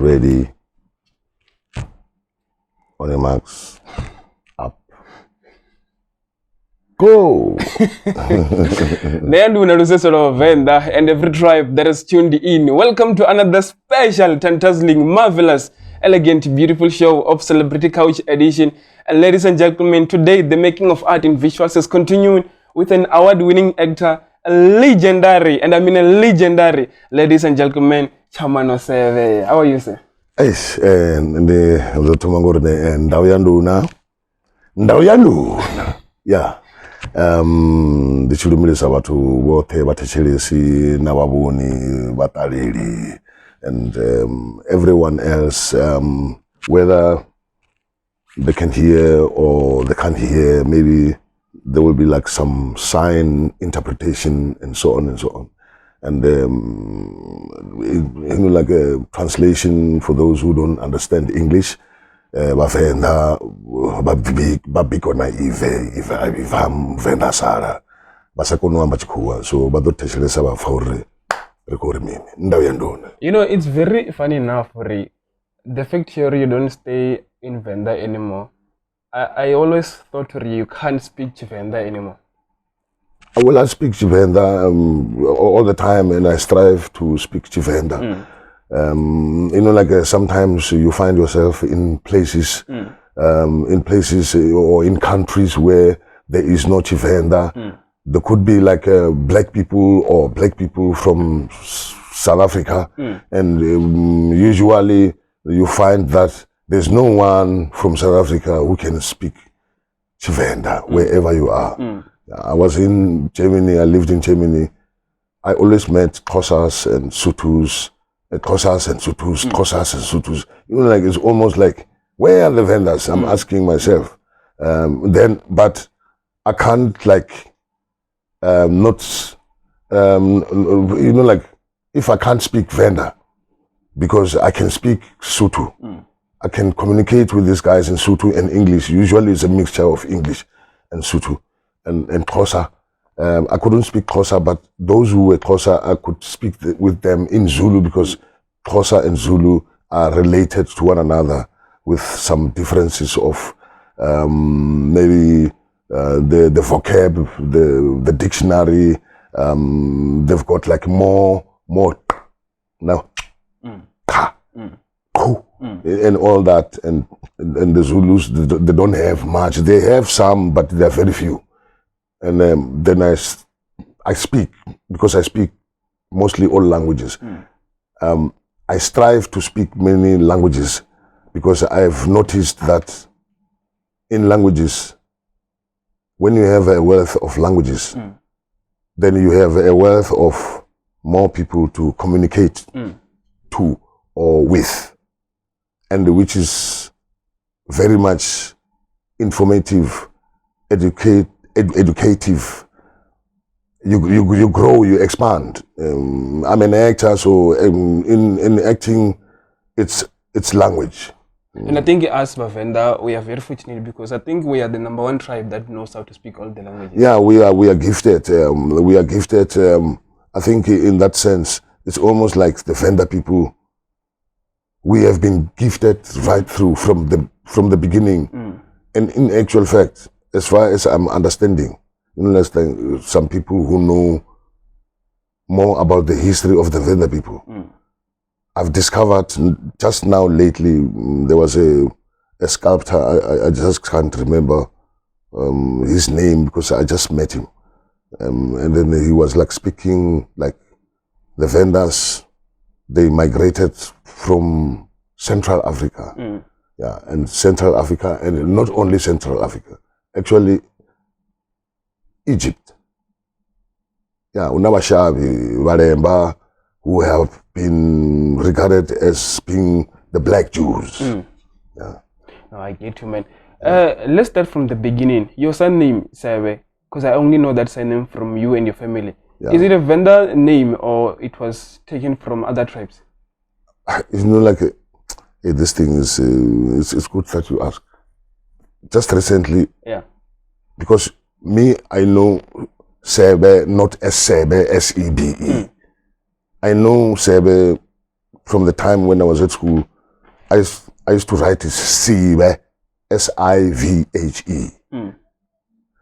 Ready. On your marks. Up. Go! And every tribe that is tuned in. Welcome to another special, dazzling, marvelous, elegant, beautiful show of Celebrity Couch Edition. And ladies and gentlemen, today the making of art in visuals is continuing with an award-winning actor, a legendary, and I mean a legendary, ladies and gentlemen, Tshamano. How are you, sir? Yes, and the Tomangore and Ndauyanduna. Yeah. The children is about to work Batachilisi, Nawabuni, Batalili, and everyone else, whether they can hear or they can't hear, maybe there will be like some sign interpretation and so on and so on. And like a translation for those who don't understand English. Bafenda babikona ivam venda sara basakono ambachikuwa so badoteshelesa bafaure record mimi ndawuyandona. You know, it's very funny enough for the fact here you don't stay in Venda anymore. I always thought you can't speak Venda anymore. I speak Venda all the time, and I strive to speak Venda. You know, like sometimes you find yourself in places, or in countries where there is no Chivenda. There could be like black people from South Africa, and usually you find that there's no one from South Africa who can speak Chivenda wherever you are. I was in Germany, I lived in Germany. I always met Xhosas and Sothos. Xhosas and Sothos. You know, like it's almost like, where are the vendors? I'm asking myself. But I can't like you know, like if I can't speak Venda, because I can speak Sotho. I can communicate with these guys in Sotho and English. Usually it's a mixture of English and Sotho and Xhosa. I couldn't speak Xhosa, but those who were Xhosa, I could speak with them in Zulu, because Xhosa and Zulu are related to one another with some differences of maybe the vocab, the dictionary. They've got like more now, ka, ku, and all that. And the Zulus, they don't have much. They have some, but they're very few. And then I speak, because I speak mostly all languages. I strive to speak many languages, because I've noticed that in languages, when you have a wealth of languages, then you have a wealth of more people to communicate to or with, and which is very much informative, educative. You grow, you expand. I'm an actor, so in acting, it's language. And I think as Bavenda, we are very fortunate, because I think we are the #1 tribe that knows how to speak all the languages. Yeah, we are gifted. We are gifted. I think in that sense, it's almost like the Venda people. We have been gifted right through from the beginning, and in actual fact, as far as I'm understanding, some people who know more about the history of the Venda people. I've discovered just now lately, there was a sculptor, I just can't remember his name, because I just met him. And then he was like speaking like the Vendas, they migrated from Central Africa. Yeah, and Central Africa, and not only Central Africa, actually Egypt. Yeah, Unawashabi, Waremba, who have been regarded as being the black Jews. Yeah. No, I get you, man. Let's start from the beginning. Your surname, Sebe, because I only know that surname from you and your family. Yeah. Is it a Venda name, or it was taken from other tribes? You know, like this thing is it's good that you ask. Just recently, yeah, because me, I know Sebe, not as Sebe, S-E-B-E. I know Sebe from the time when I was at school. I used to write it Sive, S-I-V-H-E.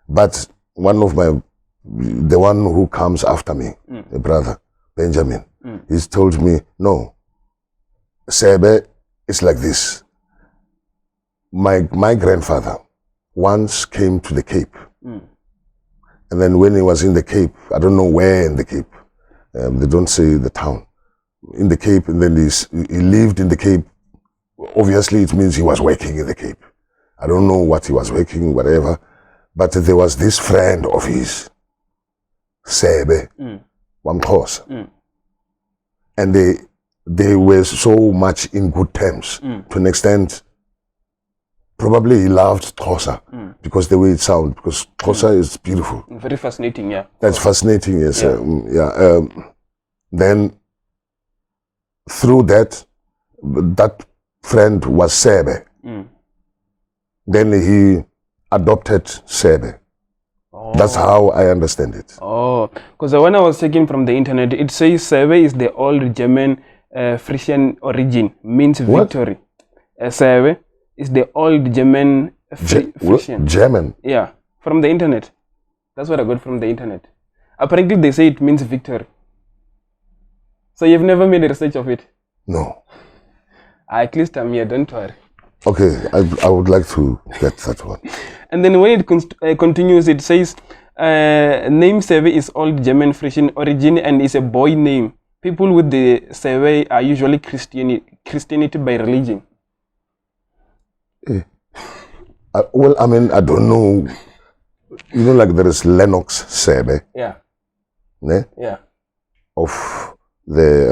But the one who comes after me, the brother, Benjamin, he's told me, no, Sebe is like this. My grandfather once came to the Cape. And then when he was in the Cape, I don't know where in the Cape, they don't say the town, in the Cape, and then he lived in the Cape. Obviously, it means he was working in the Cape. I don't know what he was working, whatever. But there was this friend of his, Sebe, Wamkhosa. And they were so much in good terms, to an extent. Probably he loved Xhosa because the way it sounds, because Xhosa is beautiful. Very fascinating, yeah. That's fascinating, yes. Yeah. Then through that friend was Sebe. Then he adopted Sebe. Oh. That's how I understand it. Oh, because when I was checking from the internet, it says Sebe is the old German Frisian origin, means victory. Sebe is the old German Frisian. German? Yeah, from the internet. That's what I got from the internet. Apparently they say it means victory. So you've never made a research of it? No. At least I'm here, don't worry. Okay, I would like to get that one. And then when it continues, it says, name Sebe is old German Frisian origin and is a boy name. People with the Sebe are usually Christianity by religion. Well, I mean, I don't know. You know, like there is Lennox Sebe. Yeah. Ne? Yeah. Of the,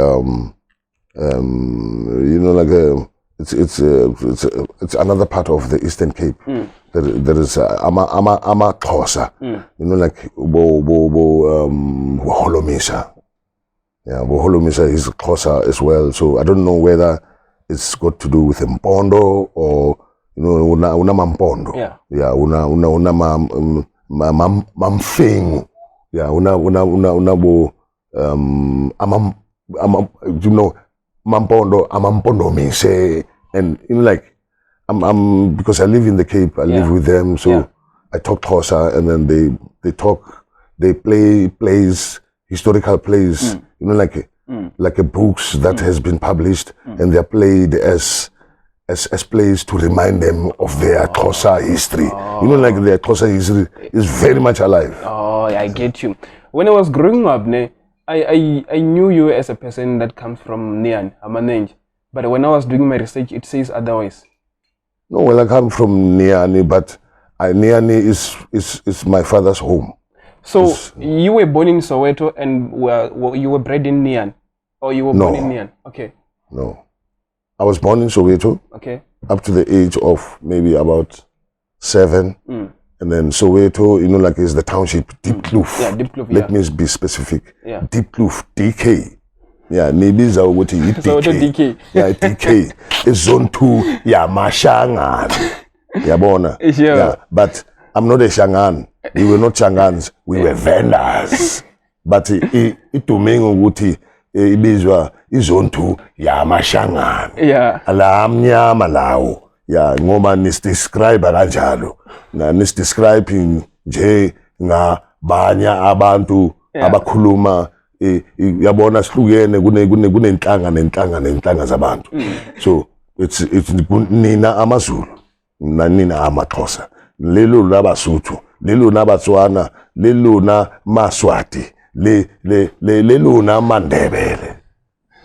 you know, like it's another part of the Eastern Cape. There is Ama Xhosa. You know, like Holomisa. Yeah, Holomisa is Xhosa as well. So I don't know whether it's got to do with Mpondo or, you know, una Mampondo. Yeah. Yeah, una Mamfing. Yeah, una bo you know, Mampondo, Amampondo Mise, and you know, like I'm because I live in the Cape, I live with them, so I talk Xhosa, and then they play plays, historical plays, you know, like a books that has been published, and they're played as plays to remind them of their Xhosa history. You know, like their Xhosa history is very much alive. Oh, I get you. When I was growing up, I knew you as a person that comes from Nian, Amanenge. But when I was doing my research, it says otherwise. No, well, I come from Niani, but Niani is my father's home. So you were born in Soweto and you were bred in Nian? Or you were born in Nian? Okay. No. I was born in Soweto. Okay. Up to the age of maybe about 7. And then Soweto, you know, like is the township, Deep Kloof. Yeah, Deep Kloof, Let me be specific. Yeah. Deep Kloof, DK. Yeah, Bizza would eat Soweto DK. Yeah, DK. It's zone 2, yeah, Mashangan. Yeah, bona. Sure. Yeah, but I'm not a Shangan. We were not Shangans, we were vendors. But itumengo ukuthi ibizwa izone 2 ya Mashangan. Yeah. Ala amnyama lawo. Yeah, ngoba nisdescribe kanjalo. Na nisdescribing nje nga banya abantu abakhuluma yabona sihlukene kunenhlanga zabantu. So it's nina amaZulu, nina amaXhosa. Lelo labaSuthu, lelo nabaTswana, lelo na Maswati, lelo na Mandebele.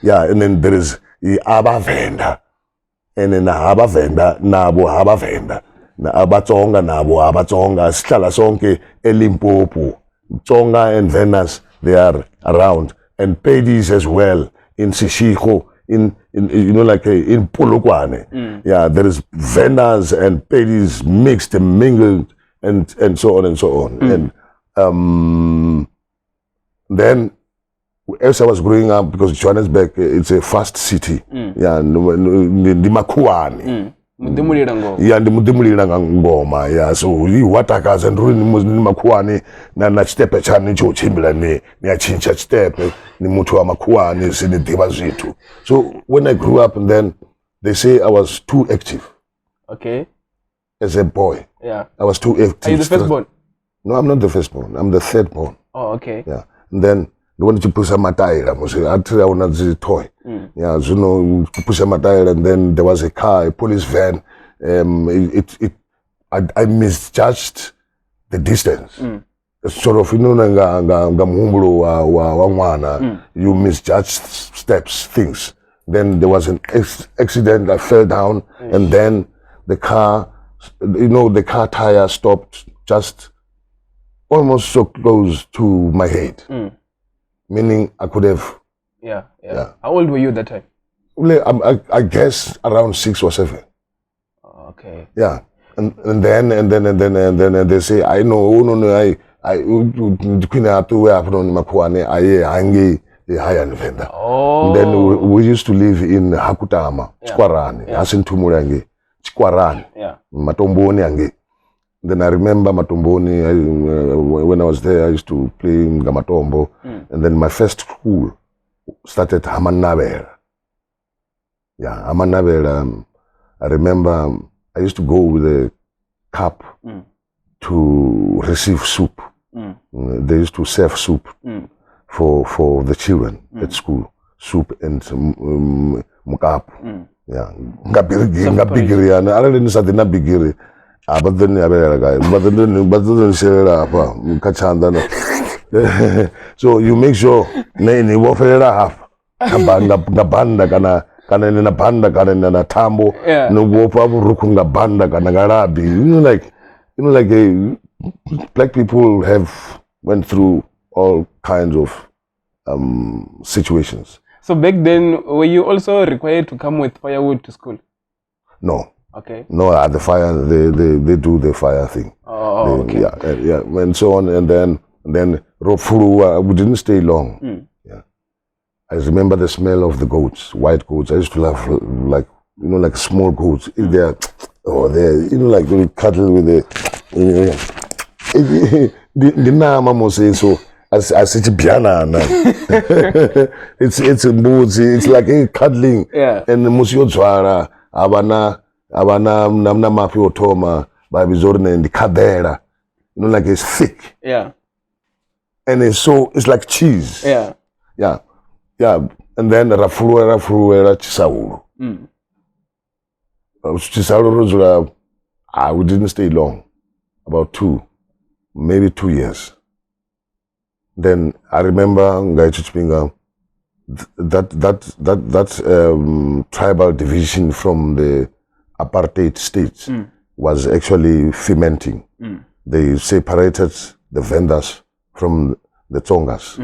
Yeah, and then there is abavenda. And then abavenda nabo abavenda. Na abaTsonga nabo abaTsonga. Sihlala sonke eLimpopo. Tsonga and Venas, they are around. And Pedis as well in Sishiko, in you know, like in Polokwane. Yeah, there is Venas and Pedis mixed and mingled and so on and so on. And then as I was growing up, because Johannesburg, it's a fast city. Yeah, Ndimakuani. Yeah, Ndimuliranga ngoma. Yeah, so watakaza nduri Makuani na stepe chani cho chimbila ni achincha stepe ni mutu wa Makuani sinidiba zitu. So when I grew up, and then they say I was too active. Okay. As a boy. Yeah. I was too active. Are you the firstborn? No, I'm not the firstborn. I'm the thirdborn. Oh, okay. Yeah. And then the one to push my tire, I wanted the toy. Yeah, so no, push my tire, and then there was a car, a police van. I misjudged the distance. Sort of, you misjudged steps, things. Then there was an accident. I fell down, and then the car, the car tire stopped just almost so close to my head. Meaning I could have. Yeah. How old were you at that time? I guess around 6 or 7. Okay. Yeah, and then they say I know I vendor. Oh. And then we used to live in Hakutama, Chikwarani, Asintumuri Chikwarani, Matomboni ange. Then I remember Matomboni, when I was there, I used to play in Gamatombo. And then my first school started Hamanabel. Yeah, Hamanabel, I remember I used to go with a cup to receive soup. They used to serve soup for the children at school. Soup and mukap. Yeah, ngabigiri and I didn't say na bigiri. But then so you make sure nini wofera half ngabanda kana nina banda kana nina tambo no wofa rukunga banda kana garabi. Like black people have went through all kinds of situations. So back then, were you also required to come with firewood to school? No. Okay. No, at the fire, they do the fire thing. Oh, okay. Yeah, and so on, and then Rofuru, we didn't stay long. Yeah, I remember the smell of the goats, white goats. I used to love like small goats. They're like we cuddle with the nama mose so as it's piano. It's a mood. It's like a cuddling. Yeah. And Musio Zwara abana namna mafi otoma by bizorne and the cadera, like it's thick. Yeah. And it's like cheese. Yeah. And then rafuera chisauru. Chisauru we didn't stay long, about 2 years. Then I remember that tribal division from the apartheid states was actually fermenting. They separated the vendors from the Tongas.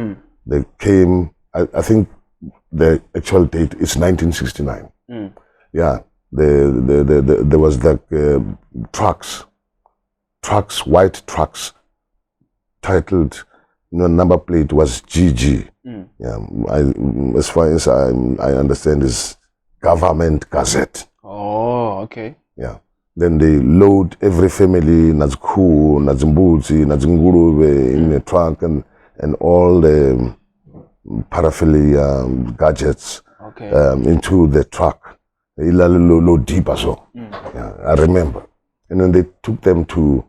They came, I think the actual date is 1969. Yeah, there was like trucks, white trucks, titled, number plate was GG. Yeah, as far as I understand, is government gazette. Oh, okay. Yeah. Then they load every family, Nazku, Nazimbuzi, Nazinguru in a trunk and all the paraphernalia gadgets into the truck. Load deep as well. Yeah, I remember. And then they took them to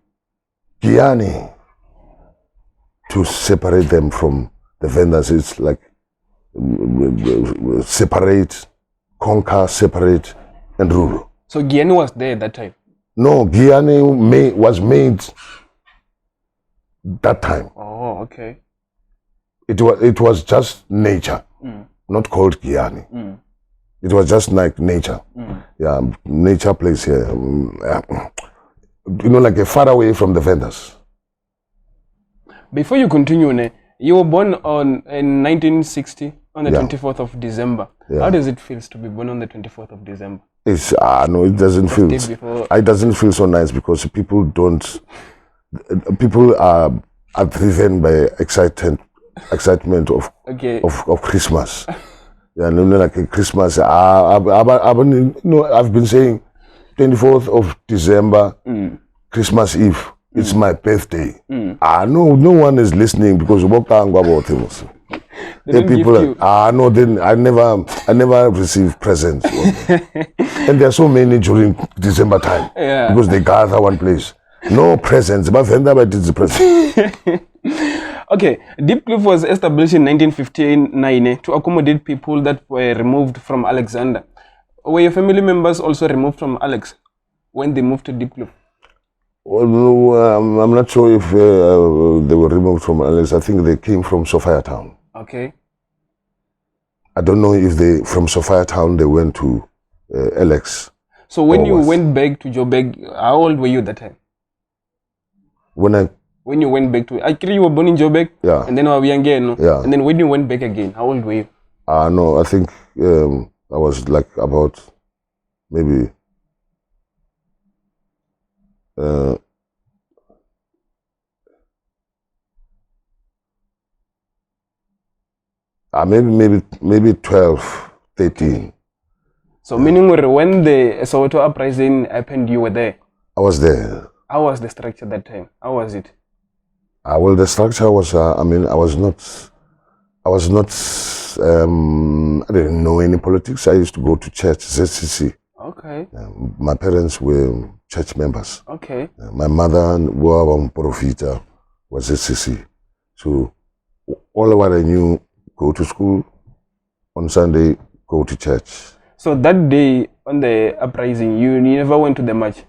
Guyana to separate them from the vendors. It's like separate, conquer, separate, and rule. So Guyana was there at that time? No, Guyana was made that time. Oh, okay. It was just nature, not called Guyana. It was just like nature. Yeah, nature place here. Like a far away from the vendors. Before you continue, you were born in 1960 on the 24th of December. Yeah. How does it feel to be born on the 24th of December? It's no, it doesn't feel. It doesn't feel so nice because people are driven by excitement of Christmas. Yeah, like a Christmas. I've been saying 24th of December, Christmas Eve. It's my birthday. No one is listening because They don't people, gift you. No, then I never received presents. And there are so many during December time. Yeah. Because they gather one place. No presents, but it's the present. Okay, Deep Kloof was established in 1959 to accommodate people that were removed from Alexander. Were your family members also removed from Alex when they moved to Deep Kloof? Well, no, I'm not sure if they were removed from Alex. I think they came from Sophia Town. Okay. I don't know if they, from Sophia Town, they went to Alex. So when you went back to Joburg, how old were you that time? When you went back to, actually you were born in Joburg, yeah, and then you were young again, no? Yeah. And then when you went back again, how old were you? No, I think I was like about maybe maybe 12, 13. So meaning when the Soweto uprising happened, you were there? I was there. How was the structure that time? How was it? Well, the structure was, I was not, I didn't know any politics. I used to go to church, ZCC. Okay. My parents were church members. Okay. My mother was ZCC. So all what I knew, go to school, on Sunday, go to church. So that day on the uprising, you never went to the march?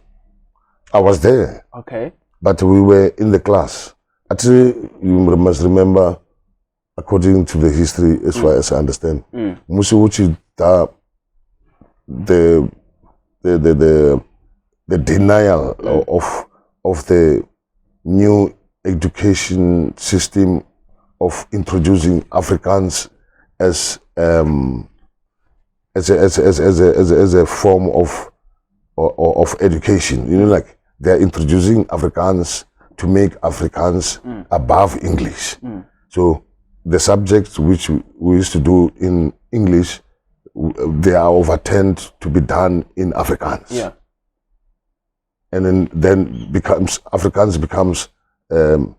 I was there. Okay. But we were in the class. Actually, you must remember, according to the history, as far as I understand, Musiwuchi, the denial of the new education system of introducing Afrikaans as a form of education. You know, like they're introducing Afrikaans to make Afrikaans above English. So the subjects which we used to do in English, they are overturned to be done in Afrikaans. Yeah. And then Afrikaans becomes an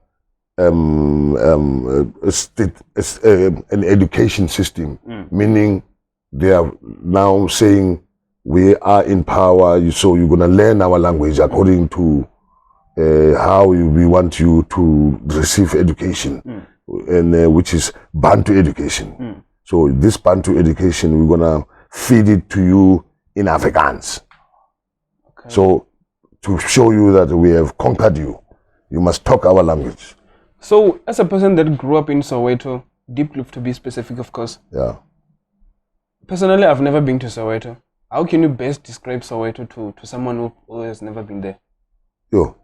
education system, meaning they are now saying we are in power, so you're going to learn our language according to how we want you to receive education, and which is Bantu education. So this Bantu education, we're going to feed it to you in Afrikaans. Okay. So to show you that we have conquered you, you must talk our language. So as a person that grew up in Soweto, Deep Kloof to be specific, of course. Yeah. Personally, I've never been to Soweto. How can you best describe Soweto to someone who has never been there? Well,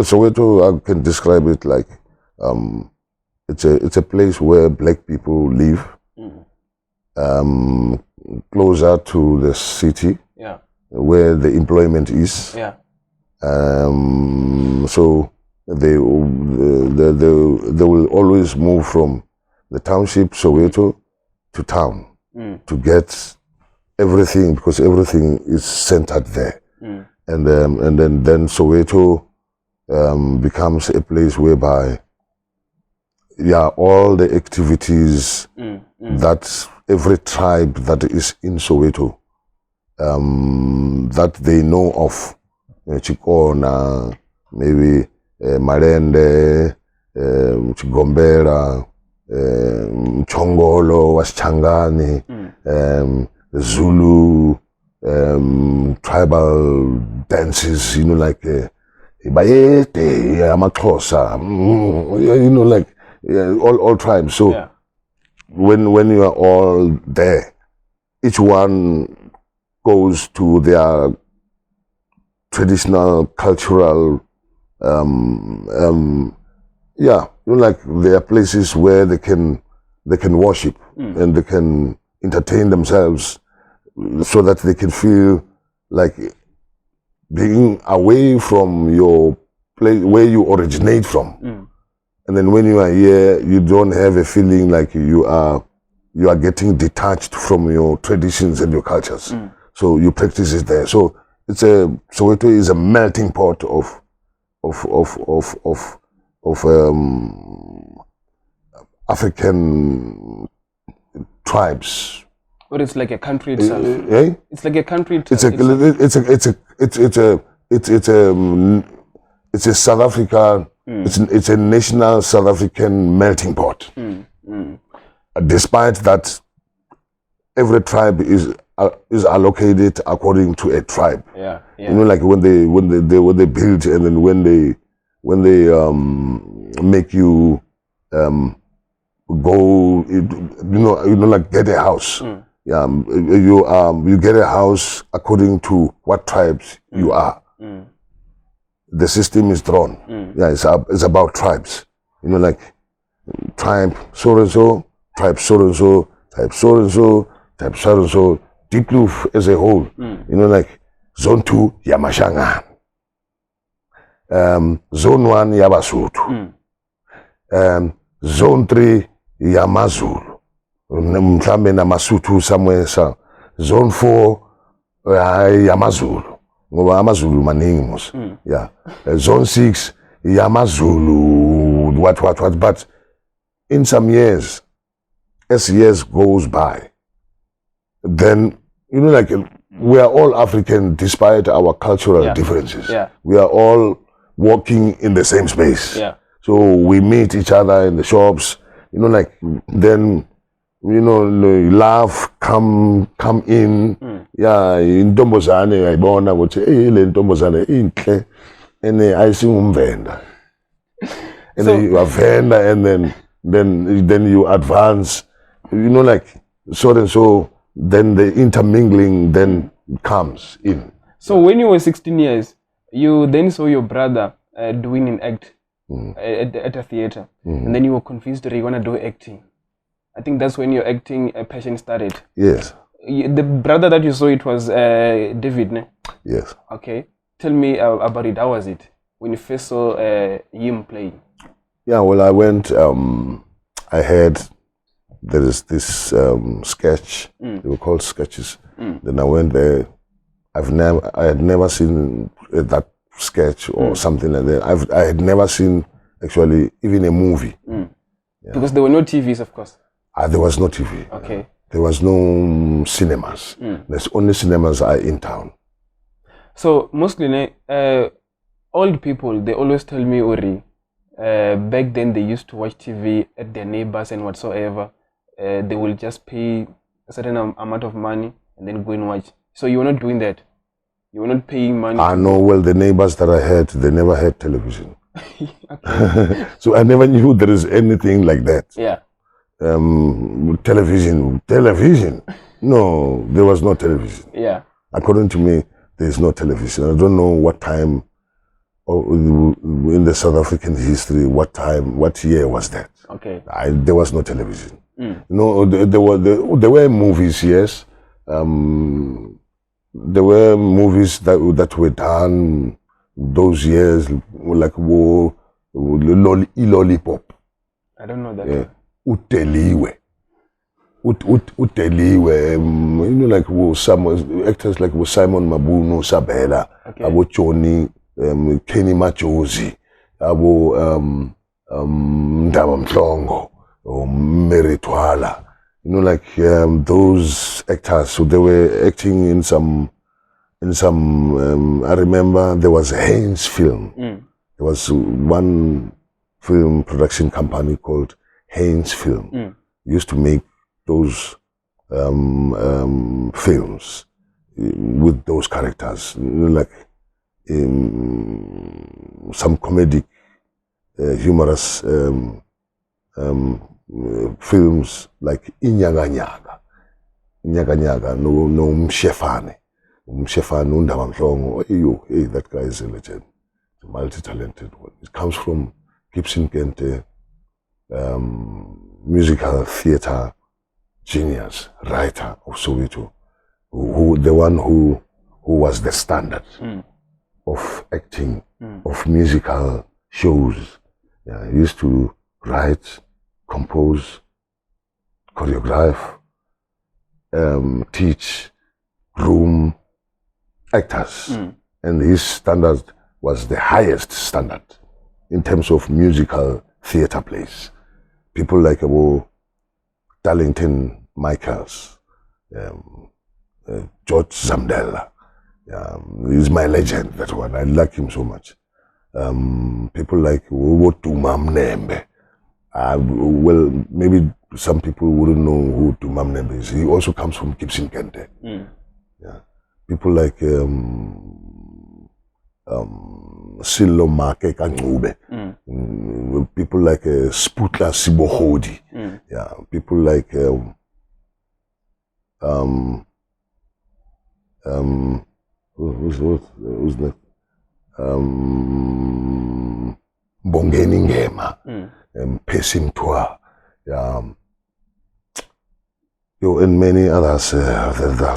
Soweto, I can describe it like it's a place where black people live, closer to the city, yeah, where the employment is. Yeah. So they will always move from the township Soweto to town to get everything, because everything is centered there. And then Soweto becomes a place whereby, yeah, all the activities that every tribe that is in Soweto that they know of, Chikona, maybe Marende, Chigombera, Chongolo, Waschangani, Zulu, tribal dances, you know, like Ibayete, Amakosa, you know, like all tribes. So yeah, when you are all there, each one goes to their traditional, cultural, yeah, you know, like there are places where they can worship and they can entertain themselves, so that they can feel like being away from your place where you originate from. And then when you are here, you don't have a feeling like you are getting detached from your traditions and your cultures. So you practice it there. So Soweto is a melting pot of African tribes. Or it's like a country itself. Eh? It's like a country itself. It's a South Africa. It's a national South African melting pot. Despite that, every tribe is allocated according to a tribe. Yeah. You know, like when they build, and then when they make you go, like get a house. Yeah, you get a house according to what tribes you are. The system is drawn. Yeah, it's about tribes. You know, like tribe so and so, tribe so and so, tribe so and so, tribe so and so. Deep Blue as a whole. You know, like Zone 2 Yamashanga, Zone 1 Yabasutu, Zone 3 Yamazulu. Mhlambe naMasuthu somewhere. Zone 4 Yamazulu, ngoba amaZulu maningi mos. Yeah. Zone 6 Yamazulu, what, but in some years, as years goes by, then, you know, like we are all African despite our cultural differences. Yeah. We are all working in the same space. Yeah. So we meet each other in the shops, you know, like then, you know, love come in. Yeah, intombazane ayibona ukuthi le ntombazane inhle ene ayisingumvenda. And then you are vendor, and then you advance, you know, like so and so, then the intermingling then comes in. So when you were 16 years, you then saw your brother doing an act at a theater, and then you were confused that you want to do acting. I think that's when your acting passion started. Yes. The brother that you saw, it was David, ne? Yes. Okay. Tell me about it. How was it when you first saw him playing? Yeah, well, I went, I heard there is this sketch, they were called sketches. Then I went there. I had never seen that sketch or something like that. I had never seen, actually, even a movie. Yeah. Because there were no TVs, of course. There was no TV. Okay. There was no cinemas. There's only cinemas are in town. So mostly, old people, they always tell me, Uri, back then they used to watch TV at their neighbors and whatsoever. They will just pay a certain amount of money and then go and watch. So you were not doing that. You were not paying money. No, well, the neighbors that I had, they never had television. So I never knew there is anything like that. Yeah. Television. No, there was no television. Yeah. According to me, there is no television. I don't know what time in the South African history, what year was that? Okay. There was no television. No, there were movies, yes. There were movies that were done those years, like Lollipop. I don't know that. Yeah. Uteliwe, you know, like some actors like Simon Mabuno, Sabela, Abo Choni, Kenny Machozi, Abo Ndaba Mhlongo, Meritwala. You know, like those actors. So they were acting in some. I remember there was Haynes Film. There was one film production company called Haynes Film. Used to make those films with those characters, you know, like some comedic, humorous films like Inyaganyaga, no Mshefane Undaba Mhlongo. Hey, that guy is a legend, a multi-talented one. It comes from Gibson Kente, musical theater genius, writer of Soweto, the one who was the standard of acting, of musical shows. Yeah, he used to write, compose, choreograph, teach, groom actors. And his standard was the highest standard in terms of musical theater plays. People like Darlington Michaels, George Zamdela. He's my legend, that one. I like him so much. People like Wotumam Nembe. Well, maybe some people wouldn't know who Tumam Nembe is. He also comes from Gibson Kente. Yeah. People like Silo Make Kangube. People like Sputla Sibohodi. Yeah. People like who's next? Bongeni Ngema. Pesim Tua. And many others,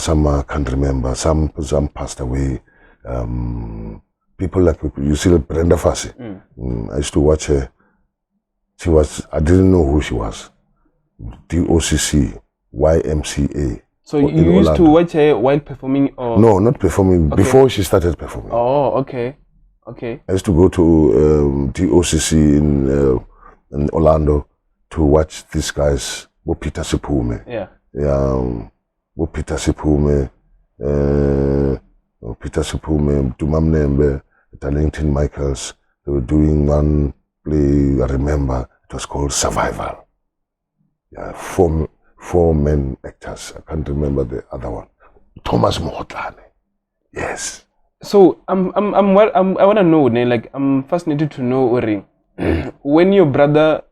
some I can't remember, some passed away. People like, you see Brenda Fassi. I used to watch her. I didn't know who she was. DOCC, YMCA. So you used to watch her while performing? Or? No, not performing, okay. Before she started performing. Oh, okay. Okay. I used to go to DOCC in Orlando to watch these guys, Peter Sipume. Yeah. Peter Sipume, Tumam Nembe, Darlington Michaels. They were doing one play, I remember, it was called Survival. Yeah, four men actors. I can't remember the other one. Thomas Mohotlane. Yes. So I want to know, like, I'm fascinated to know, Ori, when your brother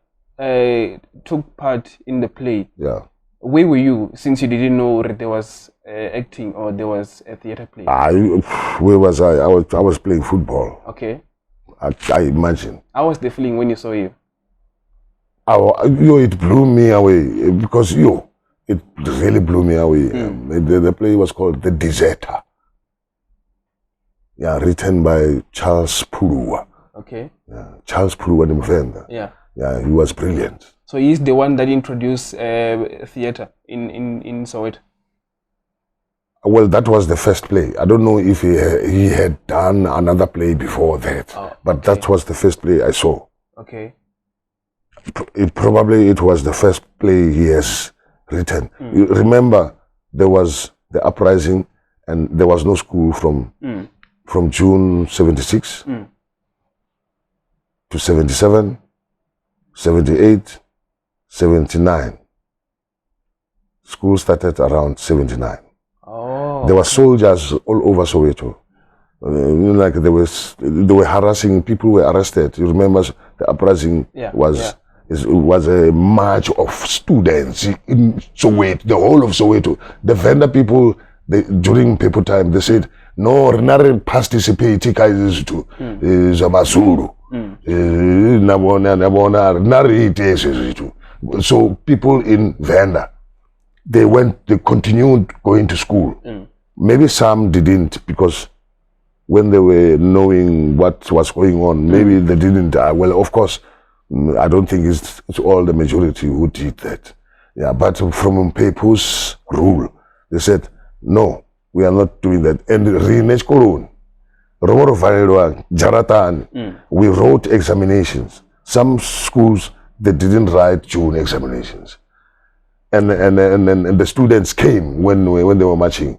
took part in the play. Yeah. Where were you, since you didn't know there was acting or there was a theater play? Where was I? I was playing football. Okay. I imagine. How was the feeling when you saw you? It blew me away because it really blew me away. The play was called The Deserter. Yeah, written by Charles Pulua. Okay. Yeah, Charles Pulua Mvenda. Yeah. Yeah, he was brilliant. So he's the one that introduced theater in Soweto. Well, that was the first play. I don't know if he had done another play before that, but that was the first play I saw. Okay. Probably it was the first play he has written. You remember, there was the uprising, and there was no school from June 76 to 77, 78, 79. School started around 79. Oh. There were soldiers all over Soweto. Like they were harassing, people were arrested. You remember the uprising was a march of students in Soweto, the whole of Soweto. The vendor people, during paper time, they said, no, we're not participating to Zabasuru. So people in Venda, they continued going to school. Maybe some didn't, because when they were knowing what was going on, maybe they didn't. Well, of course, I don't think it's all the majority who did that. Yeah, but from Pepu's rule, they said, no, we are not doing that. And Rinesh Korun, Romoro Valero, Jaratan, we wrote examinations. Some schools, they didn't write June examinations. And the students came when they were marching.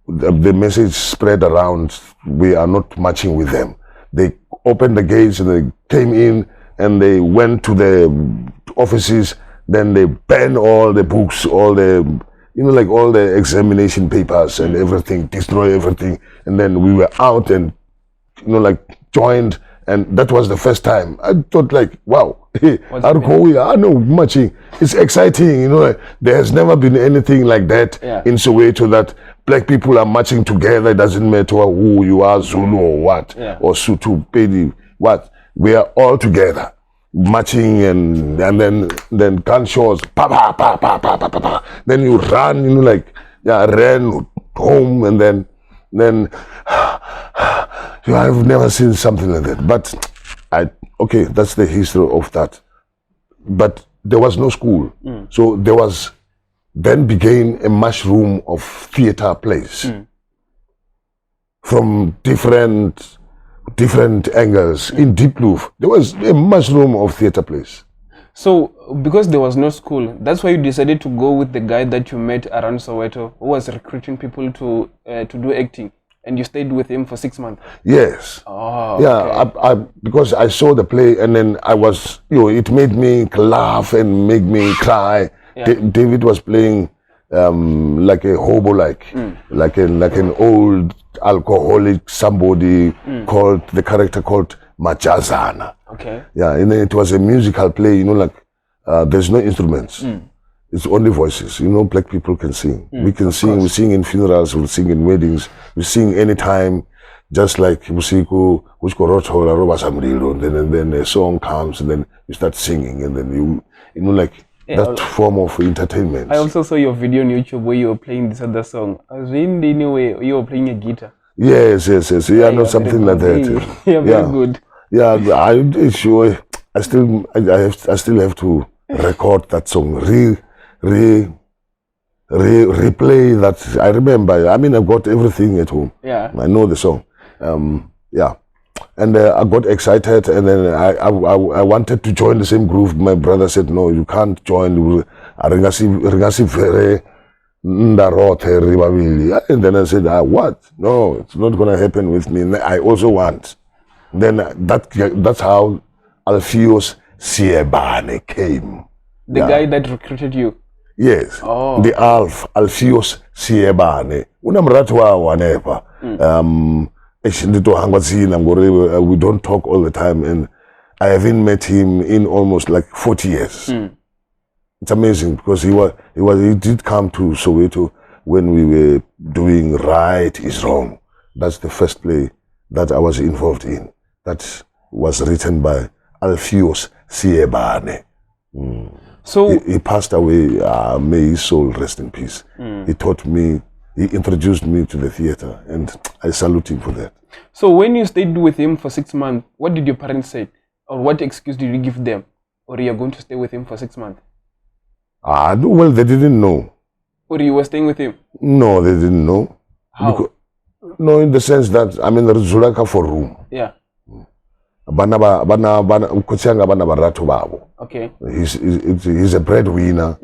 The message spread around, we are not marching with them. They opened the gates and they came in and they went to the offices. Then they banned all the books, all the, like all the examination papers and everything, destroy everything. And then we were out and, joined. And that was the first time. I thought like, wow, hey, I know marching. It's exciting, there has never been anything like that in Soweto, that black people are marching together. It doesn't matter who you are, Zulu or what, or Sutu, Pedi, what. We are all together, marching, and then gunshots, pa pa pa pa pa pa pa. Then you run, ran home, and then I've never seen something like that. But that's the history of that. But there was no school, so then began a mushroom of theater plays from different angles. In Deep Loop, there was a mushroom of theater plays. So, because there was no school, that's why you decided to go with the guy that you met around Soweto, who was recruiting people to do acting, and you stayed with him for 6 months. Yes. Oh, Yeah, okay. because I saw the play, and then I was, it made me laugh and make me cry. Yeah. David was playing like a hobo, like an old alcoholic somebody called, the character called Majazana. Okay. Yeah, and then it was a musical play, like there's no instruments. It's only voices. Black people can sing. We can sing. We sing in funerals. We sing in weddings. We sing anytime. Just like Musiku, and then a song comes, and then you start singing, and then that form of entertainment. I also saw your video on YouTube where you were playing this other song. I was reading anyway, you were playing a guitar. Yes. Yeah, no, something like that. Yeah, very good. Yeah, I still have to record that song, replay that. I remember. I mean, I've got everything at home. Yeah. I know the song. Yeah. And I got excited, and then I wanted to join the same group. My brother said, no, you can't join. And then I said, what? No, it's not going to happen with me. I also want. Then that's how Alpheus Siebane came. The guy that recruited you? Yes. Oh. The Alpheus Siebane. Unamratu wa wanepa. We don't talk all the time, and I haven't met him in almost like 40 years. It's amazing because he did come to Soweto when we were doing Right is Wrong. That's the first play that I was involved in. That was written by Alpheus Siebane. So he passed away. May his soul rest in peace. He taught me. He introduced me to the theater, and I salute him for that. So when you stayed with him for 6 months, what did your parents say? Or what excuse did you give them? Or you are going to stay with him for 6 months? Well, they didn't know. Or you were staying with him? No, they didn't know. How? No, in the sense that, I mean, there's Zulaka for room. Yeah. Okay. He's a breadwinner.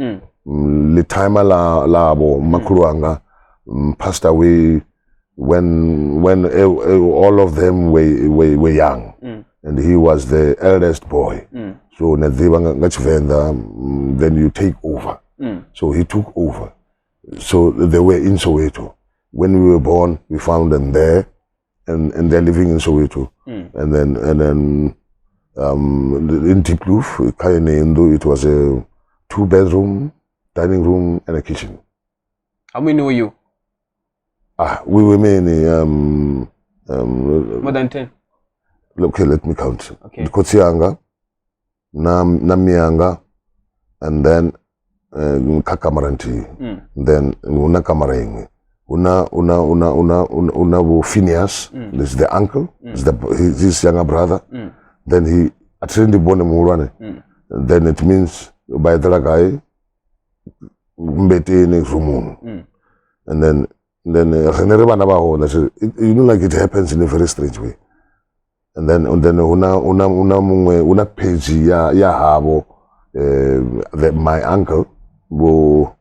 Litaima labo Makuruanga passed away when all of them were young, and he was the eldest boy. So then you take over. So he took over. So they were in Soweto. When we were born, we found them there, and they're living in Soweto. And then in Diploof, it was a 2-bedroom, dining room, and a kitchen. How many were you? We were many. More than 10. Okay, let me count. Okay. Kotsianga, Namianga, and then Kakamaranti. Then Una Kamarengi. Una Phineas. This is the uncle. His younger brother. Then he attended Bonemurane. Then it means by the guy Mbete Rumun. And then like it happens in a very strange way. And then una page ya habo my uncle bo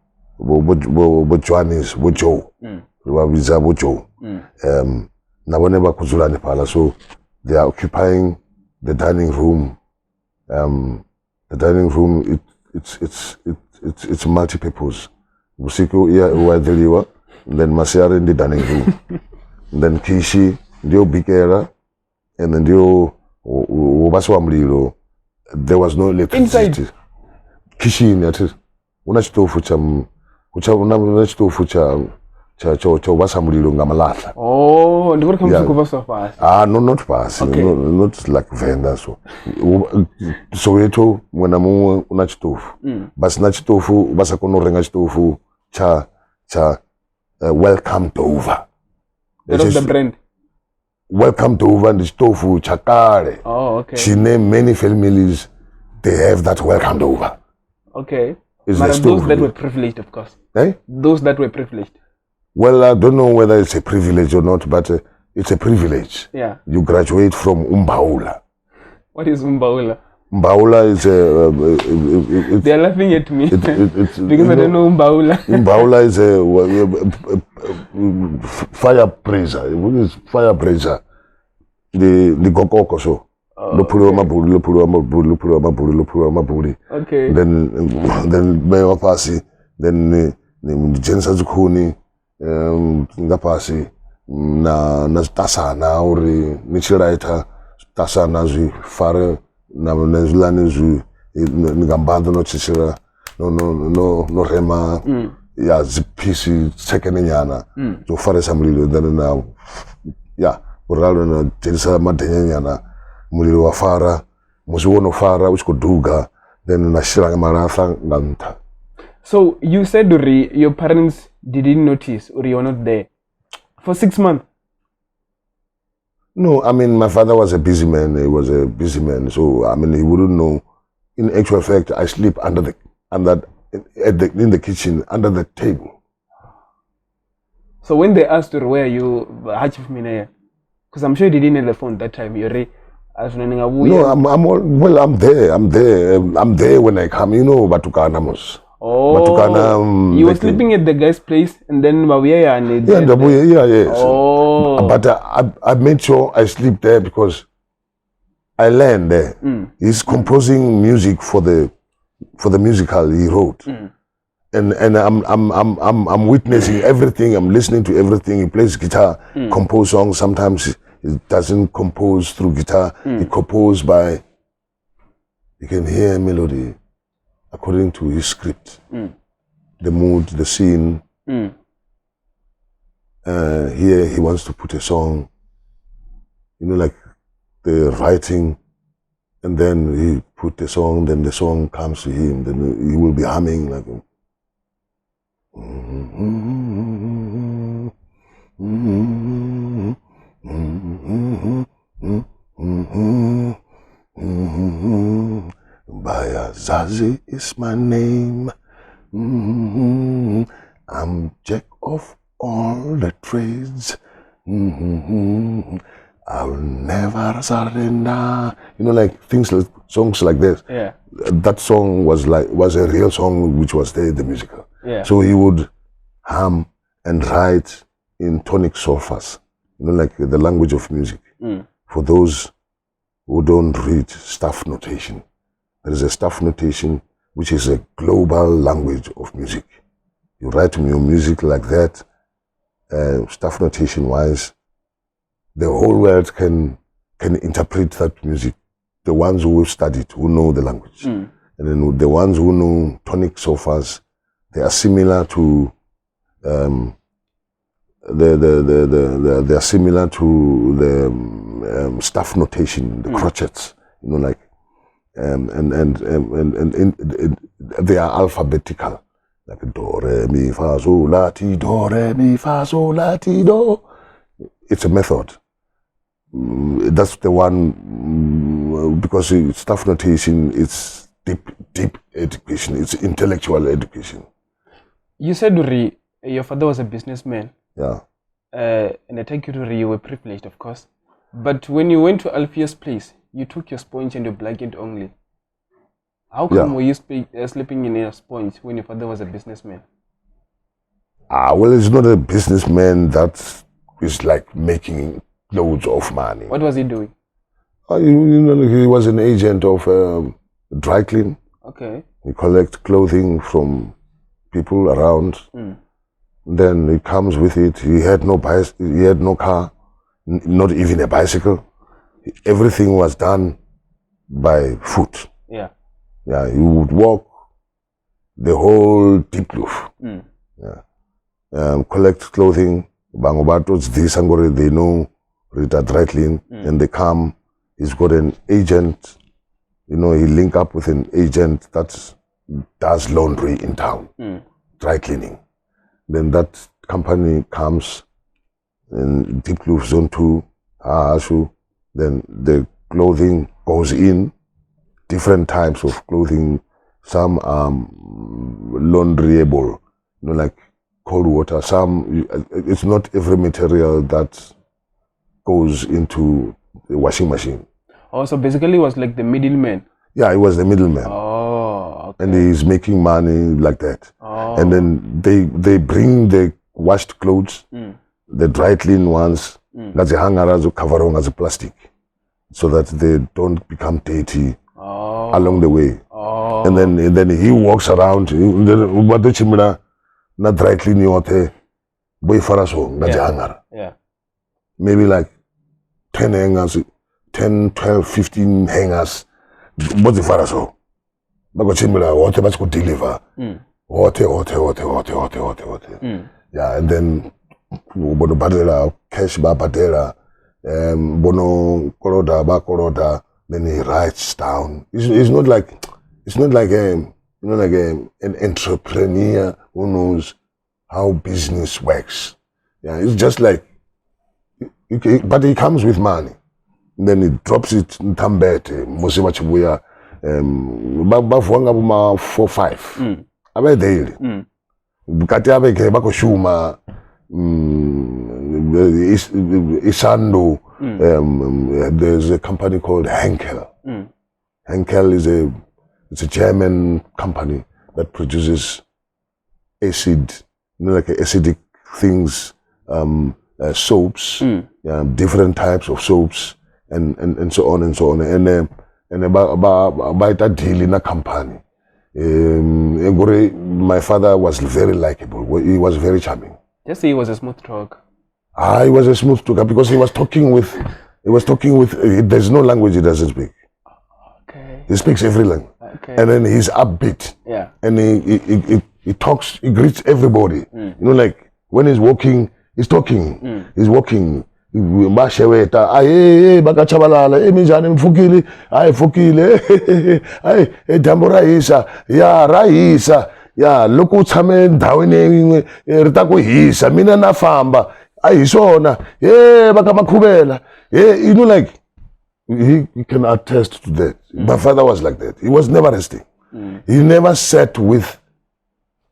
Johannes bo Joe. Bizza bo Joe. Naboneba kuzulani pala, so they are occupying the dining room. The dining room it's multi-purpose. Busiku iya uwadeliwa, then Masiara in the dining room. Then Kishi, ndio Bikera, and then ndio Ubaswamlilo. There was no electricity. Inside Kishi in it. Unachitofu cha Ubasamlilo ngamalata. Oh, and what comes to Kubasa fast? No, not fast. Okay. Not like vendor. So Soweto mwenamu unachitofu. Bas nachitofu basa kono renga chitofu cha welcome to over. That was the brand. Welcome to over and the tofu chakare. Oh, okay. She named many families. They have that welcome to over. Okay. It's but those that were privileged, of course. Eh? Those that were privileged. Well, I don't know whether it's a privilege or not, but it's a privilege. Yeah. You graduate from Umbaula. What is Umbaula? Mbaula is a. They are laughing at me it's, because I don't know Mbaula. Mbaula is a fire praiser. What is fire praiser? The gokoko so. Okay. Then Mayor Pasi, then Jensa Zukuni, Ngapasi, na Tasana or Nichiraita, Tasana Zui, Fare, Namazulani Zui, Ngambando no Chichira, no Rema, yeah, Zipisi, second Yana, so Fare Samri, then now, yeah, Uralana, Jensa Matanyana, Muliro Wafara, Musuono Fara, which could duga, then Nashiranga Maratha Ganta. So you said Uri, your parents didn't notice or you were not there for 6 months? No, I mean my father was a busy man. He was a busy man, so I mean he wouldn't know. In actual fact, I sleep in the kitchen under the table. So when they asked her where you, because I'm sure they didn't have the phone that time. You're No, I'm there. I'm there when I come. You know, Batukanamos. Oh, Batukana, you were sleeping at the guy's place, and then yeah. Oh, but I made sure I sleep there because I learned there. He's composing music for the musical he wrote, and I'm witnessing everything. I'm listening to everything. He plays guitar, compose songs. Sometimes he doesn't compose through guitar. He composes by. You can hear a melody according to his script, the mood, the scene. Here he wants to put a song, you know, like the writing, and then he put the song, then the song comes to him, then he will be humming like Bayazazi is my name. I'm jack of all the trades. I'll never surrender. You know, like things, like songs like this. yeah. That song was a real song which was there in the musical. Yeah. So he would hum and write in tonic solfas. You know, like the language of music. For those who don't read staff notation, there is a staff notation which is a global language of music. You write your music like that, staff notation wise, the whole world can interpret that music. The ones who studied, who know the language. And then the ones who know tonic solfas, they are similar to they are similar to the staff notation, the crotchets, you know, like and they are alphabetical, like do re mi fa so la ti do re mi fa so la ti do. It's a method. That's the one because staff notation. It's deep education. It's intellectual education. You said Uri, your father was a businessman. Yeah. And I take you to Uri, you were privileged, of course. But when you went to Alpheus' place, you took your sponge and your blanket only. How come were you sleeping in a sponge when your father was a businessman? Well, he's not a businessman that is like making loads of money. What was he doing? You know, he was an agent of dry clean. Okay. He collects clothing from people around. Then he comes with it. He had no he had no car, not even a bicycle. Everything was done by foot. Yeah. Yeah, he would walk the whole deep roof. Yeah. Collect clothing. Bangobatos, Sangore, they know Rita Dry Clean, and they come. He's got an agent, you know, he link up with an agent that does laundry in town, dry cleaning. Then that company comes in Deep Roof Zone 2, Ashu, then the clothing goes in, different types of clothing. Some are laundryable, you know, like cold water. Some, it's not every material that goes into the washing machine. Oh, so basically it was like the middleman. Yeah, he was the middleman. Oh, okay. And he's making money like that. Oh. And then they bring the washed clothes, the dry clean ones, that's the hangers who cover on as a plastic, so that they don't become dirty along the way. Oh. And then he walks around. Na dry clean yote, boy faraso, that's hanger. Yeah. Maybe like 10 hangers, 10, 12, 15 hangers. But the faraso. Bako chimila, what much could deliver. What. Yeah, and then bono badela, cash ba badela, bono koroda ba koroda. Then he writes down. It's not like an entrepreneur who knows how business works. Yeah, it's just like, but he comes with money. And then he drops it in Tambete, Mosima Chibuya, Bafuanga Buma 4-5. Abe daily. Bukati abe kebako shuma, Isando, there's a company called Henkel. Henkel is a German company that produces acid, like acidic things, soaps, different types of soaps, and so on and so on. And about that deal in a company. My father was very likable. He was very charming. Just say he was a smooth talk. He was a smooth talker because he was talking with, there's no language he doesn't speak. Okay. He speaks every language. Okay. And then he's upbeat. Yeah. And he talks, he greets everybody. You know, like when he's walking, he's talking. He's walking. Basheweta, aye, bakachabalala, minjani mfukile, aye fukile, aye, dambo raisa, ya, loku tshame ndhaweni ritako hisa, mina nafamba, aye hisona, bakamakhubela, you know, like, he can attest to that. My father was like that. He was never resting. He never sat with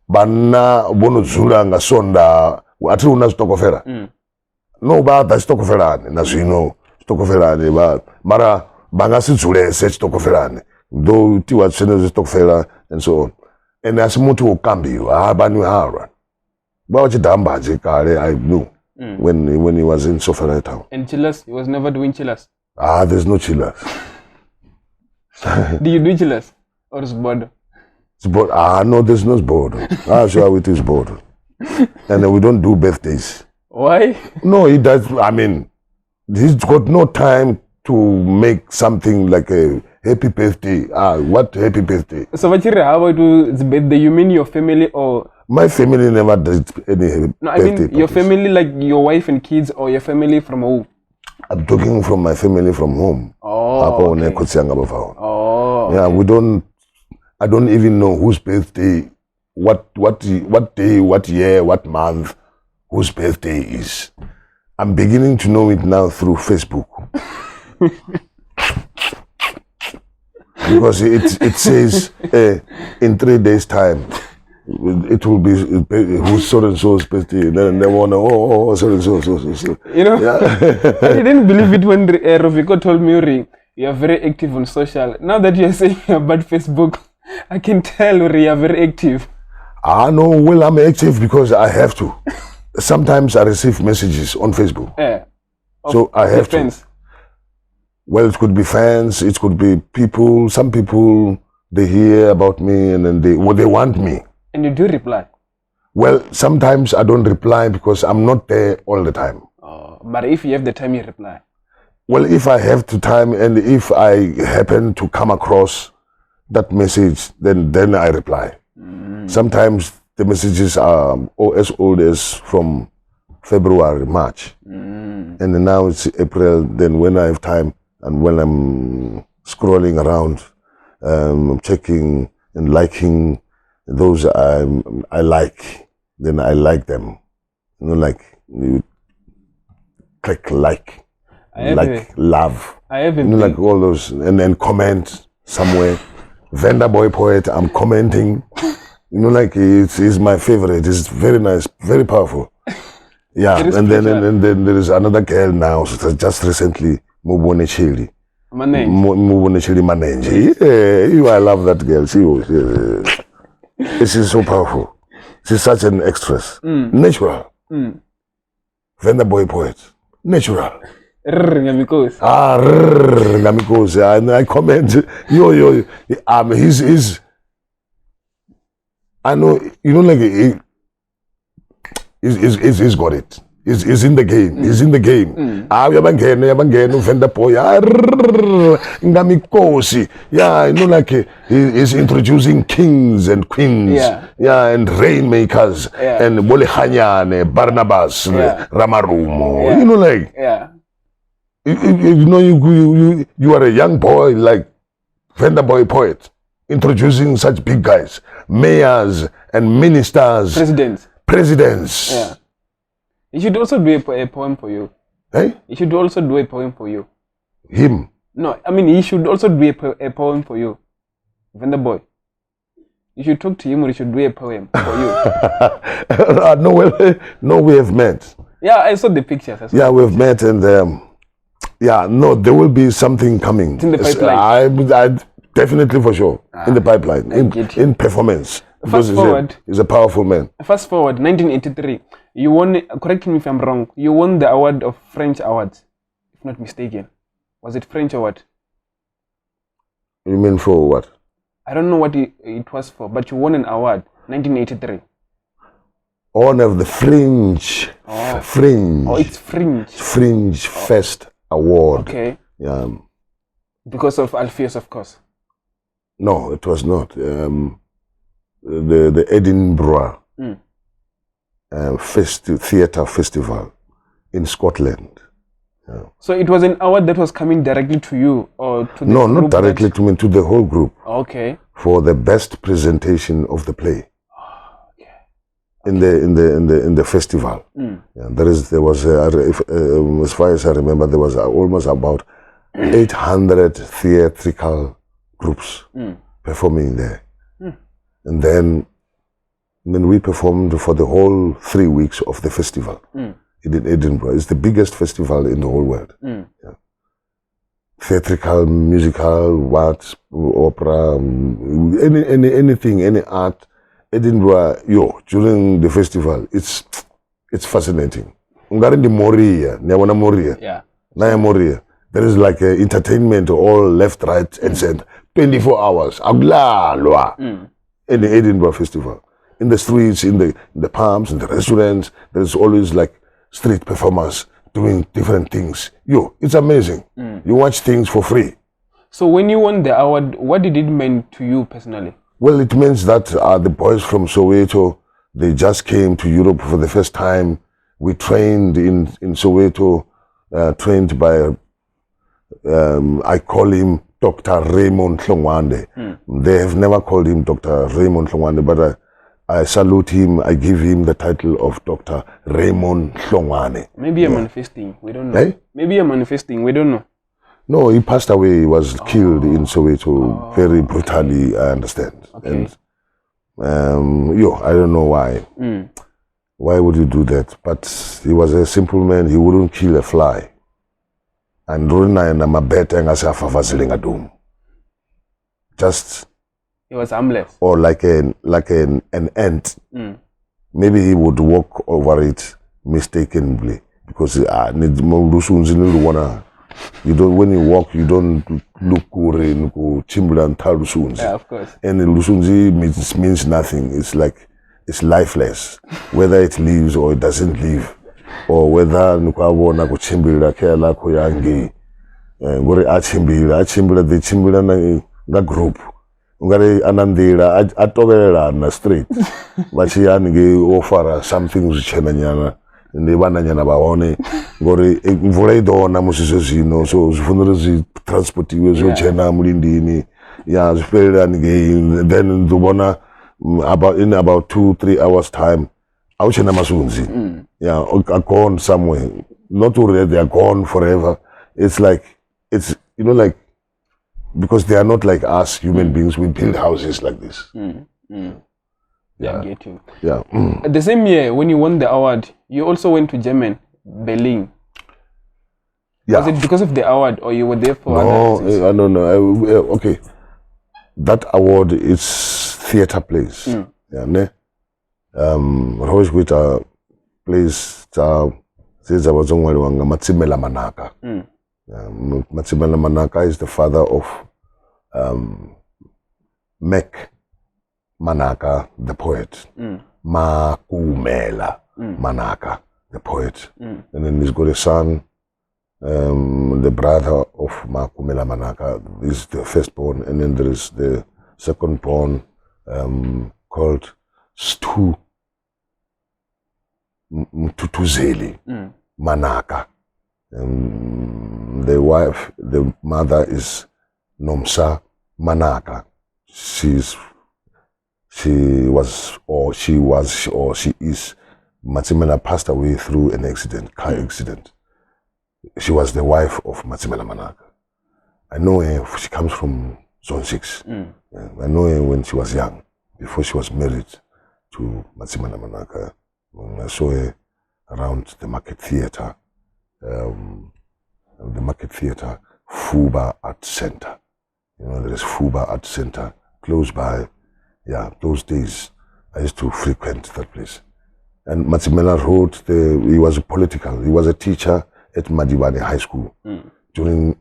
bana bonozula ngasonda, ati una stokofera. No, but that's stokoferane, as you know, stokoferane, but Mara Bangasitsule said stokoferane, though Tiwa Senator Stokofera and so on. And as Mutu Kambi, Abanu Hara. But I knew when he was in Sofera town. And chillers, he was never doing chillers. There's no chillers. Do you do chillers? Or is board? It's board. No, there's no board. Sure, it is board. And we don't do birthdays. Why? No, he does. I mean, he's got no time to make something like a happy birthday. What happy birthday? So, how about the birthday? You mean your family or? My family never did any No, I mean your family, like your wife and kids, or your family from home? I'm talking from my family from home. Oh, okay. Yeah, we don't. I don't even know whose birthday, what day, what year, what month. Whose birthday is. I'm beginning to know it now through Facebook. Because it says in 3 days' time, it will be who's so and so's birthday. Then they want to, so and so. You know, yeah. I didn't believe it when Rofiko told me, you are very active on social. Now that you are saying about Facebook, I can tell you are very active. No, well, I'm active because I have to. Sometimes I receive messages on Facebook. So I have to. Well, it could be fans, it could be people. Some people, they hear about me and then they want me. And you do reply? Well, sometimes I don't reply because I'm not there all the time. But if you have the time, you reply? Well, if I have the time and if I happen to come across that message, then I reply. Sometimes the messages are as old as from February, March. And now it's April. Then when I have time and when I'm scrolling around, checking and liking those I like, then I like them. You know, like you click like love. I have like all those, and then comment somewhere. Vendor Boy Poet, I'm commenting. You know, like it's my favorite. It's very nice, very powerful. Yeah, and then there is another girl now, just recently, Mubone Chili. Manenji. Yeah, I love that girl. She's so powerful. She's such an express. Natural. Then the boy poet. Natural. Ngamikosi. Ngamikosi. And I comment, he's I know, like, he's got it. He's in the game. He's in the game. Yabangeno, Venda boy. Ngamikosi. Yeah, like he's introducing kings and queens. Yeah, and rainmakers. And Bolehanyane, Barnabas, Ramarumo. Like. Yeah. You are a young boy, like Venda boy poet, introducing such big guys, mayors and ministers, presidents. Yeah. He should also do a poem for you. Hey? He should also do a poem for you. Him? No, I mean he should also do a poem for you. Venda boy. You should talk to him or he should do a poem for you. No, we have met. Yeah, I saw the pictures. We've met and there will be something coming. It's in the pipeline. I definitely for sure. In the pipeline. In performance. Fast forward. He's a powerful man. Fast forward, 1983. You won, correct me if I'm wrong, you won the award of French Awards, if not mistaken. Was it French Award? You mean for what? I don't know what it was for, but you won an award, 1983. One of the Fringe. Fringe. Oh, it's Fringe. Fringe Fest Award. Okay. Yeah. Because of Alpheus, of course. No, it was not. The Edinburgh Theatre Festival in Scotland. Yeah. So it was an award that was coming directly to you or to the No, not directly to me, to the whole group. Okay. For the best presentation of the play. In the festival. Yeah, there was as far as I remember, there was almost about 800 theatrical groups performing there. And then we performed for the whole 3 weeks of the festival in Edinburgh. It's the biggest festival in the whole world. Yeah. Theatrical, musical, opera, anything, any art. Edinburgh, during the festival, it's fascinating. Moria. There is like entertainment all left, right, and center. 24 hours. In the Edinburgh Festival. In the streets, in the pubs, in the restaurants, there's always like street performers doing different things. It's amazing. You watch things for free. So when you won the award, what did it mean to you personally? Well, it means that the boys from Soweto, they just came to Europe for the first time. We trained in Soweto, trained by, I call him Dr. Raymond Hlongwane. They have never called him Dr. Raymond Hlongwane, but I salute him. I give him the title of Dr. Raymond Hlongwane. Maybe you're manifesting. We don't know. Hey? Maybe you're manifesting. We don't know. No, he passed away. He was killed in Soweto very brutally, I understand. Okay. And, I don't know why. Why would you do that? But he was a simple man. He wouldn't kill a fly. And just he was harmless. Or like an ant. Maybe he would walk over it mistakenly because when you walk, you don't look chimbula and talusunzi. Yeah, of course. And lusunzi means nothing. It's lifeless. Whether it lives or it doesn't live. Or whether nukwabona kuchimbila kela koyangi ngori achimbila the chimbila na group ngari anandira atobelela na street bachiyani nge offer something zichena nyana ndi bana nyana baone ngori mvula idona musizo zino so zifunira zi transportiwe zo chena mulindini ya zifelela nge then ndubona in about 2-3 hours time auchena masunzi are gone somewhere. Not already, they are gone forever. It's like because they are not like us human beings. We build houses like this. Yeah, I get you. Yeah. The same year when you won the award, you also went to Germany, Berlin. Yeah. Was it because of the award, or you were there for other No, reasons? I don't know. Okay, that award is theater plays. Yeah, ne. Rohis Gwita plays says I was on Matsimela Manaka. Matsimela Manaka is the father of Mek Manaka, the poet. Makumela Manaka, the poet. And then he's got a son, the brother of Makumela Manaka is the firstborn, and then there is the secondborn called Mtutuzeli Manaka. The mother is Nomsa Manaka. She is Matsimela passed away through an accident, car accident. She was the wife of Matsimela Manaka. I know her, she comes from Zone 6. I know her when she was young, before she was married to Matsimela Manaka. I saw her around the Market Theatre, Fuba Art Center. You know, there is Fuba Art Center close by. Yeah, those days I used to frequent that place. And Matsimela wrote, he was a teacher at Madibane High School during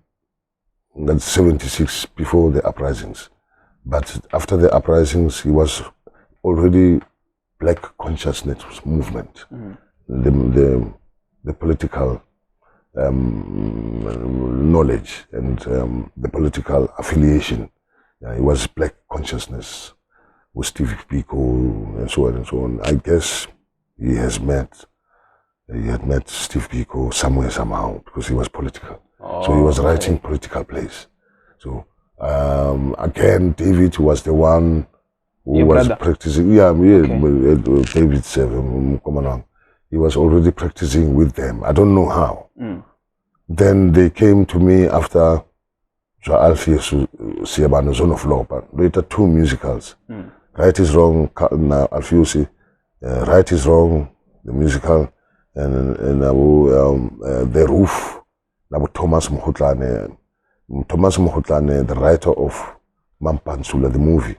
76, before the uprisings. But after the uprisings, he was already Black consciousness movement, the political knowledge and the political affiliation. It was Black consciousness with Steve Biko and so on and so on. I guess he had met Steve Biko somewhere, somehow, because he was political. So he was writing political plays. So again, David was the one who was practicing. David Komanang. He was already practicing with them. I don't know how. Then they came to me after Tshamano, Zone of Law, later 2 musicals. Right is Wrong, Alfiusi, Right is Wrong, the musical, and The Roof, Thomas Mohutlane, the writer of Mampansula, the movie.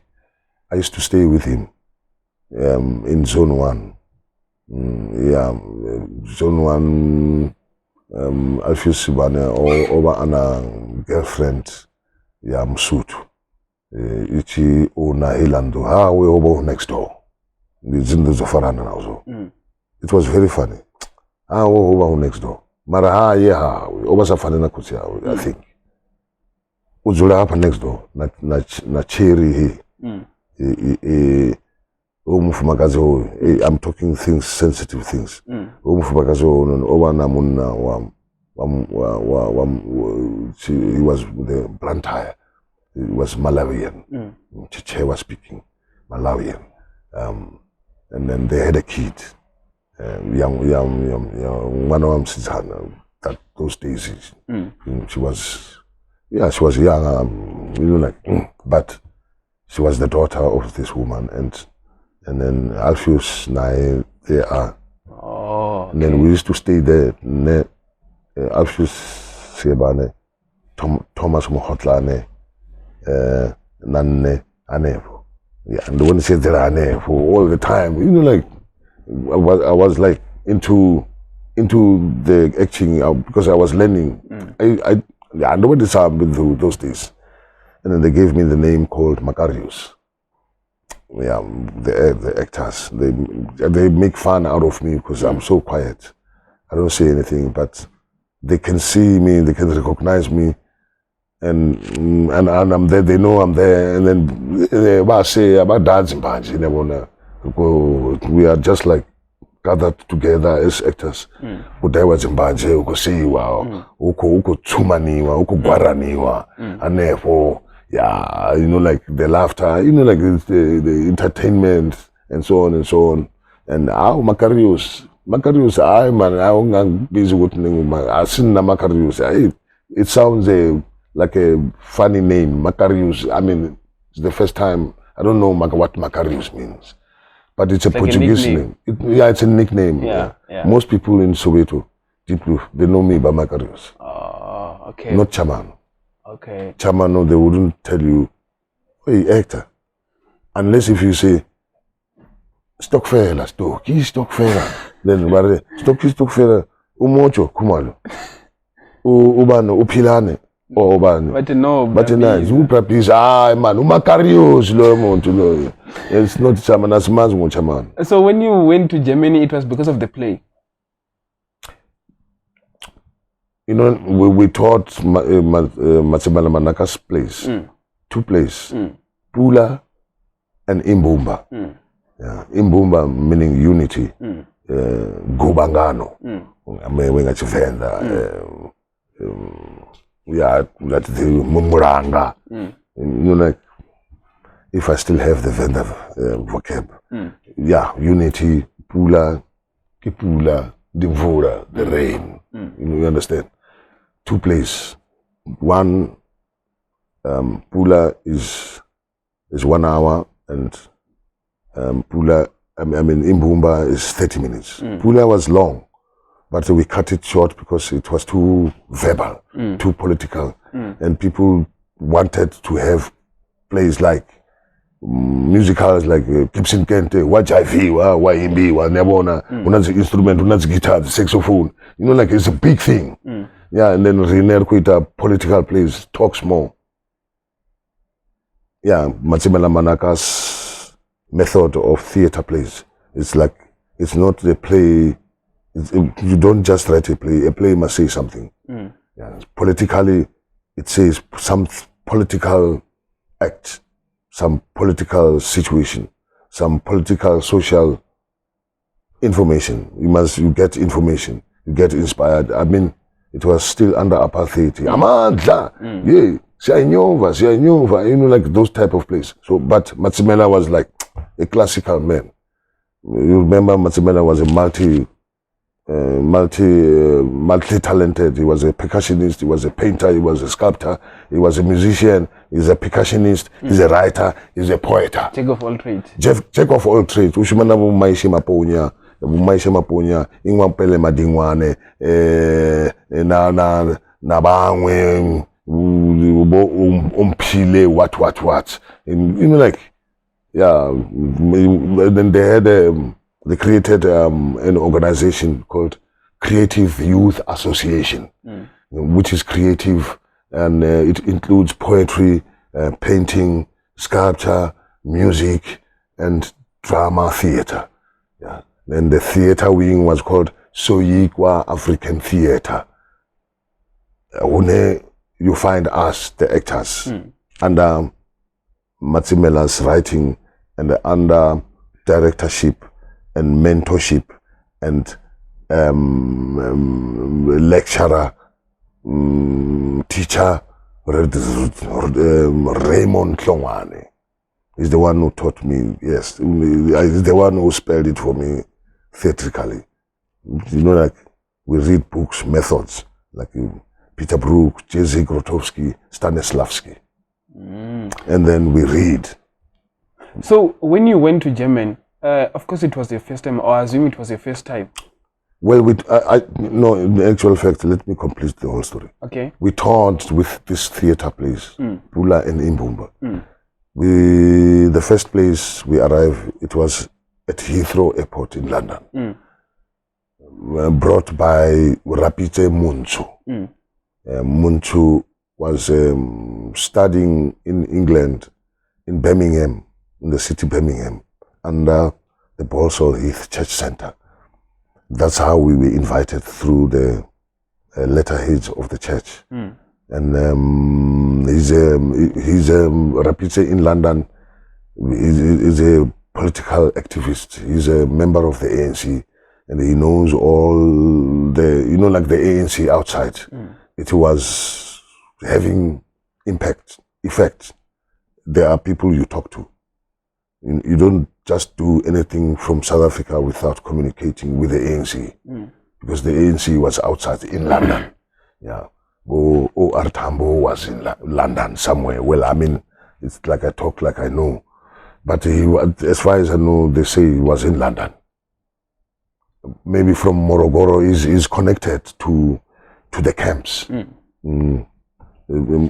I used to stay with him in Zone 1. Zone 1, Alfiusi Bane, over a girlfriend, Msutu. Ichi ona Ilando, we over next door. It was very funny. We over next door. Mara over Safanina Kutia, I think. Uzula hapa next door, na cherry I'm talking things, sensitive things. Over Namuna he was with the Blantyre. He was Malawian. Chiche was speaking Malawian. And then they had a kid. Young one of them that those days she was young, but she was the daughter of this woman, and then Alfius Nai they are. And then we used to stay there. Alfius Sebane, Thomas Mohotlane, Nanne Anevo. And the one said there Anevo all the time. I was like into the acting because I was learning. I nobody saw me those days. And then they gave me the name called Macarius. The actors, they make fun out of me because I'm so quiet. I don't say anything, but they can see me, they can recognize me, and I'm there. They know I'm there, and then they say about dancing bands. We are just like gathered together as actors. Uko sewa, uko tsumaniwa, uko guaraniwa, and like the laughter, like the entertainment and so on and so on. And Macarius, I'm busy with Macarius. It sounds like a funny name, Macarius. I mean, it's the first time. I don't know what Macarius means, but it's a Portuguese name. It's a nickname. Most people in Soweto, they know me by Macarius. Okay. Not Tshamano. Okay. Tshamano, they wouldn't tell you, hey, actor. Unless if you say, stokvel, stokvel. Then, stokvel, umocho, kumalo. Ubano, upilane. Or ubano. But no, But Bizza, man, umakarios, lo muntu lo. It's not Tshamano, it's Tshamano. So when you went to Germany, it was because of the play? You know, we taught Matsibala Manaka's plays, 2 plays, Pula and Imbumba. Yeah, Imbumba meaning unity, Gubangano, that's the Mumuranga. You know, like, if I still have the Venda vocab. Yeah, unity, Pula, Kipula, Divura, the rain. You understand? 2 plays. One, Pula is 1 hour, and Pula, Imbumba is 30 minutes. Pula was long, but we cut it short because it was too verbal, too political, and people wanted to have plays like musicals like Gibson Kente, Wajavi, Waimbi, Nebona, unazi instrument, unazi guitar, the saxophone. You know, like it's a big thing. Yeah, and then Riner Kuita political plays, talks more. Yeah, Matsibala Manaka's method of theater plays. It's like, it's not the play, you don't just write a play must say something. Yeah, politically, it says some political act, some political situation, some political, social information. You get information, you get inspired. I mean, it was still under apartheid. Amandla, yeah, Sianyova, you know, like those type of plays. So, but Matsimela was like a classical man. You remember Matsimela was a multi-talented. He was a percussionist, he was a painter, he was a sculptor, he was a musician, he's a percussionist, he's a writer, he's a poet. Jack of all trades. Jack of all trades. Ushimana bumaishi maponya, ingwampele madingwane, na bangwe, umpile, what. And, you know, like, yeah, then they had they created an organization called Creative Youth Association, which is creative, and it includes poetry, painting, sculpture, music, and drama theater. Yeah. Then the theater wing was called Soweto African Theater. When you find us, the actors, under Matsimela's writing and under directorship and mentorship and lecturer, teacher, Raymond Klongwane is the one who taught me, yes, is the one who spelled it for me theatrically. You know, like, we read books, methods, like Peter Brook, Jerzy Grotowski, Stanislavski. And then we read. So when you went to Germany, of course it was your first time, or I assume it was your first time. Well, no, in actual fact, let me complete the whole story. Okay. We taught with this theater plays, Pula and Imbumba. The first place we arrived, it was at Heathrow Airport in London. Brought by Rapite Munchu. Munchu was studying in England, in Birmingham, in the city Birmingham, under the Balsall Heath Church Center. That's how we were invited through the letterheads of the church. And he's Rapite in London. He's a political activist. He's a member of the ANC, and he knows all the, you know, like the ANC outside. It was having effect. There are people you talk to. You don't just do anything from South Africa without communicating with the ANC, because the ANC was outside in London. Yeah. Artambo was in London somewhere. Well, I mean, it's like I talk like I know. But he, as far as I know, they say he was in London. Maybe from Morogoro is connected to the camps.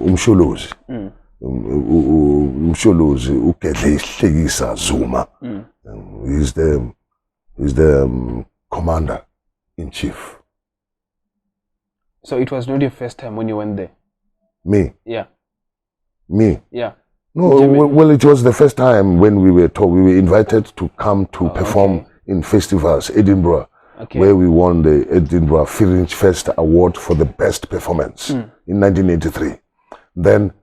umsholozi umsholozi uGedle Ihlekisa Zuma. He's the commander in chief. So it was not your first time when you went there? Me? Yeah. Me? Yeah. No, well, it was the first time when we were told, we were invited to come to perform in festivals, Edinburgh, where we won the Edinburgh Fringe Fest Award for the best performance in 1983. Then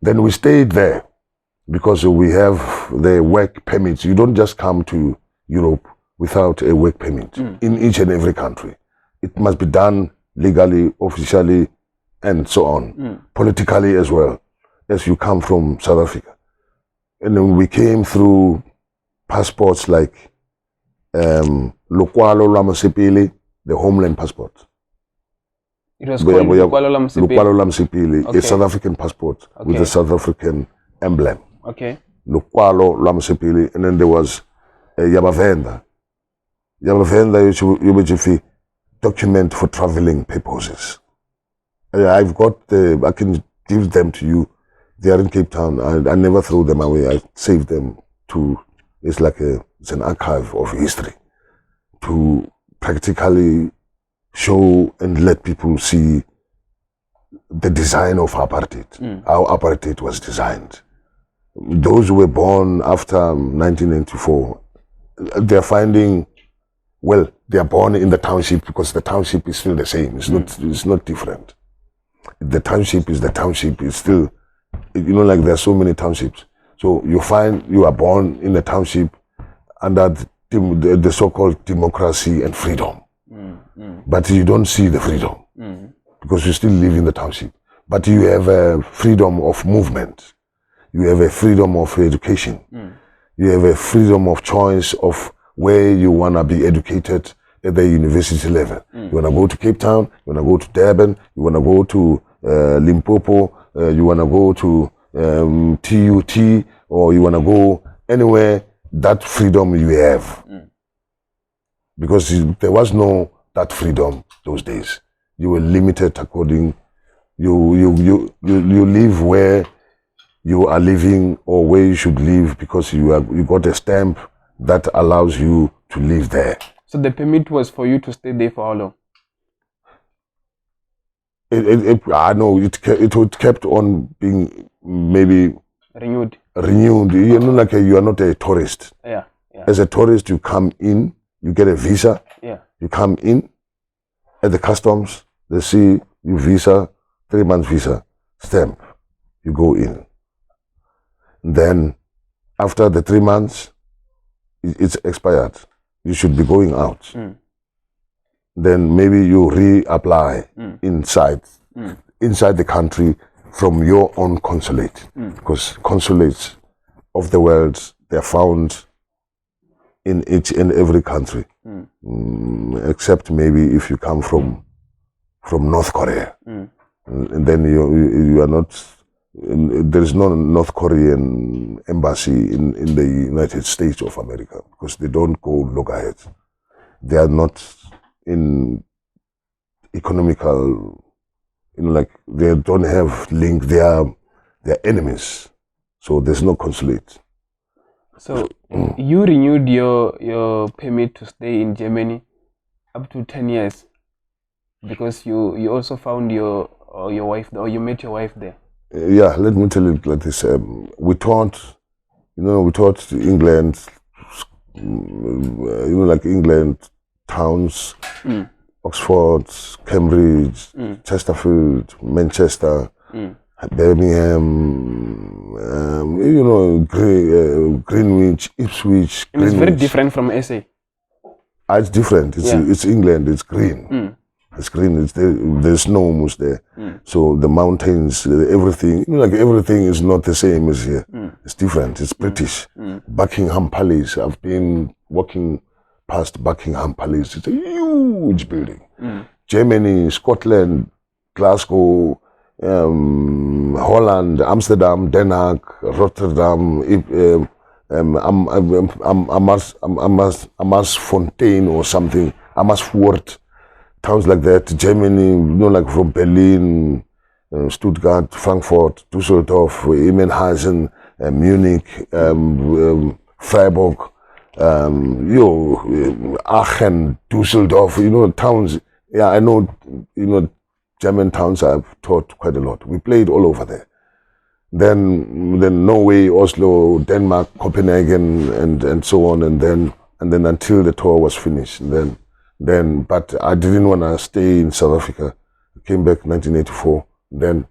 we stayed there because we have the work permits. You don't just come to Europe without a work permit in each and every country. It must be done legally, officially, and so on, politically as well, as you come from South Africa. And then we came through passports like Lukwalo Lamsipili, the homeland passport. It was called Lukwalo Lamsipili, a South African passport with a South African emblem. Okay. Lukwalo Lamsipili, and then there was Yabavenda. Yabavenda, document for traveling purposes. I've got I can give them to you. They are in Cape Town. I never throw them away. I save them it's an archive of history to practically show and let people see the design of apartheid, how apartheid was designed. Those who were born after 1994, they're finding, well, they are born in the township because the township is still the same. It's not different. The township is the township. It's still, like there are so many townships. So you find you are born in a township under the so-called democracy and freedom. But you don't see the freedom because you still live in the township. But you have a freedom of movement. You have a freedom of education. You have a freedom of choice of where you want to be educated at the university level. You want to go to Cape Town, you want to go to Durban, you want to go to Limpopo, you want to go to TUT, or you want to go anywhere. That freedom you have. Because there was no that freedom those days. You were limited according, you live where you are living or where you should live because you got a stamp that allows you to live there. So the permit was for you to stay there for how long? I know it kept on being maybe renewed. You are not a tourist. Yeah. As a tourist, you come in, you get a visa. Yeah. You come in at the customs, they see you visa, 3 months visa, stamp, you go in. Then after the 3 months, it's expired. You should be going out. Then maybe you reapply inside the country from your own consulate. Because consulates of the world, they're found in each and every country. Except maybe if you come from North Korea. And then you are not, there is no North Korean embassy in the United States of America because they don't go loggerhead. They are not in economical, they don't have link, they are enemies. So there's no consulate. So you renewed your permit to stay in Germany up to 10 years because you also found your wife there, or you met your wife there. Yeah, let me tell you like this. We taught England, like England towns, Oxford, Cambridge, Chesterfield, Manchester, Birmingham, Greenwich, Ipswich. And it's very different from SA. It's different. It's England. It's green. It's green. There's snow almost there. So the mountains, everything, everything is not the same as here. It's different. It's British. Buckingham Palace. I've been walking past Buckingham Palace. It's a huge building. Germany, Scotland, Glasgow, Holland, Amsterdam, Denmark, Rotterdam, Amersfoort or something, Amersfoort, towns like that. Germany, like from Berlin, Stuttgart, Frankfurt, Düsseldorf, Immenheisen, Munich, Freiburg, Aachen, Düsseldorf, towns. Yeah, I know, German towns I've taught quite a lot. We played all over there. Then Norway, Oslo, Denmark, Copenhagen, and so on, and then until the tour was finished. But I didn't want to stay in South Africa. I came back in 1984. Then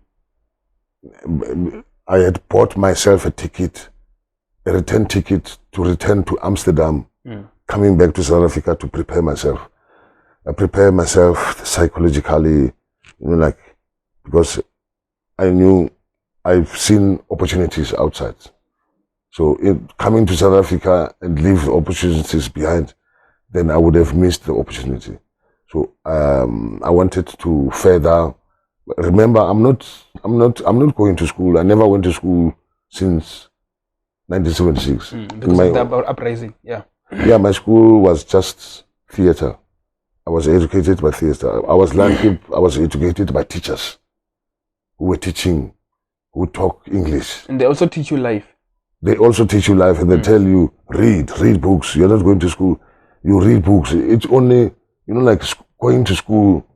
I had bought myself a return ticket to return to Amsterdam, coming back to South Africa to prepare myself. I prepared myself psychologically, because I knew I've seen opportunities outside. So coming to South Africa and leave opportunities behind, then I would have missed the opportunity. So I wanted to further. Remember, I'm not going to school. I never went to school since 1976. Because of the uprising, yeah. Yeah, my school was just theater. I was educated by theater. I was educated by teachers who were teaching, who talk English. And they also teach you life. They also teach you life, and they tell you, read books. You're not going to school. You read books. It's only, like going to school,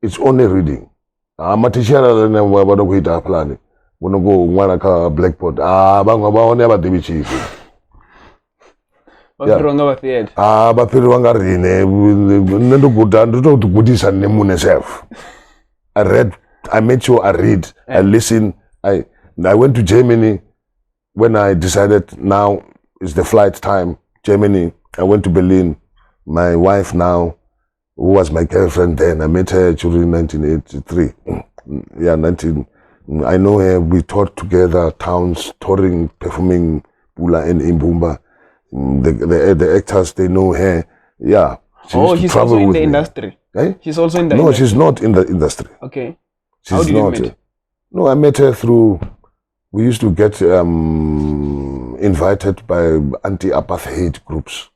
it's only reading. I'm a teacher, I'm going to go plan. When I go one blackboard, never be chief. What's wrong with it? But I made sure I read, I listen. I went to Germany when I decided now is the flight time. Germany, I went to Berlin. My wife now, who was my girlfriend then, I met her during 1983. I know her, we taught together, towns, touring, performing Bula and Imbumba. The actors, they know her. Yeah. She's also in the industry. Eh? She's also in the industry. No, she's not in the industry. Okay. She's How did you meet? No, I met her through, we used to get invited by anti-apartheid groups.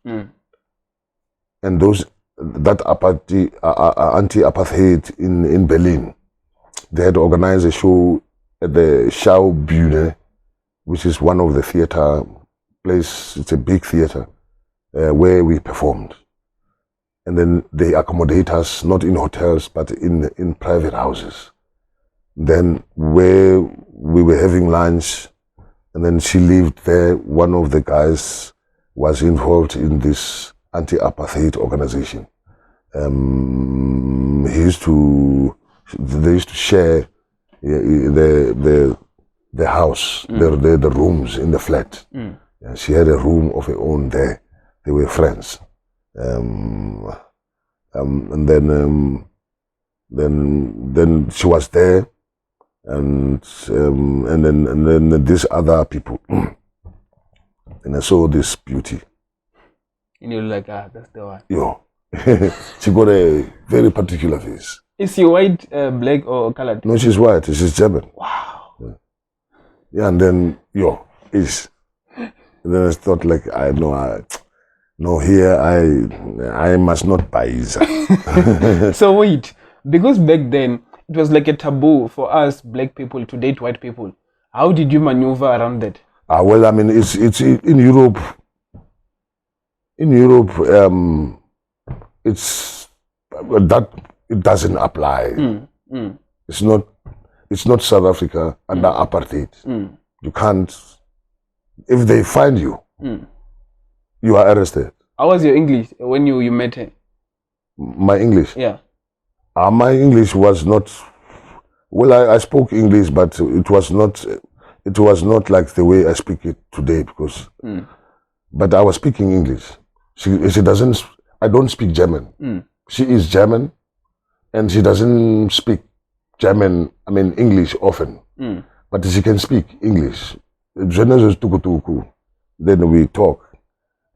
And that anti-apartheid in Berlin, they had organized a show at the Schaubühne, which is one of the theater place. It's a big theater where we performed. And then they accommodate us not in hotels but in private houses. Then where we were having lunch, and then she lived there. One of the guys was involved in this anti-apartheid organization. They used to share the house, the rooms in the flat. And she had a room of her own there. They were friends. And then she was there, and then these other people, and I saw this beauty. And you're like, that's the one. Yo, she got a very particular face. Is she white, black, or colored? No, she's white. She's German. Wow. Yeah, and then and then I thought I must not buy Bizza. So wait, because back then it was like a taboo for us black people to date white people. How did you maneuver around that? Well, I mean, it's in Europe. In Europe, it's that it doesn't apply. It's not South Africa under apartheid. You can't. If they find you, you are arrested. How was your English when you met her? My English? Yeah. My English was not. Well, I spoke English, but it was not like the way I speak it today, because. But I was speaking English. She doesn't. I don't speak German. She is German, and she doesn't speak German. I mean English often, but she can speak English. Then we talk.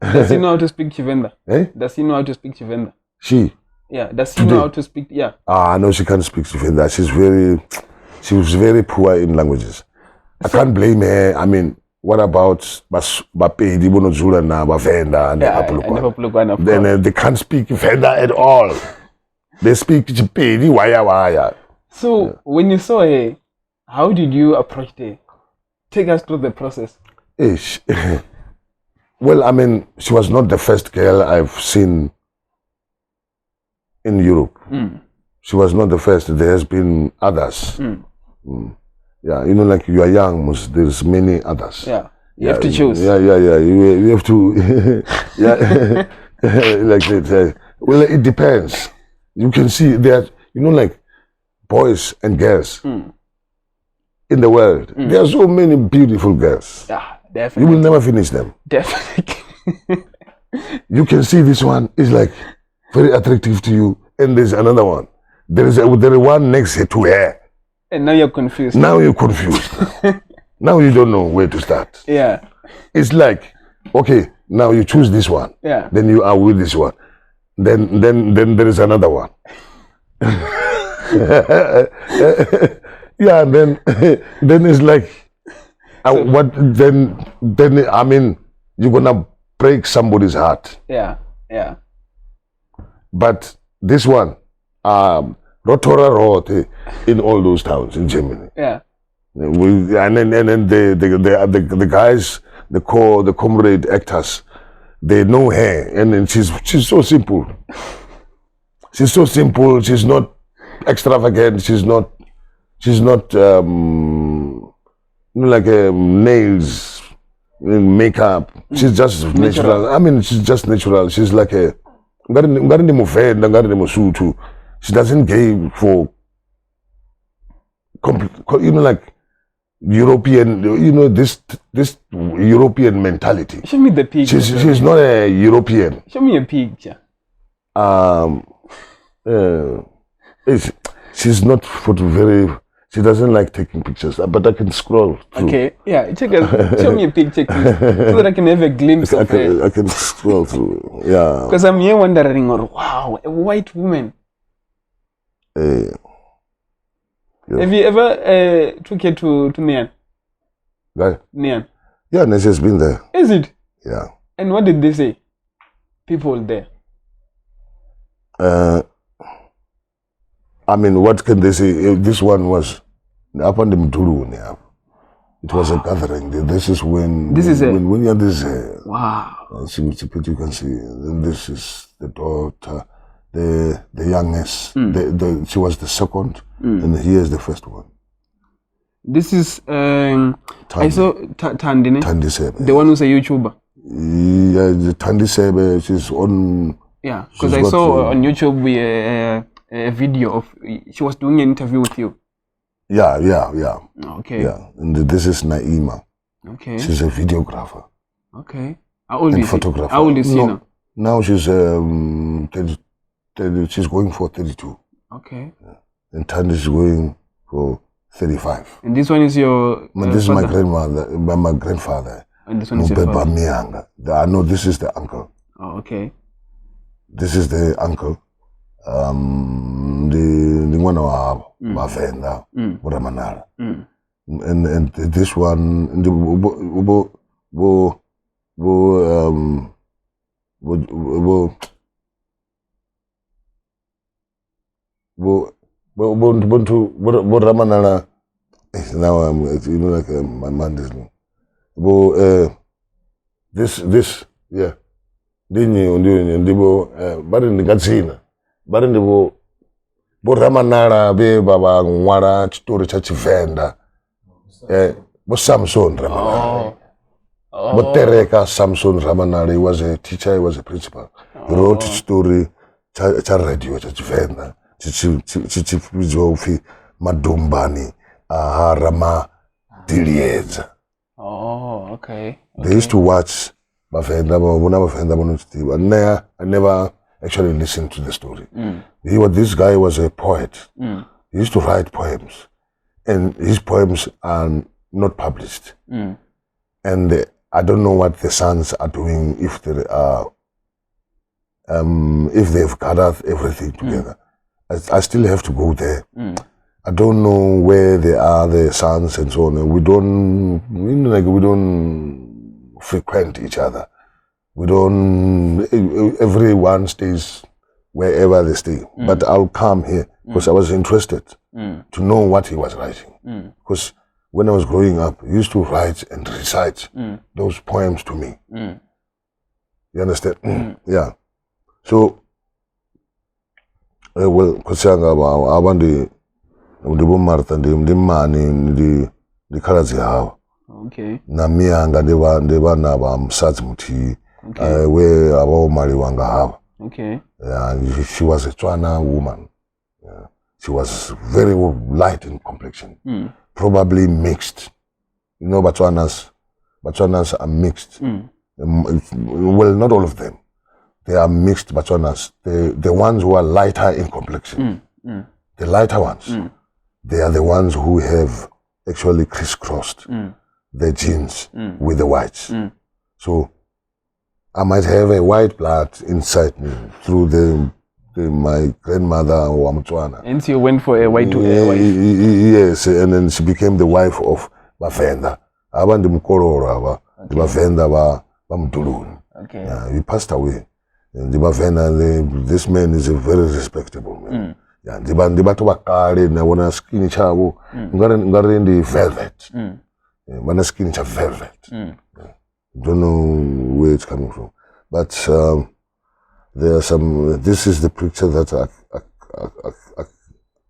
Does he know how to speak Tshivenda? Eh? Does he know how to speak Tshivenda? She? Yeah. Does he know how to speak? Yeah. No, she can't speak Tshivenda. She was very poor in languages. I can't blame her. I mean, what about Bapedi, Bonozula, Bavenda, and Apulukwana? Then they can't speak Venda at all. They speak Chipedi, Waya. So when you saw her, How did you approach it? Take us through the process. Ish. Well, I mean, she was not the first girl I've seen in Europe. She was not the first. There has been others. Yeah, you know, like you are young, there's many others. Yeah, you have to choose. Yeah. You have to. Yeah, like that. Well, it depends. You can see that, you know, like boys and girls in the world. There are so many beautiful girls. Yeah, definitely. You will never finish them. Definitely. You can see this one is like very attractive to you, and there's another one. There is one next to her. And now you're confused. Now you're confused. Now you don't know where to start. Yeah. It's like, okay, now you choose this one. Yeah. Then you are with this one. Then there is another one. Yeah, then it's like, what? Then I mean, you're gonna break somebody's heart. Yeah. But this one, Rotora Rote, in all those towns in Germany. Yeah. And then the guys, the comrade actors, they know her, and then she's so simple. She's so simple. She's not extravagant. She's not like nails, makeup. She's just natural. I mean, she's just natural. She's like a. She doesn't care for, you know, like European, you know, this European mentality. Show me the picture. She's not a European. Show me a picture. She's not very. She doesn't like taking pictures, but I can scroll through. Okay, yeah, show me a picture, please, so that I can have a glimpse of her. I can scroll through, yeah. Because I'm here wondering, wow, a white woman. Yeah. Have you ever took her to Nian? Right? Nian? Yeah, Nancy's been there. Is it? Yeah. And what did they say? People there. I mean, what can they say? This one was up on the Mtulu. It was a gathering. This is when. This is when you have this. Wow. You can see. And this is the daughter, the youngest. She was the second, and he is the first one. This is I saw Tandine. Tandi Sebe. The one who's a YouTuber. Yeah, the Tandi Sebe. She's on. Yeah, because I saw on YouTube a video of she was doing an interview with you. Yeah. Okay. Yeah, and this is Naima. Okay. She's a videographer. Okay. How old and is photographer. How old is she now? Now she's 30, she's going for 32. Okay. Yeah. And Tandi is going for 35. And this one is your this is father? my grandmother, my grandfather. And this one is your father? I know this is the uncle. Oh, okay. This is the uncle. The one of Mavenda, Ramanara. And this one, the Ramanara. Now I'm, you know, like my mind is long. This, yeah. Ndibo bari ndikatsina bari ndibo Ramanara be baba ngwara chitori cha Chivenda bo Samson Ramanara bo Tereka Samson Ramanara. He was a teacher, he was a principal. He wrote chitori cha radio cha Chivenda chichifizofi madumbani Rama Dilieza. Oh, okay. They used to watch I never actually listened to the story. This guy was a poet. He used to write poems, and his poems are not published. And I don't know what the sons are doing, if they are, if they've gathered everything together. I still have to go there. I don't know where they are, the sons and so on. And we don't frequent each other. We don't, everyone stays wherever they stay. But I'll come here because I was interested to know what he was writing. Because when I was growing up, he used to write and recite those poems to me. You understand? Yeah. So, well, because I want the Martha, the man, the colors you have. Okay. Na mianga ndeba na ba msatsi muti where abo mari wanga have. Okay. And she was a Tswana woman. Yeah. She was very light in complexion. Probably mixed. You know, Botswanas are mixed. Well, not all of them. They are mixed Botswanas. The ones who are lighter in complexion, the lighter ones, they are the ones who have actually crisscrossed the genes with the whites. So I might have a white blood inside me through my grandmother or Botswana. And so you went for a white wife? Yes, and then she became the wife of Bafenda. Abandi Mkorora, the Bafenda ba Mdulun. Okay. Yeah, he passed away. And the Bafenda, this man is a very respectable man. Yeah, the Batuba Kari, na wana skinny chavo, ngari in the velvet. Wana skinny cha velvet. Don't know where it's coming from. But there are some, this is the picture that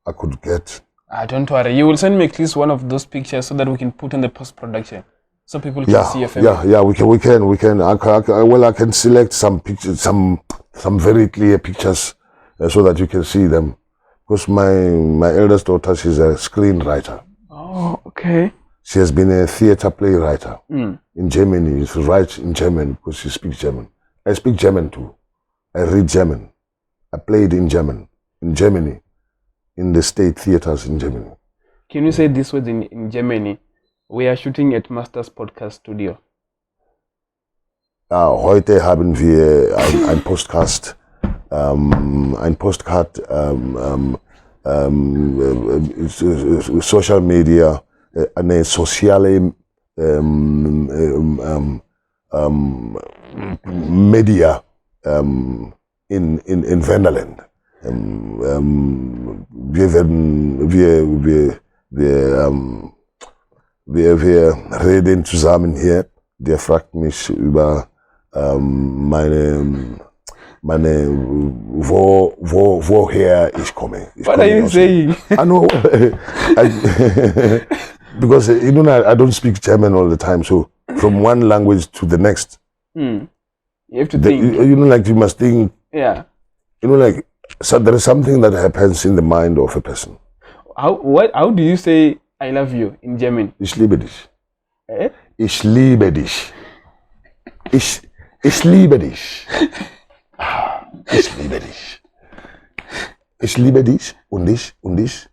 I could get. Don't worry, you will send me at least one of those pictures so that we can put in the post-production. So people can see your family. Yeah, we can. I can select some pictures, some very clear pictures so that you can see them. Because my eldest daughter, she's a screenwriter. Oh, okay. She has been a theater playwright in Germany. She writes in German because she speaks German. I speak German too. I read German. I played in Germany, in the state theaters in Germany. Can you say this word in Germany? We are shooting at Masters Podcast Studio. Heute haben wir ein Podcast, Social Media, eine soziale Media in Wendland. Wir reden zusammen hier. Der fragt mich über woher ich komme. What are you saying? I know. Because you know, I don't speak German all the time, so from one language to the next, you have to think. You know, like you must think. Yeah. You know, like so there is something that happens in the mind of a person. How do you say I love you in German? Ich liebe dich. Eh? Ich liebe dich. Ich liebe dich. Ich liebe dich. Ich liebe dich und dich und dich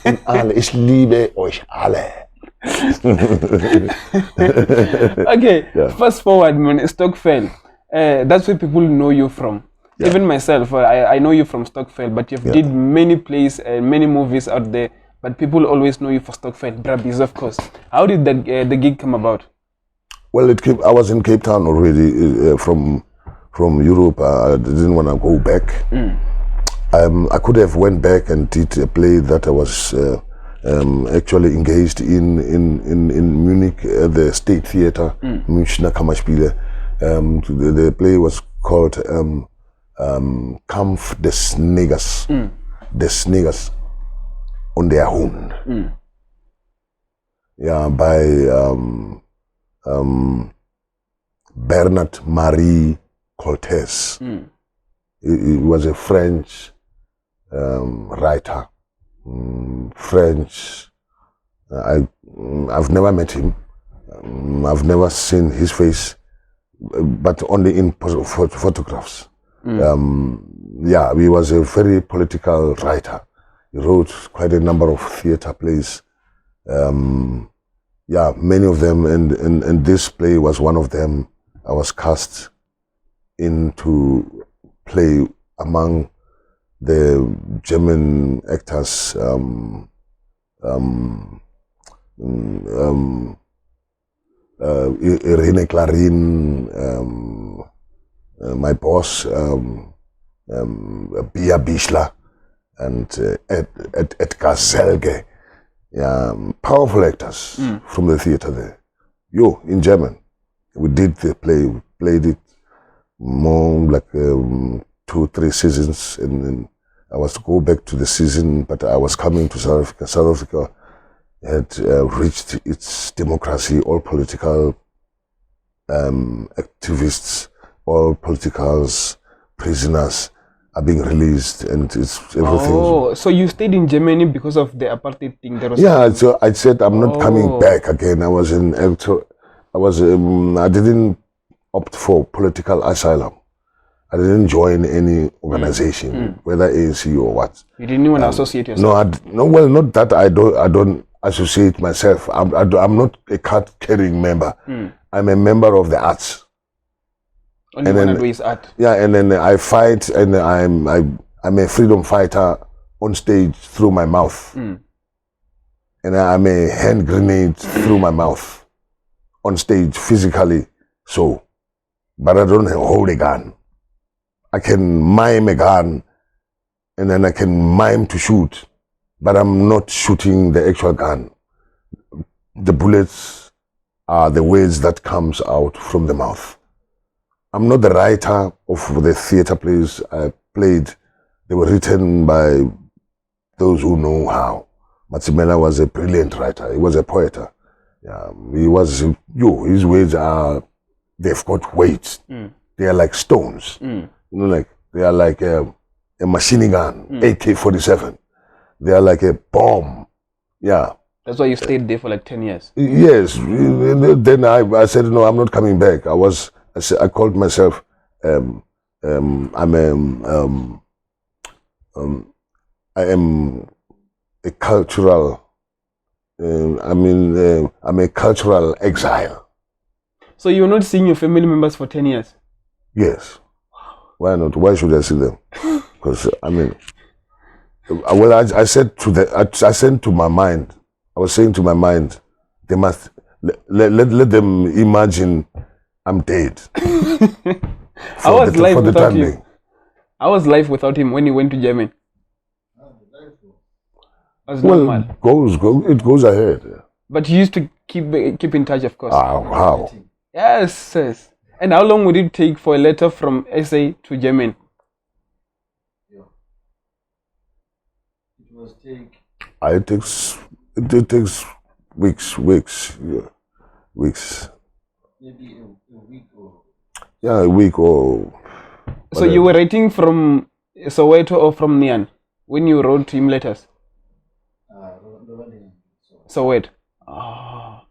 und alle. Ich liebe euch alle. Okay, yeah. Fast forward, man. Stokvel. That's where people know you from. Yeah. Even myself, I know you from Stokvel, but you've did many plays and many movies out there. But people always know you for Stokvel, Bizza, of course. How did the gig come about? Well, I was in Cape Town already from Europe. I didn't want to go back. I could have went back and did a play that I was actually engaged in Munich, the State Theater, Münchner Kammerspiele. The play was called Kampf des Negers. Des Negers und der Hund. Yeah, by Bernard Marie Cortez. He was a French writer. French. I've never met him. I've never seen his face, but only in photographs. Yeah, he was a very political writer. He wrote quite a number of theater plays. Yeah, many of them, and this play was one of them. I was cast into play among the German actors. Irene Clarin, my boss, Bia Bischler, and at Gazelge. Yeah, powerful actors from the theater there. In German. We did the play, we played it more like 2-3 seasons, and then I was to go back to the season, but I was coming to South Africa. South Africa had reached its democracy. All political activists, all politicals, prisoners are being released, and it's everything. Oh, so you stayed in Germany because of the apartheid thing? So I said I'm not coming back again. I was in I didn't opt for political asylum. I didn't join any organization, whether ANC or what. You didn't want to associate yourself? No, well, not that I don't associate myself. I'm not a card-carrying member. I'm a member of the arts. Only one do is art. Yeah, and then I fight, and I'm a freedom fighter on stage through my mouth. And I'm a hand grenade through my mouth on stage physically. So, but I don't hold a gun. I can mime a gun, and then I can mime to shoot, but I'm not shooting the actual gun. The bullets are the words that comes out from the mouth. I'm not the writer of the theater plays I played. They were written by those who know how. Matsimela was a brilliant writer. He was a poet. Yeah, he was, his words they've got weight. They are like stones. They are like a machine gun, AK-47. They are like a bomb. Yeah. That's why you stayed there for like 10 years. Yes. Then I said, no, I'm not coming back. I called myself, I am a cultural, I'm a cultural exile. So you're not seeing your family members for 10 years? Yes. Why not? Why should I see them? Because, I said to my mind, I was saying to my mind, they must, let them imagine I'm dead. I was live without him. I was live without him when he went to Germany. It goes ahead. Yeah. But you used to keep in touch, of course. How? Yes. And how long would it take for a letter from SA to Germany? It takes weeks. Yeah. Weeks. Maybe a week or... Yeah, a week or... So you were writing from Soweto or from Nian when you wrote him letters? Soweto. Oh.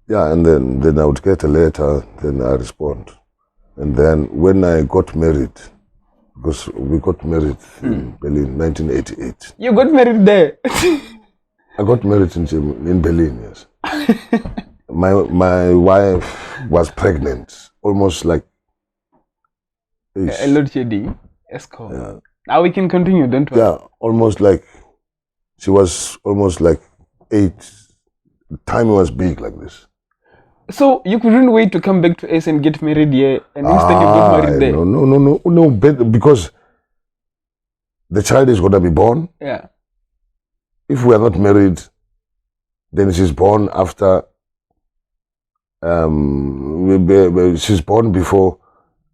Yeah, and then I would get a letter, then I respond. And then when I got married, because we got married in Berlin, 1988. You got married there? I got married in Berlin, yes. My wife was pregnant, almost like... A lot shady. Escort. Yeah. Now we can continue, don't we? Yeah, almost like... She was almost like 8. Time was big like this. So you couldn't wait to come back to us and get married here, and instead you got married there? No, because the child is going to be born. Yeah. If we are not married, then she's born after... she's born before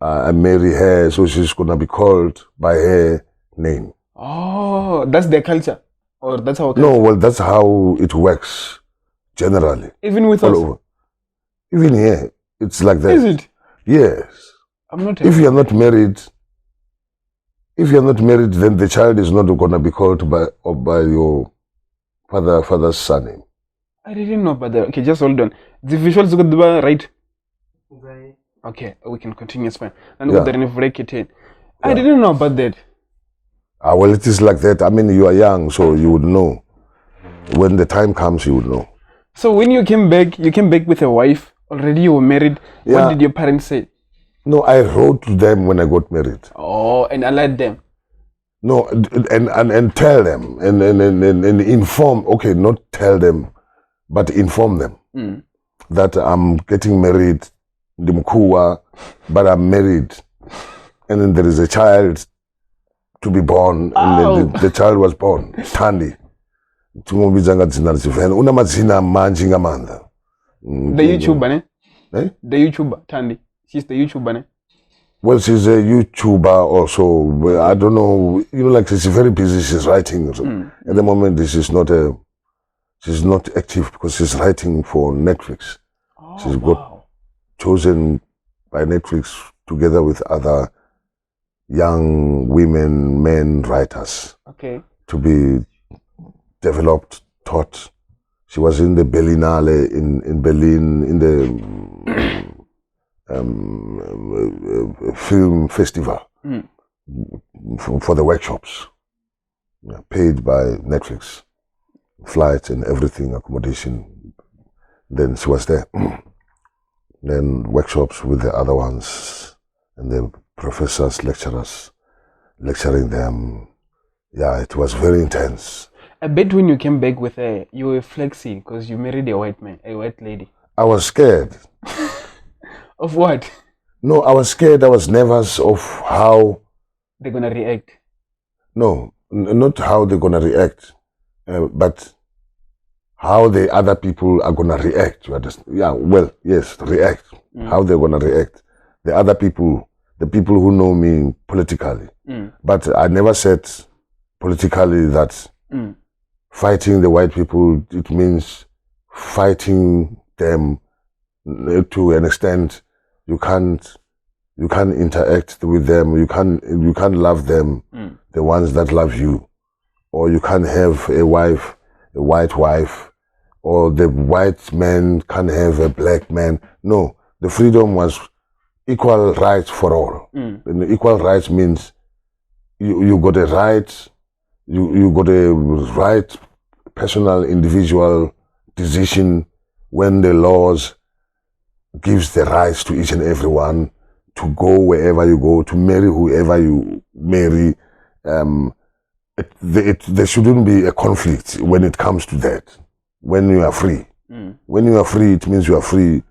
I marry her, so she's going to be called by her name. Oh, that's their culture? Or that's how... No, well, that's how it works, generally. Even with all us? Over. Even here, it's like that. Is it? Yes. I'm not... If you're not married, then the child is not going to be called by your father's surname. I didn't know about that. Okay, just hold on. The visuals got right? Okay, we can continue, it's fine. And we're going to break it in. I didn't know about that. Well, it is like that. I mean, you are young, so you would know. When the time comes, you would know. So when you came back with a wife, already you were married. Yeah. What did your parents say? No, I wrote to them when I got married. Oh, and I let them? No, and tell them, and inform, okay, not tell them, but inform them that I'm getting married, but I'm married. And then there is a child to be born, and the child was born. Thandi. Tumubidza ngadzina lechivenda. Una madzina manji ngamanda. The YouTuber, ne? Eh? The YouTuber, Thandi. She's the YouTuber, ne? Well, she's a YouTuber also. I don't know. Like she's very busy. She's writing. So at the moment, she's not active because she's writing for Netflix. Oh, She's got chosen by Netflix together with other young women, men writers. Okay. To be developed, taught. She was in the Berlinale in Berlin in the film festival for the workshops, paid by Netflix, flights and everything, accommodation. Then she was there. Then workshops with the other ones and the professors, lecturers, lecturing them. Yeah, it was very intense. I bet when you came back with her, you were flexing because you married a white man, a white lady. I was scared. Of what? No, I was scared. I was nervous of how they're gonna react. No, not how they're gonna react, but how the other people are gonna react. You understand? Yeah, well, yes, react. How they're gonna react. The other people, the people who know me politically. But I never said politically that fighting the white people, it means fighting them to an extent. You can't interact with them. You can't love them, the ones that love you, or you can't have a white wife, or the white man can't have a black man. No, the freedom was equal rights for all. And equal rights means you got a right, you got a right, personal, individual decision when the laws gives the rights to each and every one to go wherever you go, to marry whoever you marry. There shouldn't be a conflict when it comes to that. When you are free. When you are free, it means you are free.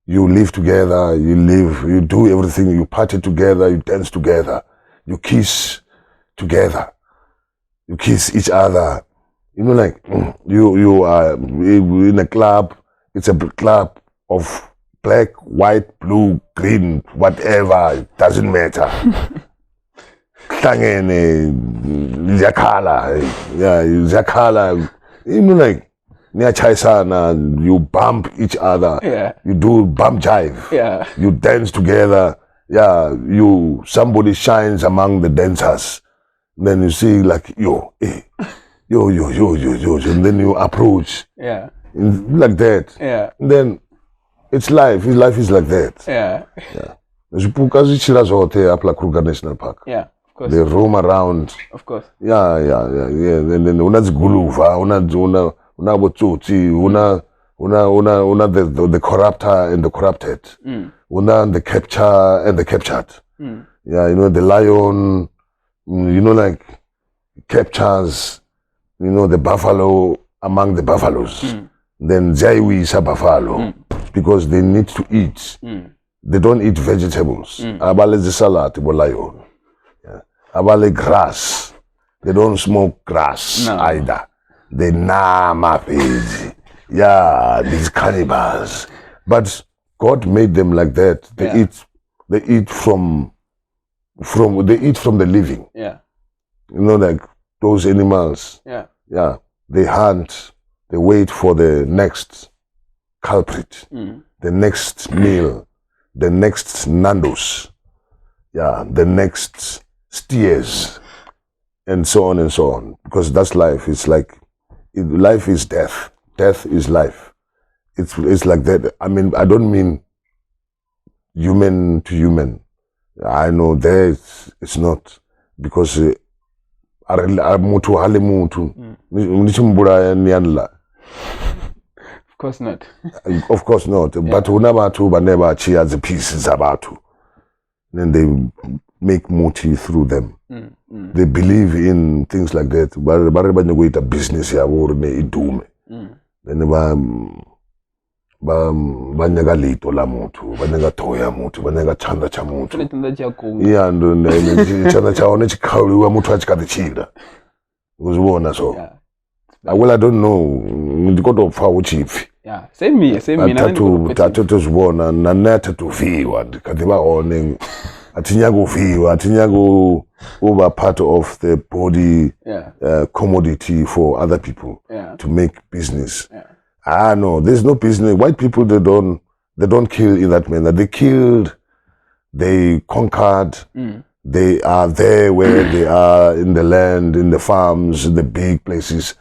You live together, you do everything, you party together, you dance together, you kiss together, you kiss each other. Like you are in a club, it's a club of black, white, blue, green, whatever, it doesn't matter. Zakala, like you bump each other, you do bump jive, you dance together, somebody shines among the dancers. Then you see like yo, and then you approach, like that. And then it's life. Life is like that. Zipuka zichira zote apla Kruger National Park. Of course. They roam around. Of course. Yeah. And then unaziguluva, una botsotsi, una the corruptor and the corrupted. Una the capture and the captured. The lion, like captures, the buffalo among the buffaloes. Then Zaiwi is a buffalo because they need to eat. They don't eat vegetables. Abale the salad, lion. Abale grass. They don't smoke grass either. They page. These cannibals. But God made them like that. They eat from the living. Like those animals. They hunt. They wait for the next culprit, the next meal, the next Nando's, the next steers, and so on and so on. Because that's life. It's like life is death. Death is life. It's like that. I mean, I don't mean human to human. I know there it's not, because Of course not. Of course not. But unabatu baneba chia the pieces abatu. Then they make muti through them. They believe in things like that. But go business ya ne idume. Then ba nyaka lito la muthu ba nyaka thoya muthu ba nyaka chanda cha muthu yeah ndo chanda cha one chikhawuliwa muthu achikathichira uzibona so well I don't know ndikotopfa uchipfi yeah same me tatu tuzibona na neta tuviwa ndikati baone atinyaka uviwa atinyaka uba part of the body commodity for other people to make business. No, there's no business. White people they don't kill in that manner. They killed, they conquered, they are there where they are in the land, in the farms, in the big places,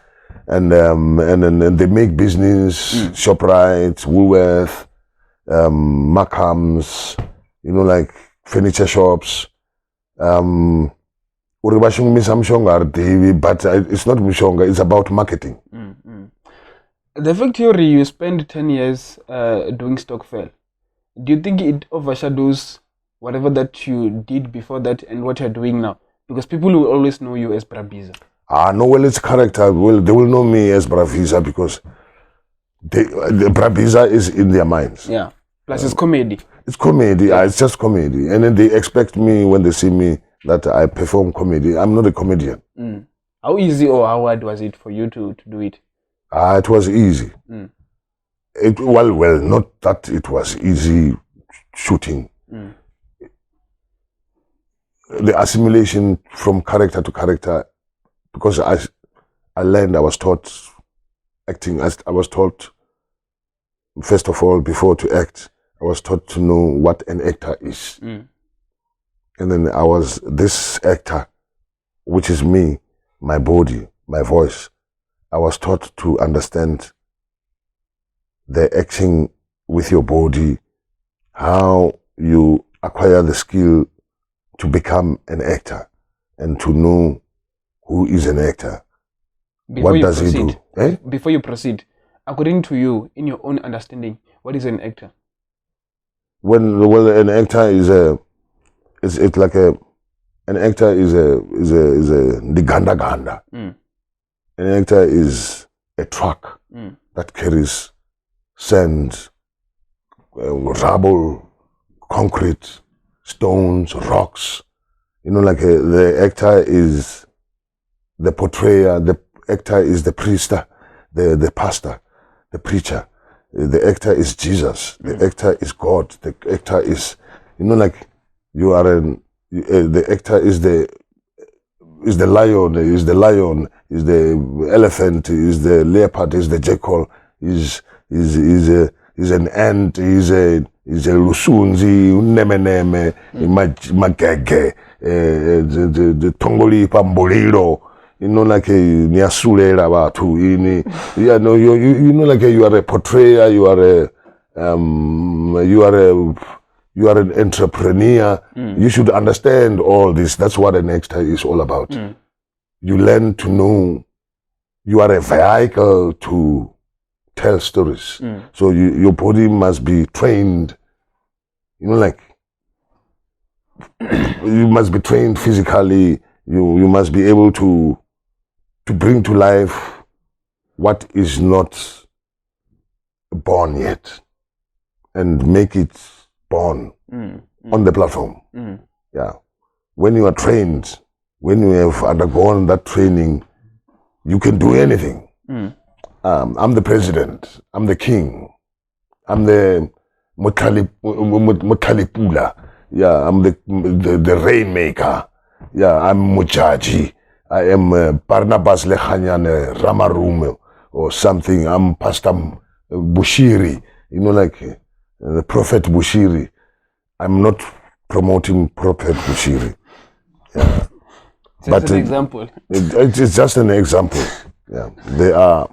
and they make business, ShopRite, Woolworth, Markham's, like furniture shops. But it's not mshonga, it's about marketing. The factory you spend 10 years doing stokvel, do you think it overshadows whatever that you did before that and what you're doing now? Because people will always know you as Bizza. No, well, it's character. Well, they will know me as Bizza because the Bizza is in their minds. Yeah. Plus it's comedy. It's comedy. It's just comedy. And then they expect me when they see me that I perform comedy. I'm not a comedian. How easy or how hard was it for you to do it? It was easy. Well, not that it was easy shooting. The assimilation from character to character, because I learned, I was taught acting. I was taught, first of all, before to act, I was taught to know what an actor is. And then I was this actor, which is me, my body, my voice. I was taught to understand the acting with your body, how you acquire the skill to become an actor and to know who is an actor. What does he do? Before you proceed, according to you, in your own understanding, what is an actor? Well, an actor is an actor is a ganda. An actor is a truck that carries sand, rubble, concrete, stones, rocks. The actor is the portrayer, the actor is the priest, the pastor, the preacher. The actor is Jesus. The actor is God. The actor is, you are the actor is the lion, is the elephant, is the leopard, is the jackal, is an ant, is a lusunzi, unemeneme, magege, the tongoli pamboliro, niasulera batu, you are a portrayer, you are an entrepreneur. You should understand all this. That's what an actor is all about. You learn to know you are a vehicle to tell stories. So your body must be trained, you must be trained physically. You must be able to bring to life what is not born yet and make it born on the platform. Yeah. When you are trained, when you have undergone that training, you can do anything. I'm the president. I'm the king. I'm the Mutalipula. Yeah, I'm the rainmaker. Yeah, I'm Mujaji. I am Barnabas Lechanyane Ramarume or something. I'm Pastor Bushiri. The Prophet Bushiri. I'm not promoting Prophet Bushiri. Yeah. But an example. It's just an example. Yeah. There are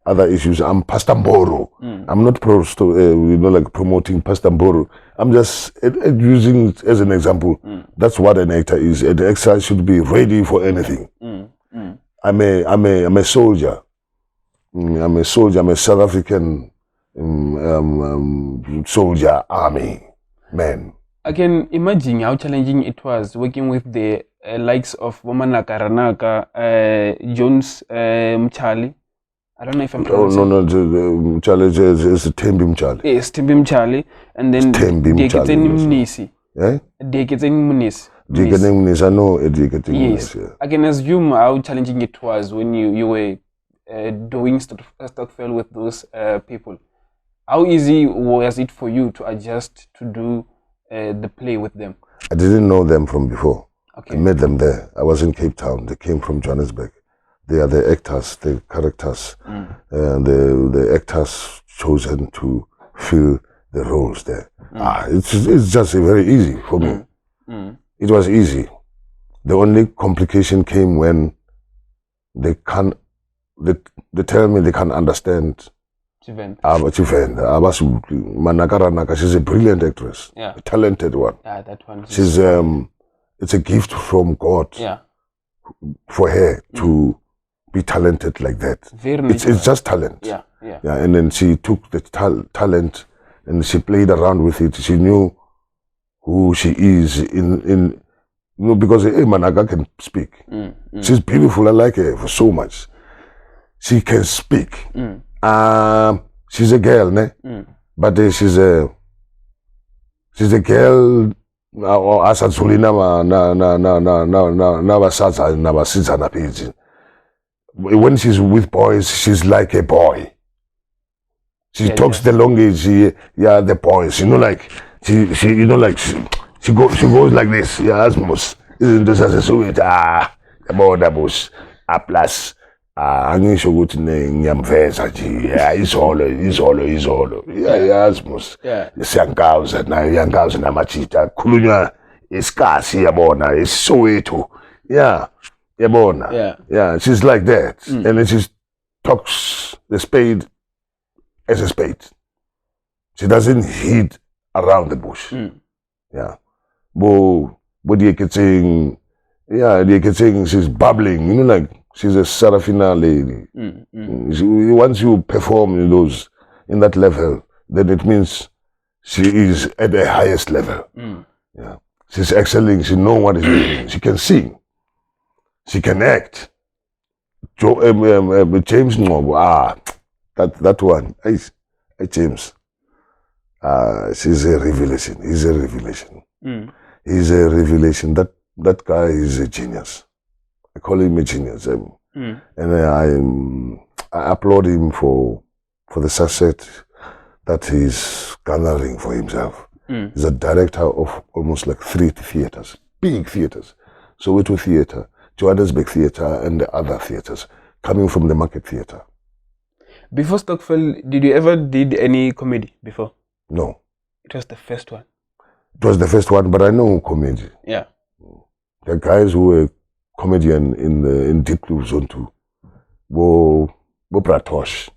other issues. I'm Pastor Mboro. I'm not promoting Pastor Mboro. I'm just using it as an example. That's what an actor is. An actor should be ready for anything. I'm a soldier. I'm a soldier. I'm a South African soldier, army man. I can imagine how challenging it was working with the likes of Womana Karanaka, Jones Mchali, I don't know if I'm Oh, pronouncing. no, Mchali is Tembi Mchali. Yes, Tembi Mchali, and then Tembi Mchali. Deketeni Mnisi. Eh? Deketeni Mnisi. Deketeni Mnisi, I know Deketeni Yes, Mnisi. I can assume how challenging it was when you were doing stokvel with those people. How easy was it for you to adjust to do the play with them? I didn't know them from before. Okay. I met them there. I was in Cape Town. They came from Johannesburg. They are the actors, the characters, and the actors chosen to fill the roles there. It's just very easy for me. It was easy. The only complication came when they tell me they can't understand Manakaranaka. She's a brilliant actress, a talented one. Yeah, that one. She's it's a gift from God. Yeah. For her to be talented like that. It's just talent. Yeah. And then she took the talent and she played around with it. She knew who she is because Managa can speak. She's beautiful. I like her for so much. She can speak. She's a girl, ne? But she's a girl. When she's with boys, she's like a boy. She talks the language, the boys. Like she goes like this. Asmus. Isn't this as a sweet? About the bush. Plus. Angisho ukuthi ngiyamveza nje izolo asmus siyangawuza nayo yangawuza namachita khulunywa isikasi yabona iSoweto yabona she's like that and then she talks the spade as a spade. She doesn't hit around the bush. But the getting she's bubbling, like she's a Serafina lady. Once you perform in that level, then it means she is at the highest level. She's excelling. She knows what is doing. She can sing. She can act. James Ngobo, that one. James. She's a revelation. He's a revelation. He's a revelation. That guy is a genius. I call him a genius, and I applaud him for the success that he's garnering for himself. He's a director of almost like 3 theaters, big theaters. Soweto Theater, Johannesburg Theater, and the other theaters, coming from the Market Theater. Before Stokvel, did you ever did any comedy before? No. It was the first one. It was the first one, but I know comedy. Yeah. There are guys who were comedian in Deep Blue Zone 2. Bo Bratosh.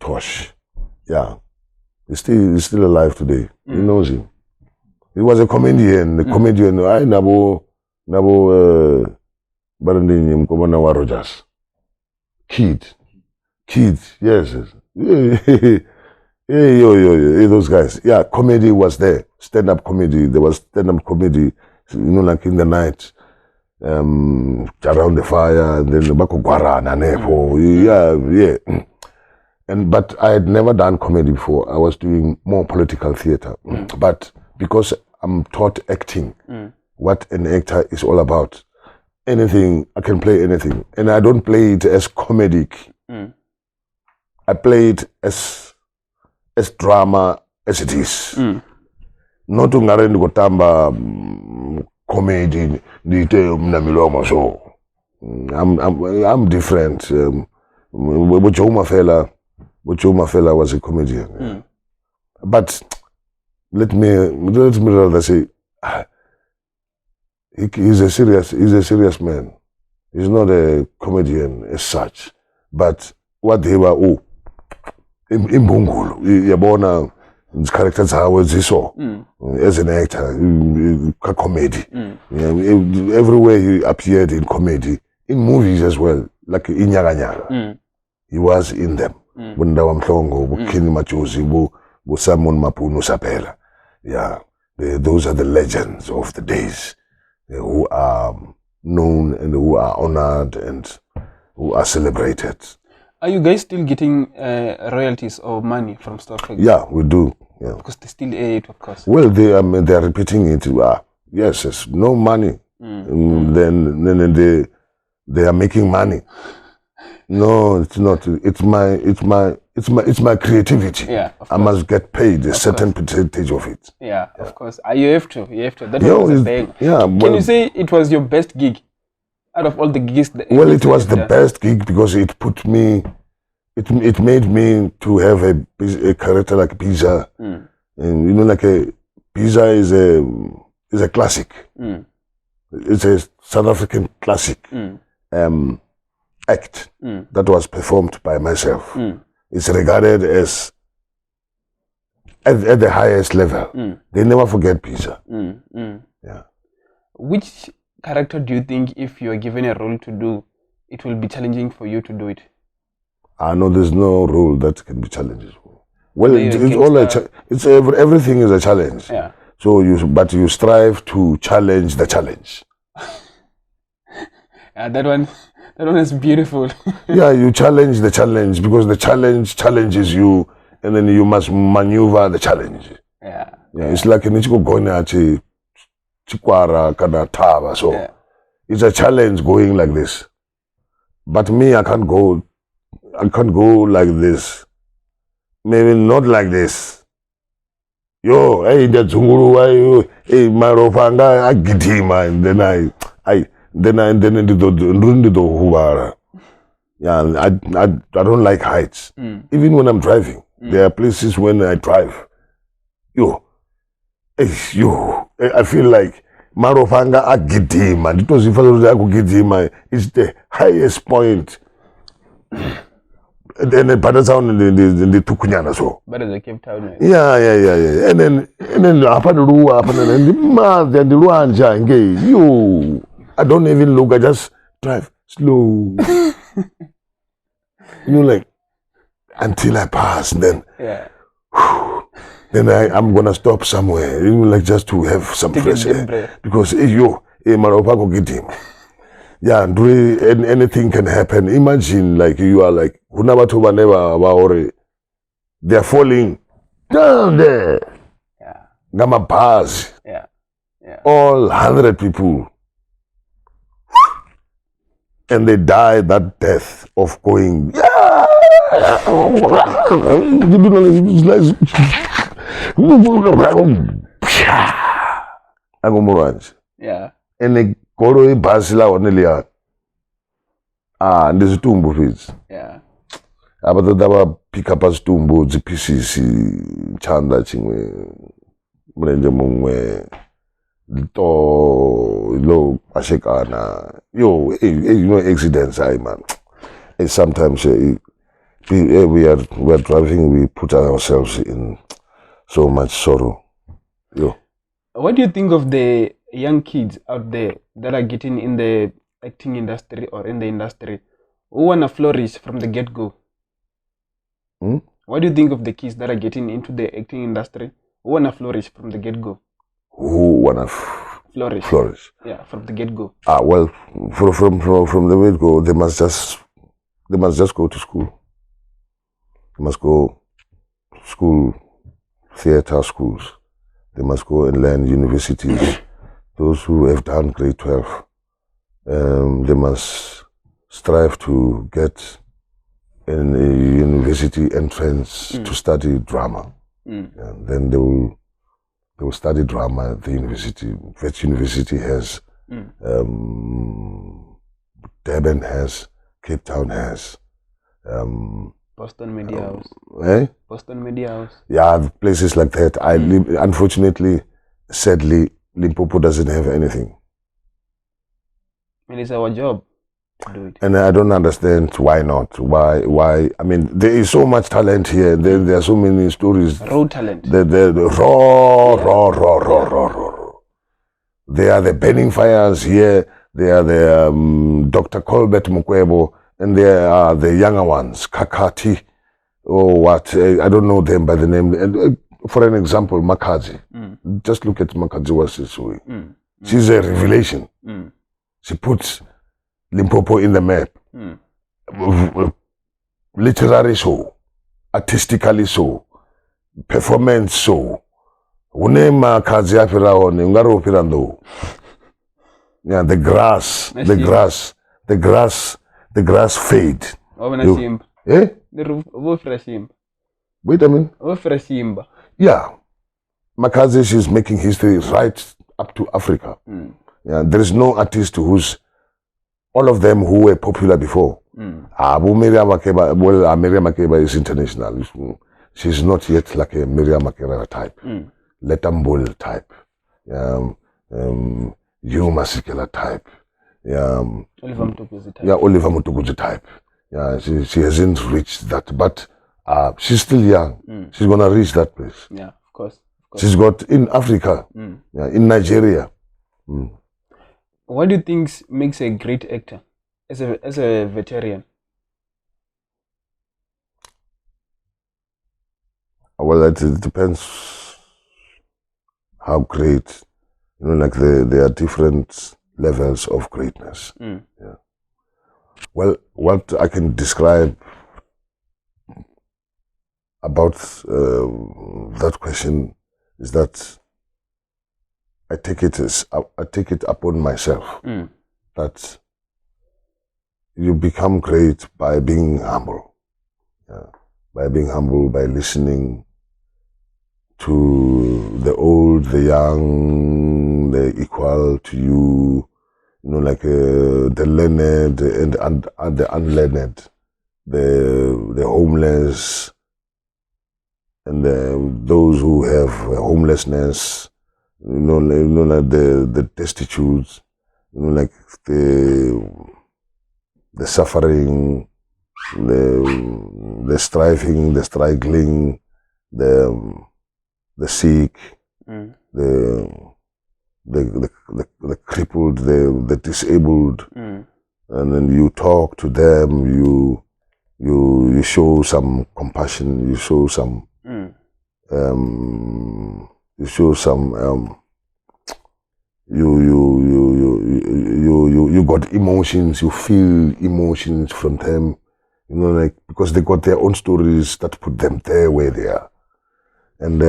Tosh. Yeah. He's still alive today. He knows him. He was a comedian. The comedian. I Nabo Barandini Mkomana wa Rogers. Kid. Yes. Yeah, those guys. Yeah, comedy was there. Stand-up comedy. There was stand-up comedy, like in the night. Around the fire, and then Bako Guarana, Nepo. Yeah. But I had never done comedy before. I was doing more political theater. But because I'm taught acting, what an actor is all about. Anything, I can play anything. And I don't play it as comedic. I play it as drama as it is. Not to ngare kutamba comedy ndite mnamilomo so. I'm different. Bochoma fella was a comedian. But let me rather say he's a serious man. He's not a comedian as such. But what they were imbungulu yabona characters how ziso as an actor comedy. Everywhere he appeared in comedy, in movies as well, like in Nyaga. He was in them. Bundawa Mhlongo, Bukini Machozi, Bu Samon Mapuno Sapela. Yeah, those are the legends of the days who are known and who are honored and who are celebrated. Are you guys still getting royalties or money from stokvel? Yeah, we do. Yeah. Because they still air it, of course. Well, they are repeating it. Yes, no money. Then they are making money. No, it's not. It's my creativity. Yeah, of I course. must get paid a certain percentage of it. Yeah, of course. You have to. That was a bang. Yeah. Can you say it was your best gig out of all the gigs? Well, it was the best gig because it put me. It made me to have a character like Bizza. And like a Bizza is a classic. It's a South African classic act that was performed by myself. It's regarded as at the highest level. They never forget Bizza. Yeah. Which character do you think, if you are given a role to do, it will be challenging for you to do it? I know there's no role that can be challenging. Well, it's all everything is a challenge. Yeah. So you strive to challenge the challenge. Yeah, that one is beautiful. Yeah, you challenge the challenge because the challenge challenges you, and then you must maneuver the challenge. Yeah. It's like an chikwara kana tava. So it's a challenge going like this. But me, I can't go like this. Maybe not like this. Yo, hey, the zunguru, hey, my ropanga, I get him, and then I yeah, I don't like heights. Even when I'm driving, there are places when I drive. I feel like Marofanga I get him, and it was if I could get him, it's the highest point. And then by the sound in the Tukunyana so. But as a Cape Town. Right? Yeah. And then after the Rua and the man and the Ruanja and gay, I don't even look, I just drive slow. Like until I pass, then then I'm gonna stop somewhere, like just to have some fresh air. Because Maropako get him. Yeah, and anything can happen. Imagine like you are like they're falling down there. Yeah. Gama bars. Yeah. All 100 people. And they die that death of going. Yeah. And they go to Basila or Nelia. And there's a tomb of it. Yeah. But they pick up as tumbo, the pieces, Chanda Chingwe, Mrenja Mungwe, Low Ashekana. Accidents, man. And sometimes we are driving, we put ourselves in so much sorrow. What do you think of the young kids out there that are getting in the acting industry or in the industry who want to flourish from the get-go? What do you think of the kids that are getting into the acting industry who want to flourish from the get-go? Who want to flourish? Yeah, from the get-go. Well, from the get-go, they must just go to school. They must go school, theater schools. They must go and learn universities. Those who have done grade 12, they must strive to get in a university entrance to study drama. And then they will study drama at the university. Which university has, Durban has, Cape Town has. Boston Media House. Boston Media House. Yeah, places like that. Unfortunately, sadly, Limpopo doesn't have anything. And it's our job to do it. And I don't understand why not. Why? I mean, there is so much talent here. There are so many stories. Raw talent. The raw. They are the burning fires here. They are the Dr. Colbert Mukwebo. And there are the younger ones, Kakati, or what, I don't know them by the name. And, for an example, Makazi. Just look at Makazi, what she's doing. She's a revelation. She puts Limpopo in the map. literary so, artistically so, performance so. Unema kazi apirawo ni ungaro pirando. Yeah, the grass fade. Eh? Wait a minute. Yeah. Makazi, she's making history right up to Africa. Yeah, there is no artist who's all of them who were popular before. Miriam Makeba is international. She's not yet like a Miriam Makeba type. Letambol type. Yuma Sikela type. Oliver Mutukuzi type. Yeah, she hasn't reached that, but she's still young. She's gonna reach that place. Yeah, of course. She's got in Africa, in Nigeria. What do you think makes a great actor as a veteran? Well, it depends how great. Like there are different levels of greatness. Yeah. Well, what I can describe about that question is that I take it upon myself that you become great by being humble. Yeah. By being humble, by listening to the old, the young, the equal to you, like the learned and the unlearned, the homeless, and those who have homelessness, like the destitute, like the suffering, the striving, the struggling, the sick, the crippled, the disabled, and then you talk to them. You show some compassion. You show some. You got emotions. You feel emotions from them. Like because they got their own stories that put them there where they are. And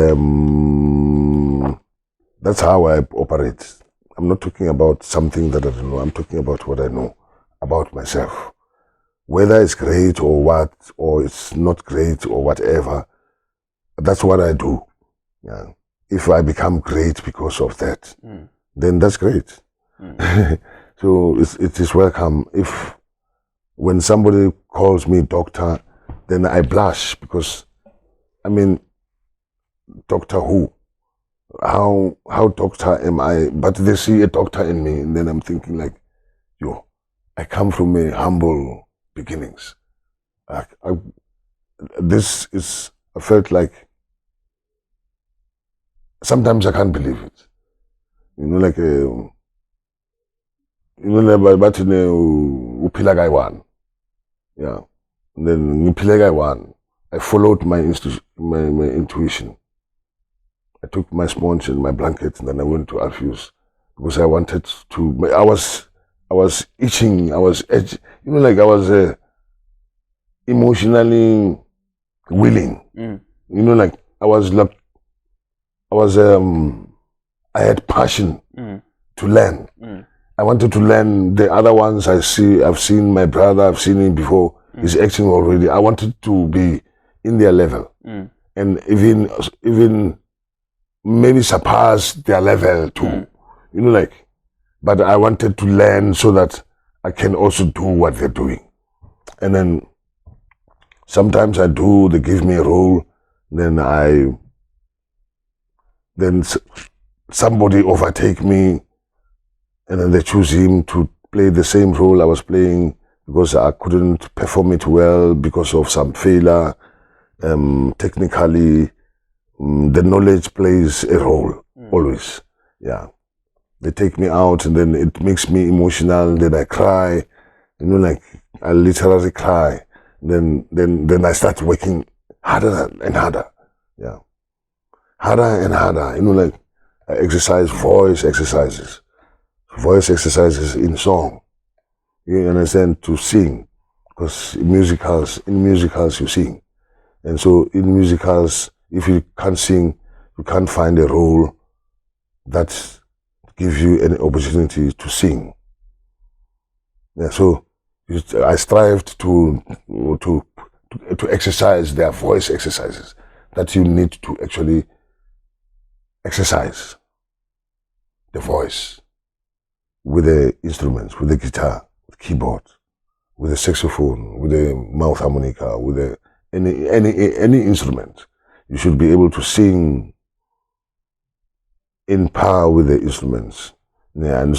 that's how I operate. I'm not talking about something that I don't know. I'm talking about what I know about myself. Whether it's great or what, or it's not great or whatever, that's what I do. Yeah. If I become great because of that, then that's great. So it is welcome. When somebody calls me doctor, then I blush because, Doctor who? How doctor am I? But they see a doctor in me, and then I'm thinking like, I come from a humble beginnings. I felt like sometimes I can't believe it. Like but uphila guy one. Yeah. And then uphila guy one. I followed my intuition. I took my sponge and my blanket, and then I went to Alpheus because I wanted to. I was itching. I was edgy. Like I was emotionally willing. Like I had passion to learn. I wanted to learn the other ones. I've seen my brother. I've seen him before. He's acting already. I wanted to be in their level, and even maybe surpass their level too. But I wanted to learn so that I can also do what they're doing. And then sometimes they give me a role, then somebody overtake me, and then they choose him to play the same role I was playing because I couldn't perform it well because of some failure. Technically, the knowledge plays a role always. Yeah, they take me out, and then it makes me emotional. Then I cry, like I literally cry. Then I start working harder and harder. Yeah, harder and harder. Like I exercise voice exercises in song. You understand? To sing, because in musicals you sing. And so in musicals, if you can't sing, you can't find a role that gives you any opportunity to sing. Yeah, so I strived to exercise their voice exercises that you need to actually exercise the voice with the instruments, with the guitar, with the keyboard, with the saxophone, with the mouth harmonica, with the any instrument. You should be able to sing in par with the instruments. And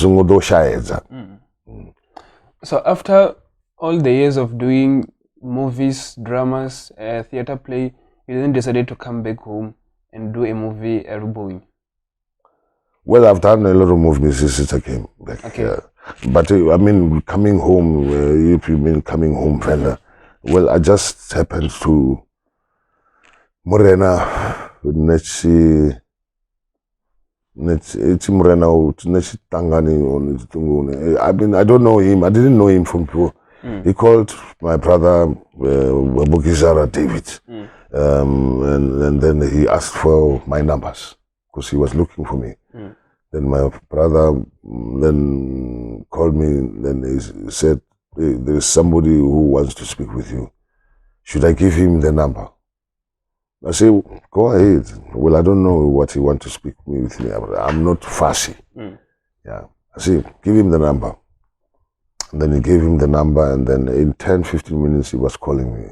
So after all the years of doing movies, dramas, theater play, you then decided to come back home and do a movie, Eruboing. Well, I've done a lot of movies since I came back. Okay. But I mean, coming home, if you mean coming home, fella, well, I just happened to Morena, Nechi Morena, Nechi Tangani, I mean, I don't know him. I didn't know him from before. He called my brother, Bizza David, and then he asked for my numbers because he was looking for me. Then my brother then called me, then he said, hey, there is somebody who wants to speak with you. Should I give him the number? I say, go ahead. Well, I don't know what he wants to speak with me. I'm not fussy. Yeah. I say, give him the number. And then he gave him the number, and then in 10-15 minutes he was calling me.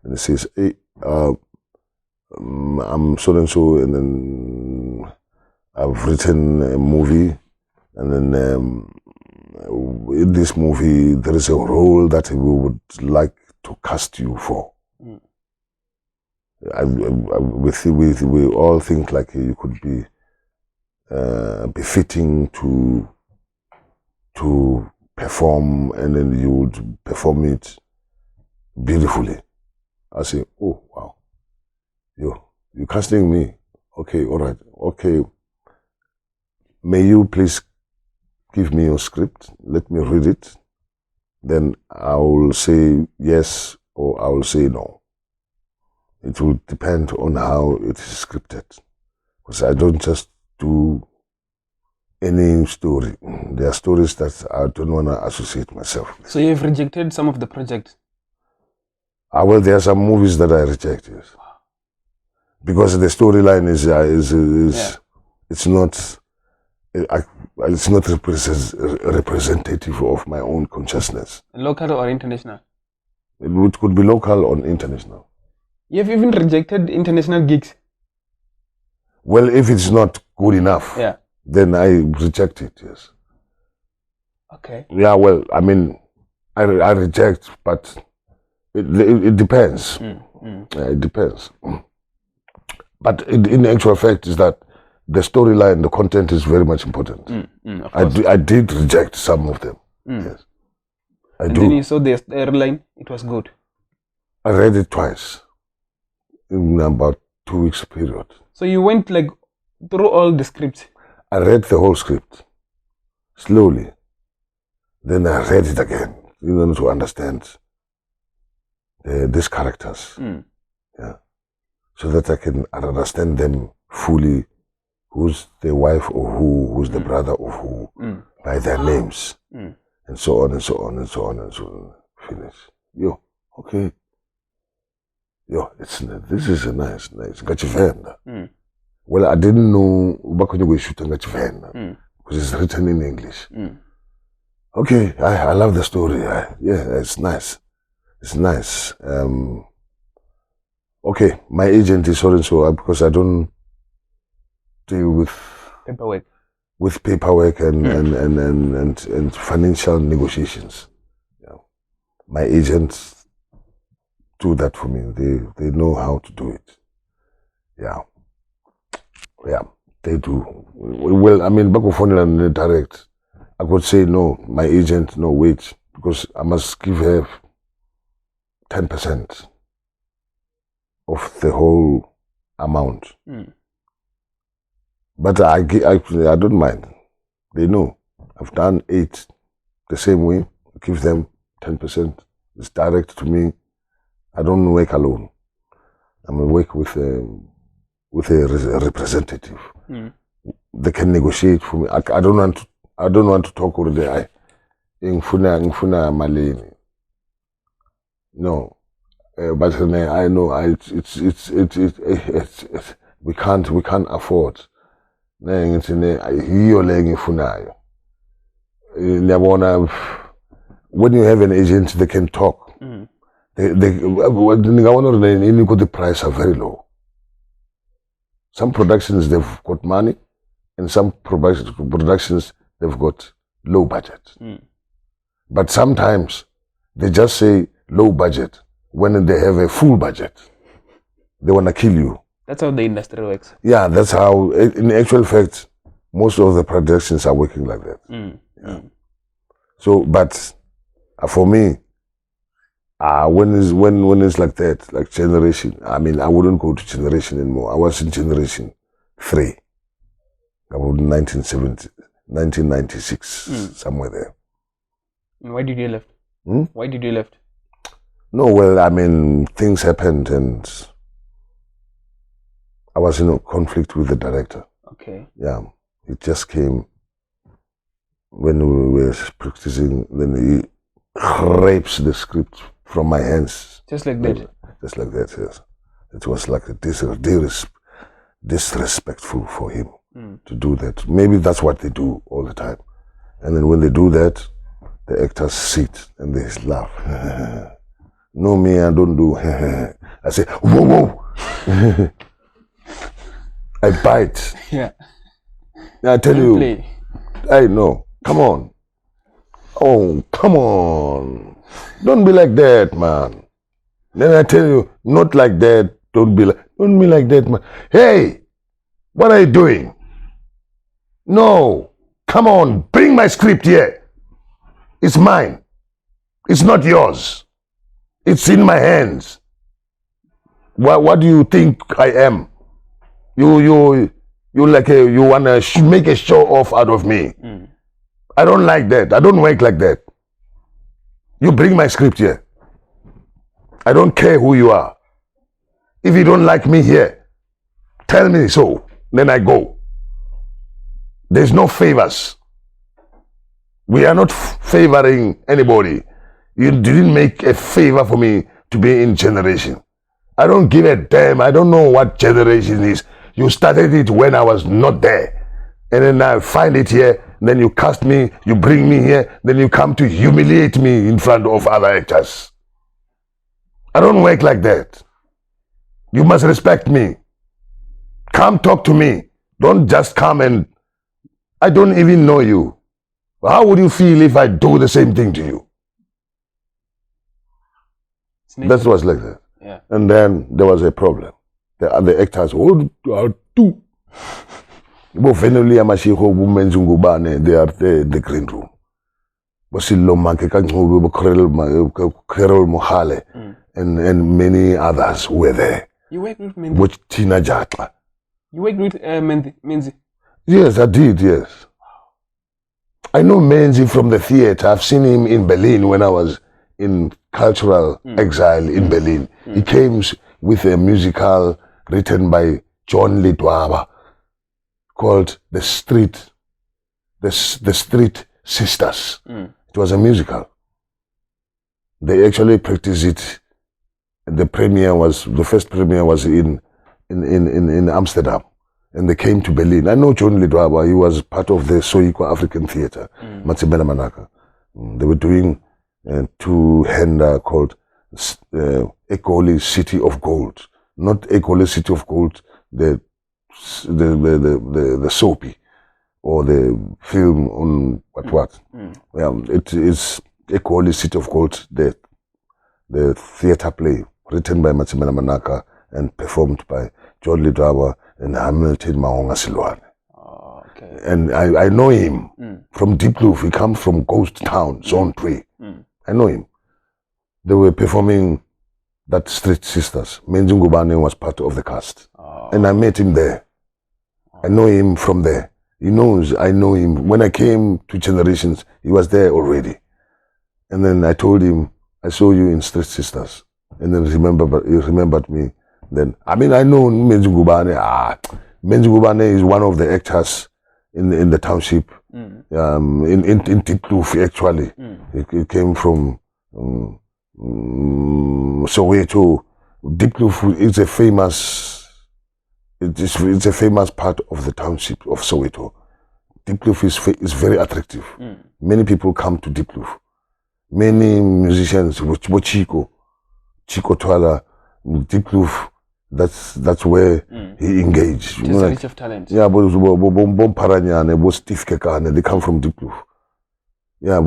And he says, hey, I'm so and so, and then I've written a movie, and then in this movie there is a role that we would like to cast you for. We all think like you could be befitting to perform, and then you would perform it beautifully. I say, oh wow, you casting me? Okay, all right, okay. May you please give me your script, let me read it, then I will say yes or I will say no. It will depend on how it is scripted, because I don't just do any story. There are stories that I don't want to associate myself with. So you've rejected some of the projects? Well, there are some movies that I reject, yes. Because the storyline is it's not representative of my own consciousness. Local or international? It could be local or international. You've even rejected international gigs? Well, if it's not good enough, then I reject it, yes. Okay. Yeah, well, I mean, I reject, but it depends. Yeah, it depends. But in actual fact is that the storyline, the content is very much important. I did reject some of them. Yes, and then you saw the airline, it was good. I read it twice in about 2 weeks period. So you went like through all the scripts? I read the whole script slowly. Then I read it again, to understand these characters. Yeah, so that I can understand them fully. Who's the wife of who's the brother of who, by their names, and so on and so on and so on and so on. Finish. Okay. This is a nice. Ngachivenda. Well, I didn't know we shoot Ngachivenda because it's written in English. Okay, I love the story. It's nice. It's nice. Okay, my agent is so because I don't deal with paperwork and financial negotiations. Yeah. My agents do that for me. They know how to do it. Yeah, they do. Well, I mean, back on direct, I could say no. My agent, no, wait, because I must give her 10% of the whole amount. But I don't mind. They know. I've done 8 the same way. Give them 10%. It's direct to me. I don't work alone. I work with a representative. They can negotiate for me. I don't want to talk all day. Ngifuna malini. No. But I know we can't afford. Hiyo le ngifunayo. When you have an agent, they can talk. The price are very low. Some productions they've got money, and some productions they've got low budget. But sometimes they just say low budget when they have a full budget. They want to kill you. That's how the industry works. Yeah, that's how. In actual fact, most of the productions are working like that. Yeah. So, but for me, when it's like that, like generation, I mean, I wouldn't go to generation anymore. I was in generation 3, about 1996, somewhere there. And why did you left? Why did you left? No, well, I mean, things happened, and I was in a conflict with the director. Okay. Yeah, it just came when we were practicing. Then he rapes the script from my hands. Just like that? Just like that, yes. It was like disrespectful for him to do that. Maybe that's what they do all the time. And then when they do that, the actors sit and they laugh. No, me, I don't do. I say, whoa, whoa. I bite. Yeah. I tell you, play. I know. Come on. Oh, come on. Don't be like that, man. Then I tell you, not like that. Don't be like that, man. Hey, what are you doing? No. Come on, bring my script here. It's mine. It's not yours. It's in my hands. What do you think I am? You like you wanna make a show off out of me. I don't like that. I don't work like that. You bring my script here. I don't care who you are. If you don't like me here, tell me so. Then I go. There's no favors. We are not favoring anybody. You didn't make a favor for me to be in generation. I don't give a damn. I don't know what generation is. You started it when I was not there. And then I find it here. Then you cast me, you bring me here. Then you come to humiliate me in front of other actors. I don't work like that. You must respect me. Come talk to me. Don't just come and... I don't even know you. How would you feel if I do the same thing to you? That was like that. Yeah. And then there was a problem. The other actors, they are the green room. And many others were there. You worked with Menzi? With Tina Jatla. You worked with Menzi? Yes, I did, yes. I know Menzi from the theater. I've seen him in Berlin when I was in cultural exile in Berlin. He came with a musical written by John Lidwaba called The Street Sisters. It was a musical. They actually practiced it. The first premiere was in Amsterdam. And they came to Berlin. I know John Lidwaba. He was part of the Soweto African Theatre, Matsibela Manaka. They were doing two-hander called Egoli City of Gold. Not Egoli City of Gold, the soapy or the film on what. It is Egoli City of Gold, the theatre play written by Matsibela Manaka and performed by John Lidwaba and Hamilton Mahonga Silwane. Oh, okay. And I know him from Deep Kloof. He comes from Ghost Town, Zone 3. I know him. They were performing that Street Sisters. Menzi Ngubane was part of the cast. And I met him there. I know him from there. He knows I know him. When I came to Generations, he was there already. And then I told him, I saw you in Street Sisters, and then you remembered me. Then I mean, I know Menzi Ngubane. Menzi Ngubane is one of the actors in the township. In Diepkloof actually. It came from Soweto. Diepkloof is a famous. It's a famous part of the township of Soweto. Diepkloof is very attractive. Many people come to Diepkloof. Many musicians, Chico Twala, Diepkloof, that's where he engaged. Just rich of talent. Yeah, but Paranyane, Steve Kekane, they come from Diepkloof. Yeah,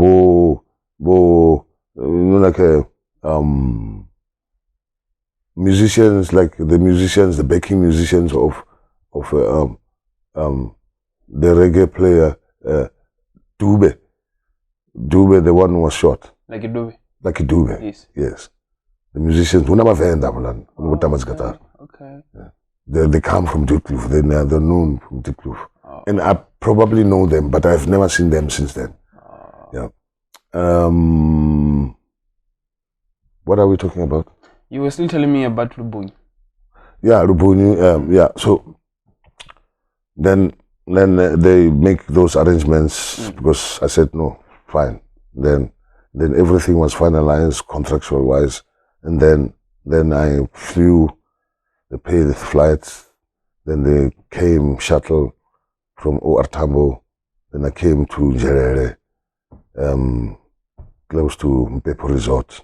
musicians like the backing musicians of the reggae player Dube, the one who was shot. Like a Dube. Like a Dube. Yes. The musicians who never found that one. Okay. Yeah. They come from Diepkloof. They're known from Diepkloof. And I probably know them, but I've never seen them since then. Yeah. What are we talking about? You were still telling me about Lubunyi. Yeah, Lubunyi. Yeah. So then they make those arrangements because I said no, fine. Then everything was finalized contractual wise, and then I flew. They paid the flights. Then they came shuttle from OR Tambo. Then I came to Njerere, close to Mpepo Resort.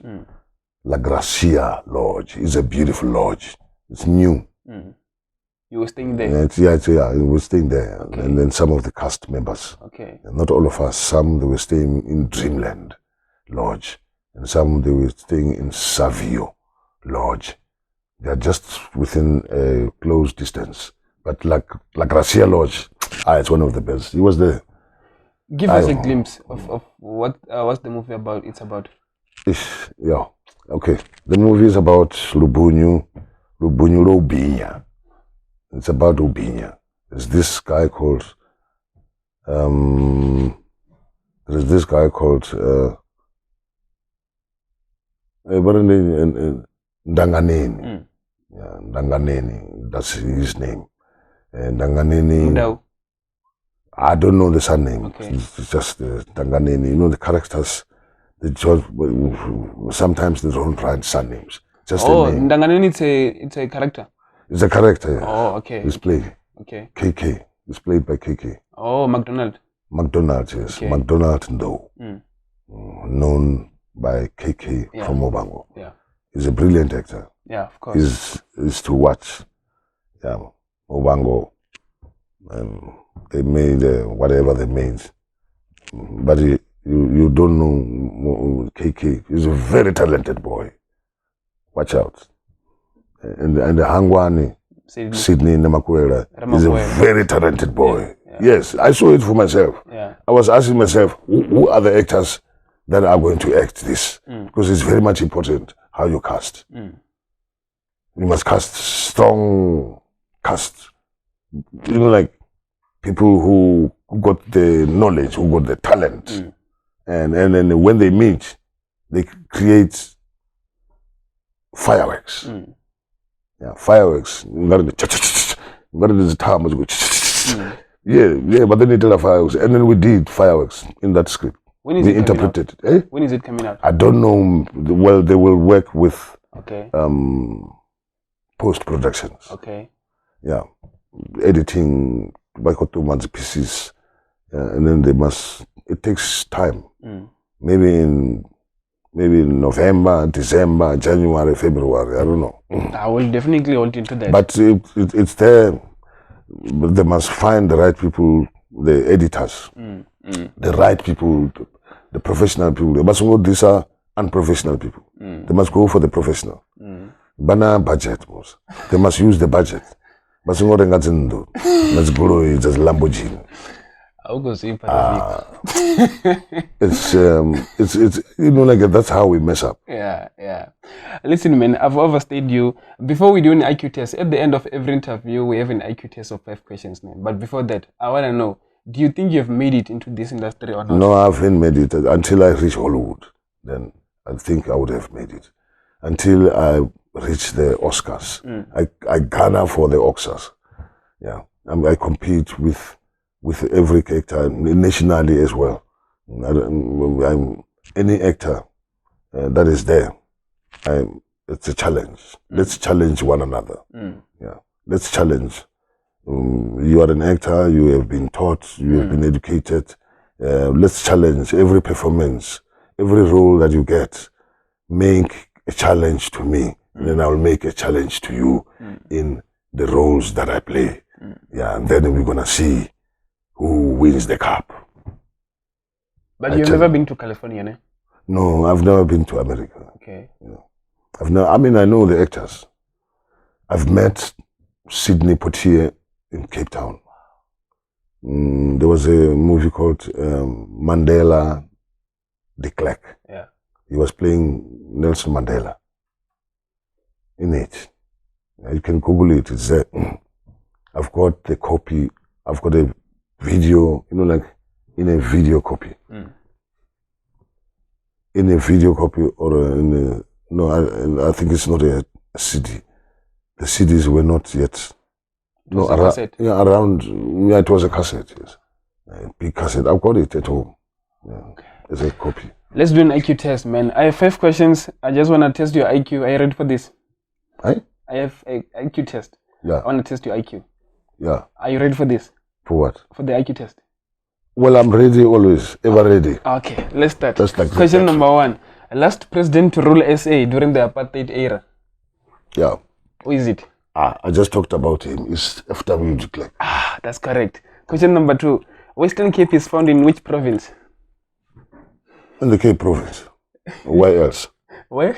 La Gracia Lodge is a beautiful lodge. It's new. You were staying there? Yeah, we were staying there. Okay. And then some of the cast members. Okay. Not all of us. Some they were staying in Dreamland Lodge. And some they were staying in Savio Lodge. They are just within a close distance. But La Gracia Lodge, it's one of the best. He was there. Give us a glimpse of what's the movie about. It's about. Yeah. Okay. The movie is about Lubunyi Obinya. It's about Obinya. There's this guy called Ndanganeni. Yeah, Ndanganeni. That's his name. Ndanganeni. I don't know the surname. Okay. It's just Ndanganeni. You know the characters. Sometimes they don't write surnames. Just a name. Ndanganeni, it's a character. It's a character. Yeah. Oh, okay. It's played. Okay. KK. It's played by KK. Oh, McDonald. McDonald, yes. Okay. McDonald Ndo. Known by KK from Obango. Yeah. He's a brilliant actor. Yeah, of course. He's to watch. Yeah. Obango. They made whatever they made. But you don't know KK. He's a very talented boy. Watch out. And the Hangwani, Sydney Namakwera, is a very talented boy. Yeah. Yes, I saw it for myself. Yeah. I was asking myself, who are the actors that are going to act this? Because it's very much important how you cast. You must cast strong cast. You know, like people who got the knowledge, who got the talent. And then when they meet, they create fireworks. Yeah, fireworks. Yeah, but then they tell the fireworks. And then we did fireworks in that script. When is we it interpreted coming out? it. When is it coming out? I don't know. Well, they will work with post-productions. Okay. Yeah. Editing, by 2 months pieces. And then it takes time. Maybe in November, December, January, February, I don't know. I will definitely hold into that. But it's there. But they must find the right people, the editors, the right people, the professional people. They must know these are unprofessional people. They must go for the professional. Bana budget, they must use the budget. But let's grow it as Lamborghini. It's like that's how we mess up. Yeah. Listen, man, I've overstayed you. Before we do an IQ test, at the end of every interview, we have an IQ test of 5 questions, man. But before that, I want to know, do you think you've made it into this industry or not? No, I haven't made it until I reach Hollywood. Then I think I would have made it. Until I reached the Oscars. I garner for the Oscars. Yeah. I compete with every actor nationally as well. I'm any actor that is there. It's a challenge. Let's challenge one another. Yeah. Let's challenge. You are an actor, you have been taught, you have been educated. Let's challenge every performance, every role that you get. Make a challenge to me, and then I'll make a challenge to you in the roles that I play. Yeah, and then we're gonna see who wins the cup. But you've never been to California, ne? No, I've never been to America. Okay. You know, I know the actors. I've met Sidney Poitier in Cape Town. There was a movie called Mandela de Klerk. Yeah. He was playing Nelson Mandela in it. You can Google it. It's there. I've got the copy. I've got a video, like in a video copy. In a video copy or in a, no, I think it's not a CD. The CDs were not yet. No, cassette. Yeah, around. Yeah, it was a cassette. Yes, a big cassette. I've got it at home. Yeah, okay. It's a copy. Let's do an IQ test, man. I have 5 questions. I just want to test your IQ. Are you ready for this? I have an IQ test. Yeah. I want to test your IQ. Yeah. Are you ready for this? For what? For the IQ test. Well, I'm ready always, ever ready. Okay, let's start. Just like Question number 1. Last president to rule SA during the apartheid era. Yeah. Who is it? I just talked about him. It's F.W. de Klerk. That's correct. Question number 2. Western Cape is found in which province? In the Cape Province. Where else? Where?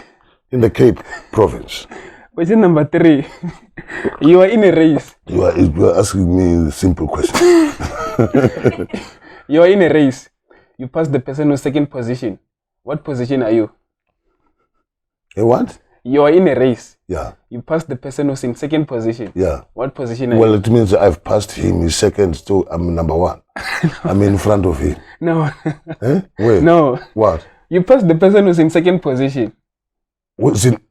In the Cape Province. Question number 3. You are in a race. You are asking me the simple question. You are in a race. You pass the person who's second position. What position are you? A what? You are in a race. Yeah. You pass the person who's in second position. Yeah. What position are you? Well, it means I've passed him. He's second, so I'm number 1. I'm in front of him. No. Eh? Wait. No. What? You pass the person who's in second position.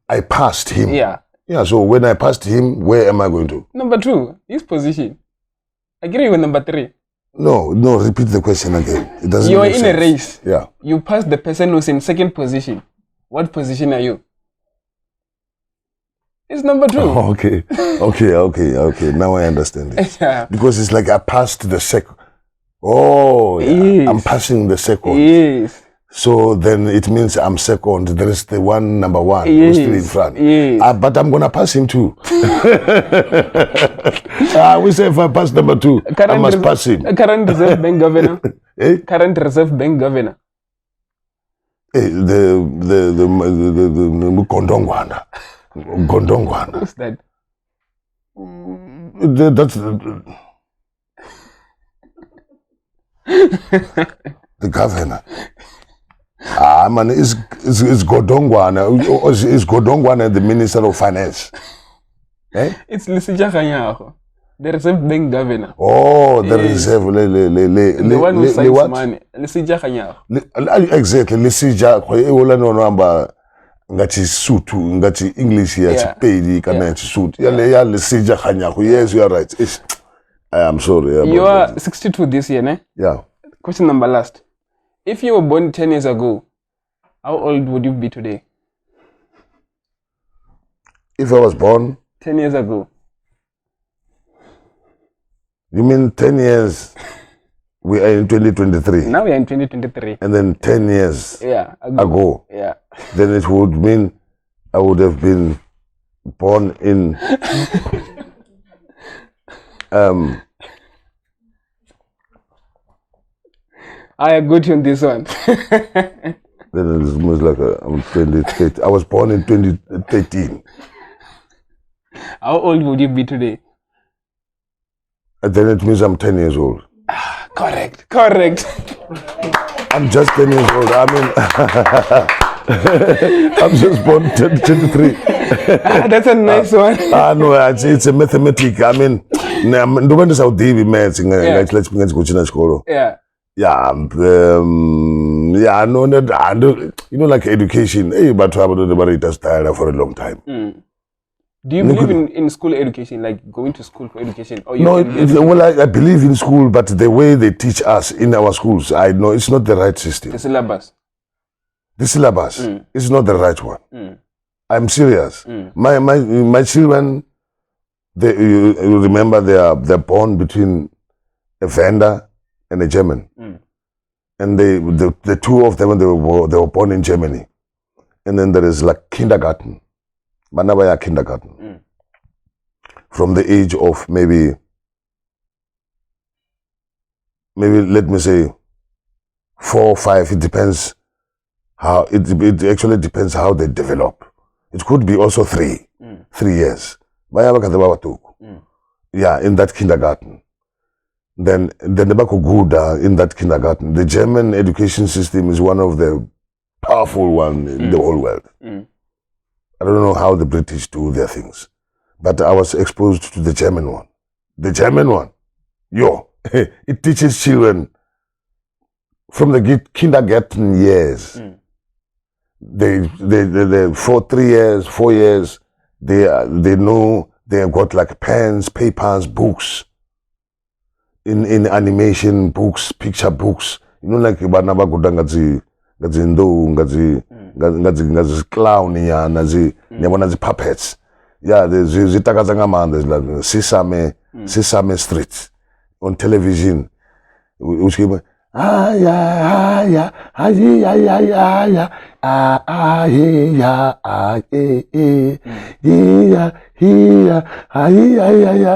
I passed him? Yeah. Yeah, so when I passed him, where am I going to? Number 2, his position. I agree with number 3. No, repeat the question again. It doesn't You are make in sense. a race. Yeah. You pass the person who's in second position. What position are you? It's number 2. Oh, okay. Now I understand it. Yeah. Because it's like I passed the second. Oh, yeah. Yes. I'm passing the second. Yes. So then it means I'm second. There is the one number 1 who's still in front. Yes. But I'm going to pass him too. We say if I pass number 2, I must pass him. Current Reserve Bank governor. Eh? Current Reserve Bank governor. The Gondongwana. Gondongwana. Who's that? That's the governor. Man, is Godongwana. Is Godongwana the Minister of Finance? Eh? It's Lisija Kanyaho, the Reserve Bank governor. Oh, the reserve. The one who signs money. Lisija Kanyaho. Exactly. Lisija. Ola no number. Ngati suit, ngati English here. Yeah. Paid kana suit. Yeah. Lisija Kanyaho. Yes, you are right. I am sorry. You are 62 this year, ne? Yeah. Question number last. If you were born 10 years ago, how old would you be today? If I was born 10 years ago. You mean 10 years? We are in 2023. Now we are in 2023. And then 10 years ago. Yeah. Then it would mean I would have been born in I agree on this one. Then it's almost like I'm 2013. I was born in 2013. How old would you be today? And then it means I'm 10 years old. Correct. I'm just 10 years old. I mean, I'm just born 23. That's a nice one. No, it's a mathematic. I mean, Yeah. Yeah, yeah, no, like education. Hey, but it has tired for a long time. Do you believe in school education, like going to school for education? Or you No, can get well, I believe in school, but the way they teach us in our schools, I know it's not the right system. the syllabus? The syllabus is not the right one. I'm serious. My children, you remember they're born between a Venda and a German, and the two of them they were born in Germany, and then there is like kindergarten, Manabaya kindergarten, from the age of maybe let me say 4 or 5. It depends how it actually depends how they develop. It could be also 3 years. Yeah, in that kindergarten. Then Nebakuguda in that kindergarten. The German education system is one of the powerful one in the whole world. I don't know how the British do their things, but I was exposed to the German one. The German one, it teaches children from the kindergarten years. They for 3 years, 4 years, they know they have got like pens, papers, books, in animation books, picture books. Like banaba kudangazi ngazi clown nazi puppets. Yeah, there's there's like Sesame Street on television. Which came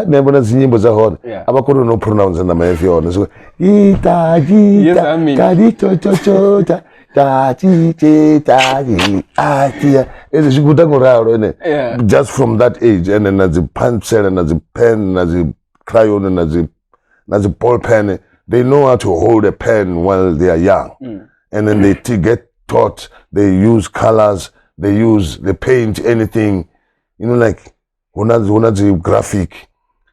nebona zinyimbo za hona abakuru no pronounce na mafiona so just from that age, and then as a pencil and as a pen, as a crayon and as a ball pen, they know how to hold a pen while they are young. And then they get taught, they use colors, they paint anything, like unazi graphic,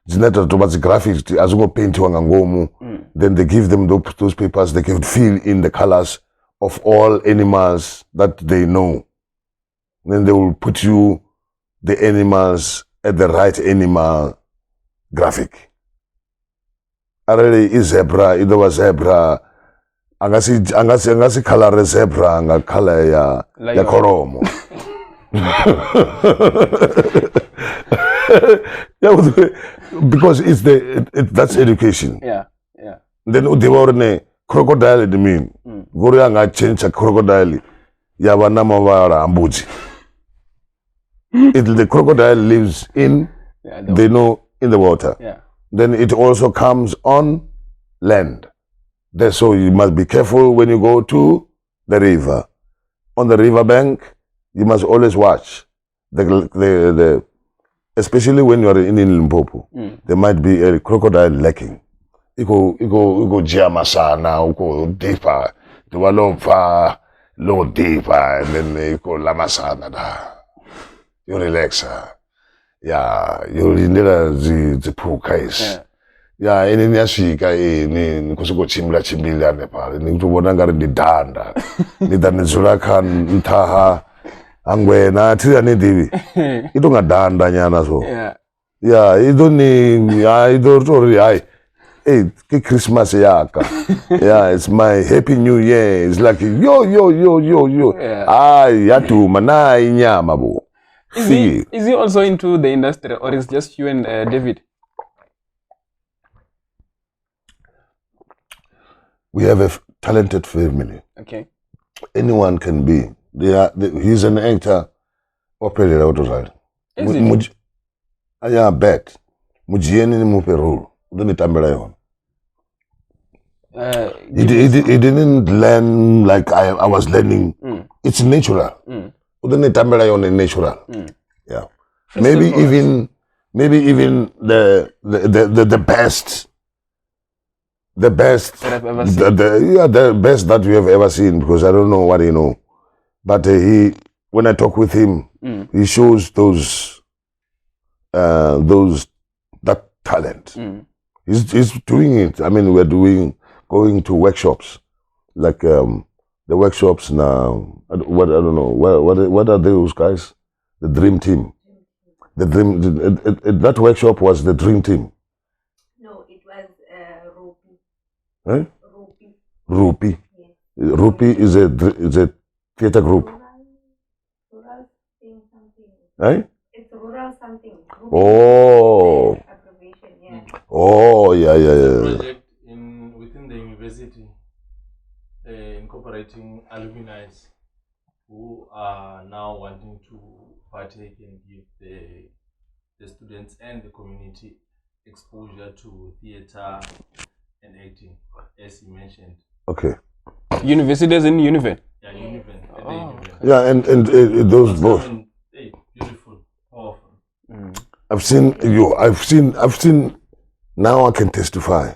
graphics as go paint wangangomu. Then they give them those papers, they can fill in the colors of all animals that they know. Then they will put you the animals at the right animal graphic. Already is zebra, it was zebra. Angasi color zebra, anga color ya koromo. Because that's education. Yeah. Then they were crocodile it mean. Gorianga change a crocodile. Yabanama wara ambuji. The crocodile lives in they know in the water. Then it also comes on land. So you must be careful when you go to the river. On the river bank, you must always watch the especially when you are in Limpopo. There might be a crocodile lacking. You go jamasana, you go deeper, you go low deeper, and then you go lamasana. You relax. Yeah, you need the pool case. Yeah, in Yashika, in Kosuko Chimbila Nepal, in Tubonagar di Danda, Nidanizurakan, Ntaha, Angwena, Tianidi. You don't have Danda Yana so. Yeah, you don't need, I don't know. Hey, Christmas yaka. Yeah, it's my Happy New Year. It's like yo. Yatu manai nyamabu. Is he also into the industry, or is just you and David? We have a talented family. Okay. Anyone can be. He's an actor, operator outside. Is it? Yeah, bet. Mujieni ni mupe role. Don't tambela yon. He didn't learn like I was learning. It's natural. Don't tambela yon is natural. Yeah. Maybe even the best. The best that I've ever seen. The best that we have ever seen, because I don't know what he know. But when I talk with him, he shows that talent. He's doing it. I mean, we're doing going to workshops, like the workshops now. I don't know. What are those guys? The dream team. The dream. That workshop was the dream team. No, it was Rupi. Eh? Rupi. Rupi. Yes. Rupi is a theater group. Rural thing something. Eh? It's rural something. Rupi. Oh. Abbreviation, yeah. Oh, yeah. Project within the university, incorporating alumni who are now wanting to partake and give the students and the community exposure to theater and acting, as you mentioned. Okay. University as in Univen. Yeah, Univen. At the Oh, Univen. Yeah, and those both. Hey, beautiful, powerful. I've seen. Now I can testify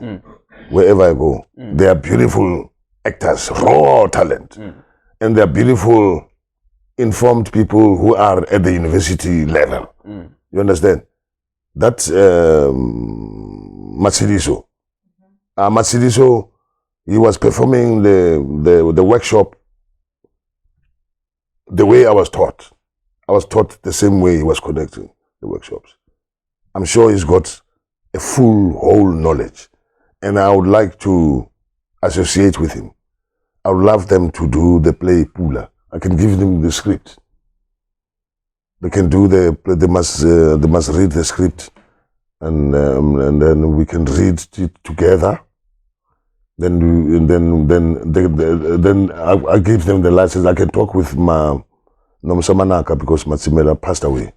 wherever I go. They are beautiful actors, raw talent, and they are beautiful, informed people who are at the university level. You understand? That's Matsiriso. Matsiriso, he was performing the workshop the way I was taught. I was taught the same way he was conducting the workshops. I'm sure he's got a full, whole knowledge. And I would like to associate with him. I would love them to do the play Pula. I can give them the script. They can do they must read the script, and then we can read it together. Then I give them the license. I can talk with Nomsamanaka because Matsimela passed away.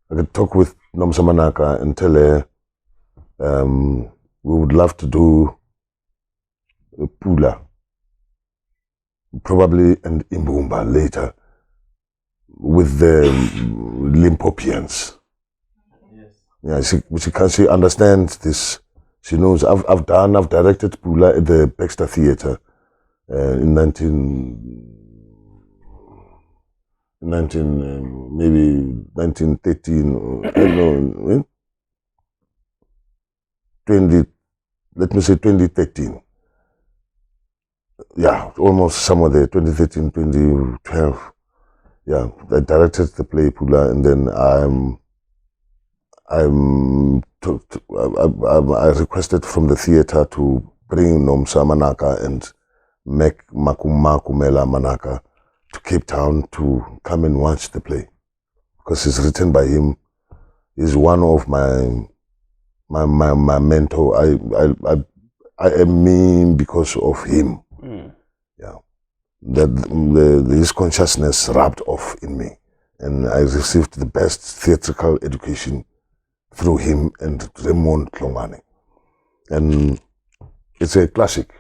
I can talk with Nomsamanaka and tell her we would love to do Pula, probably, and Imbumba later with the Limpopians. Yes. Yeah, she understands this. She knows. I've directed Pula at the Baxter Theatre in 1913 or no, 2013. Yeah, almost somewhere there, 2013, 2012. Yeah, I directed the play Pula, and then I requested from the theater to bring Nomsa Manaka and make Makumela Manaka to Cape Town to come and watch the play, because it's written by him. He's one of my mentor. I am me because of him. Yeah, that his consciousness rubbed off in me, and I received the best theatrical education through him and Raymond Tlongane. And it's a classic.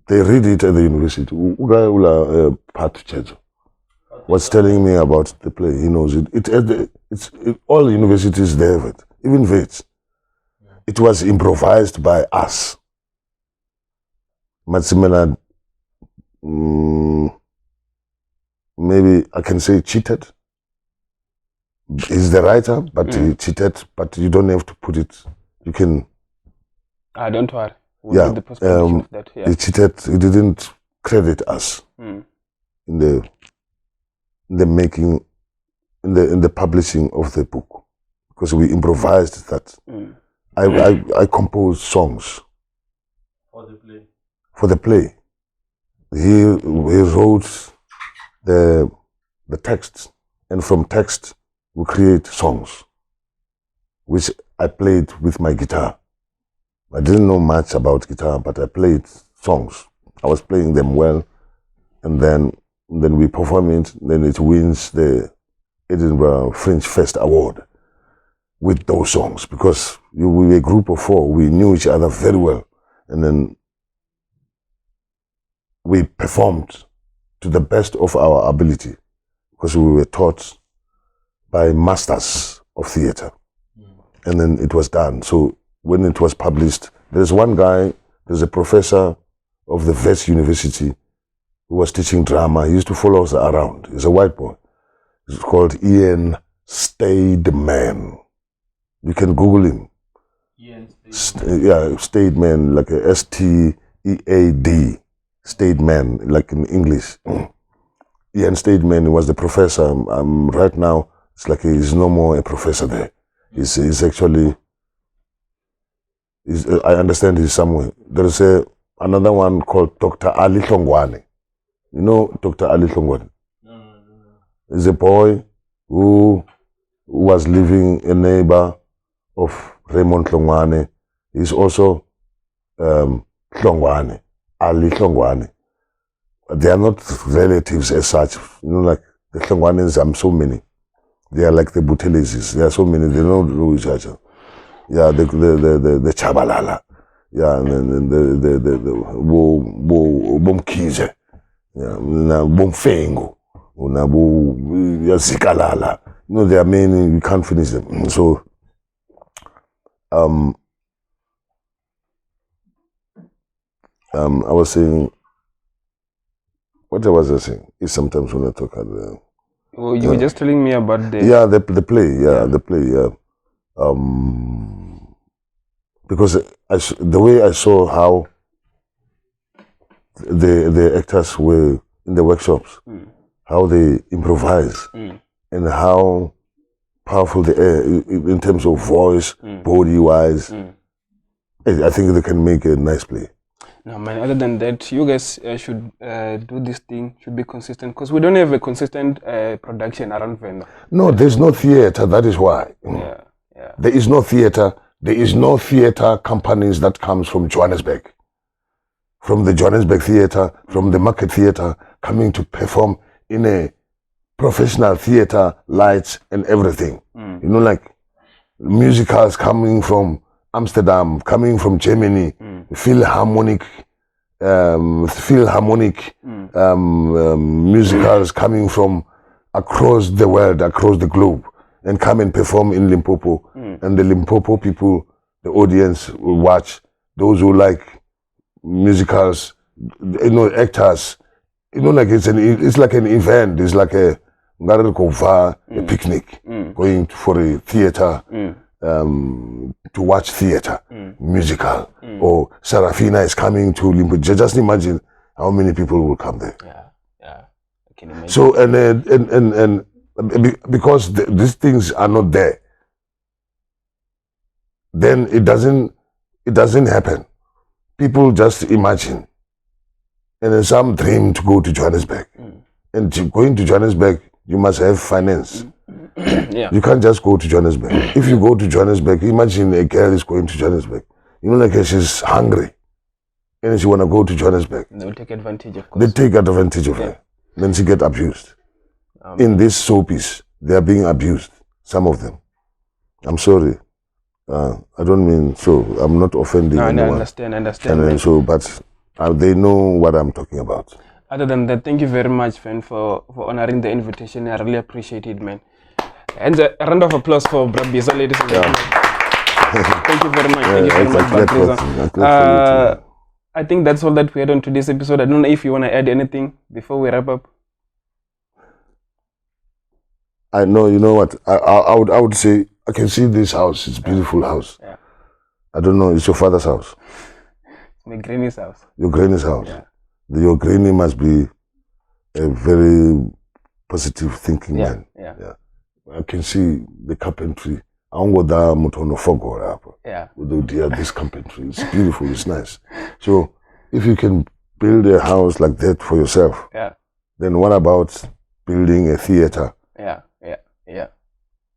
They read it at the university. Uga Pat Chedzo was telling me about the play. He knows it. It's all universities they have it, even Wits. It was improvised by us. Matsimela, maybe I can say cheated. He's the writer, but he cheated. But you don't have to put it. You can. Don't worry. We'll do the post-production of that. Yeah. He cheated. He didn't credit us in the making, in the publishing of the book, because we improvised that. I composed songs For the play. for the play. He wrote the text, and from text we create songs, which I played with my guitar. I didn't know much about guitar, but I played songs. I was playing them well, and then we perform it. Then it wins the Edinburgh Fringe Fest Award with those songs, because we were a group of four. We knew each other very well, and then we performed to the best of our ability, because we were taught by masters of theater. And then it was done. So when it was published, there's one guy, there's a professor of the Wits University who was teaching drama. He used to follow us around. He's a white boy. He's called Ian Staidman. You can Google him. Ian Staidman, like a STAIDMAN. EAD, state man, like in English. Ian State man was the professor. Right now, it's like he's no more a professor there. He's actually, I understand he's somewhere. There is another one called Dr. Ali Hlongwane. You know Dr. Ali Hlongwane? No. He's a boy who was living a neighbor of Raymond Hlongwane. He's also Hlongwane, Ali Hlongwane. They are not relatives as such. You know, like the Hlongwanes, so many. They are like the Buthelezis. There are so many. They don't know each other. Yeah, the Chabalala. Yeah, and the Bomkize. Yeah, Bomfengo. Zikalala. You know, there are many. You can't finish them. So, I was saying. What was I saying? Is sometimes when I talk at the... Oh, you were just telling me about the... Yeah, the play. Yeah, the play. Yeah. Because the way I saw how the actors were in the workshops, how they improvise, and how powerful they are in terms of voice, body-wise, I think they can make a nice play. No, man, other than that, you guys should do this thing, should be consistent, because we don't have a consistent production around Venda. No, there's no theater, that is why. Yeah. There is no theater. There is no theater companies that comes from Johannesburg. From the Johannesburg theater, from the Market theater, coming to perform in a professional theater, lights and everything. You know, like musicals coming from Amsterdam, coming from Germany, Philharmonic musicals coming from across the world, across the globe, and come and perform in Limpopo. And the Limpopo people, the audience will watch. Those who like musicals, you know, actors, you know, like it's like an event. It's like a picnic, going for a theater. To watch theater, musical, or Sarafina is coming to Limpopo. Just imagine how many people will come there. Yeah, I can imagine. So and because these things are not there, then it doesn't happen. People just imagine, and then some dream to go to Johannesburg, and going to Johannesburg, you must have finance. Yeah. You can't just go to Johannesburg. If you go to Johannesburg, imagine a girl is going to Johannesburg. You know, like she's hungry and she want to go to Johannesburg. They will take advantage, of course. They take advantage of her. Then she get abused. In these soapies, they are being abused. Some of them. I'm sorry. I don't mean so. I'm not offending anyone. I understand. And so, but they know what I'm talking about. Other than that, thank you very much, Fan, for honoring the invitation. I really appreciate it, man. And a round of applause for Bizza, ladies and gentlemen. Thank you very much. Thank you very much, Bizza. I think that's all that we had on today's episode. I don't know if you want to add anything before we wrap up. I know, you know what? I would say, I can see this house. It's a beautiful house. Yeah. I don't know, it's your father's house. It's my granny's house. Your granny's house. Yeah. Your granny must be a very positive thinking man. Yeah. I can see the carpentry. Yeah. This carpentry. It's beautiful, it's nice. So if you can build a house like that for yourself, then what about building a theater? Yeah.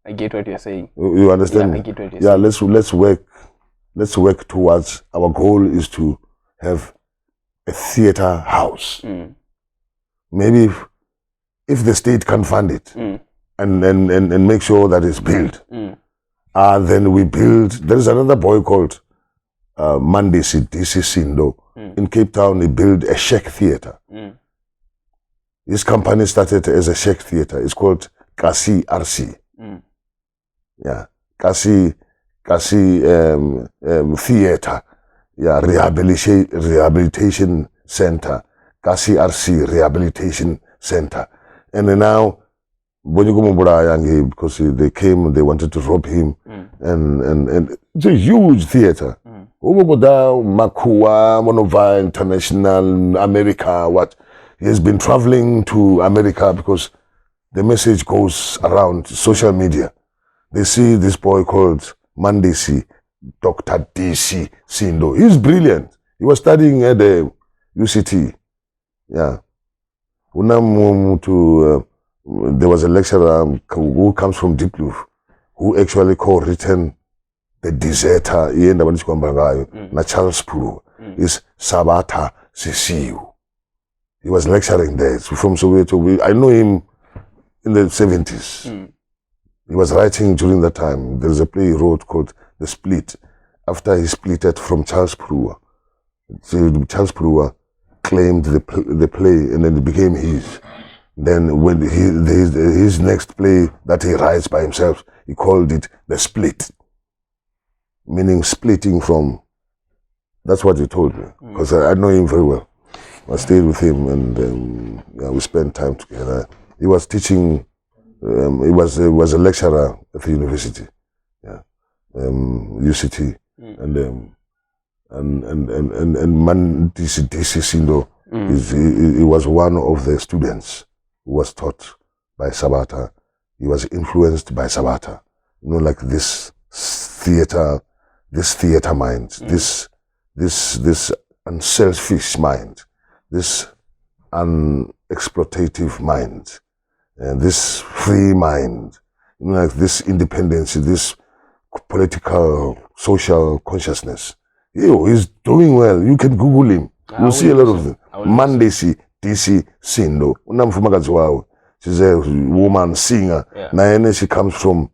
I get what you're saying. You understand? I get what you're saying. Let's work towards, our goal is to have a theater house. Maybe if the state can fund it and make sure that it's built, then we build. There is another boy called Mandisi Sindo in Cape Town. He built a Sheikh theater. This company started as a Sheikh theater. It's called Kasi RC. Yeah, Kasi theater. Yeah, rehabilitation center. Kasi RC rehabilitation center. And then now, because they came, they wanted to rob him, and it's a huge theater. Ubogoda, Makua, Monova International, America, what? He has been traveling to America because the message goes around social media. They see this boy called Mandesi, Dr. DC Sindo. He's brilliant. He was studying at the UCT. Yeah. There was a lecturer who comes from Deep Blue who actually co-written the Deserter, na Charles Puru, is Sabata Sisiu. He was lecturing there. So from Soweto. I know him in the 70s. He was writing during that time. There's a play he wrote called The Split. After he splitted from Charles Puru. Charles Puru claimed the play and then it became his. Then when his next play that he writes by himself, he called it The Split. Meaning splitting from, that's what he told me. Because I know him very well. I stayed with him and we spent time together. He was teaching, he was a lecturer at the university, UCT. And Man DC Sindo, he was one of the students who was taught by Sabata. He was influenced by Sabata. Like this theater mind, this unselfish mind, this unexploitative mind, and this free mind, like this independence, this political, social consciousness. He's doing well. You can Google him. You'll see a lot of them. Mandesi DC Sindo. She's a woman singer. Yeah. She comes from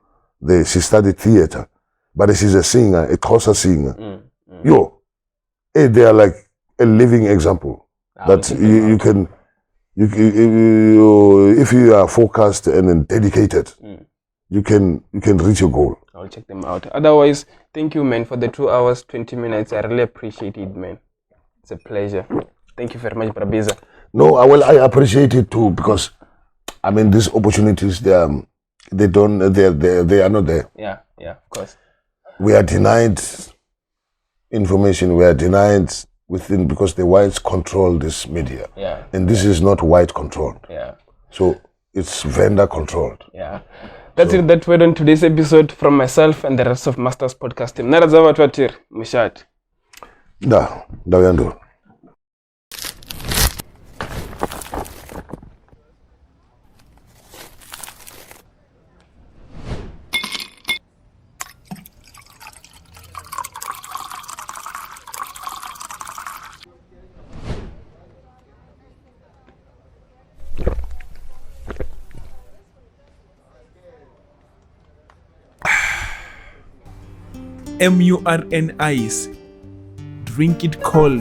she studied theater. But she's a singer, a Xhosa singer. They are like a living example that you can, if you are focused and dedicated, you can reach your goal. I'll check them out. Otherwise, thank you, man, for the 2 hours, 20 minutes. I really appreciate it, man. It's a pleasure. Thank you very much, Bizza. No, I appreciate it too because, I mean, these opportunities, they are not there. Yeah, of course. We are denied information. We are denied within because the whites control this media. Yeah. And this is not white controlled. Yeah. So it's vendor controlled. Yeah. That's it. That word on today's episode from myself and the rest of Masters Podcast team. Narazawa Twatir, Mushat. Dawyandu. MURN Ice. Drink it cold.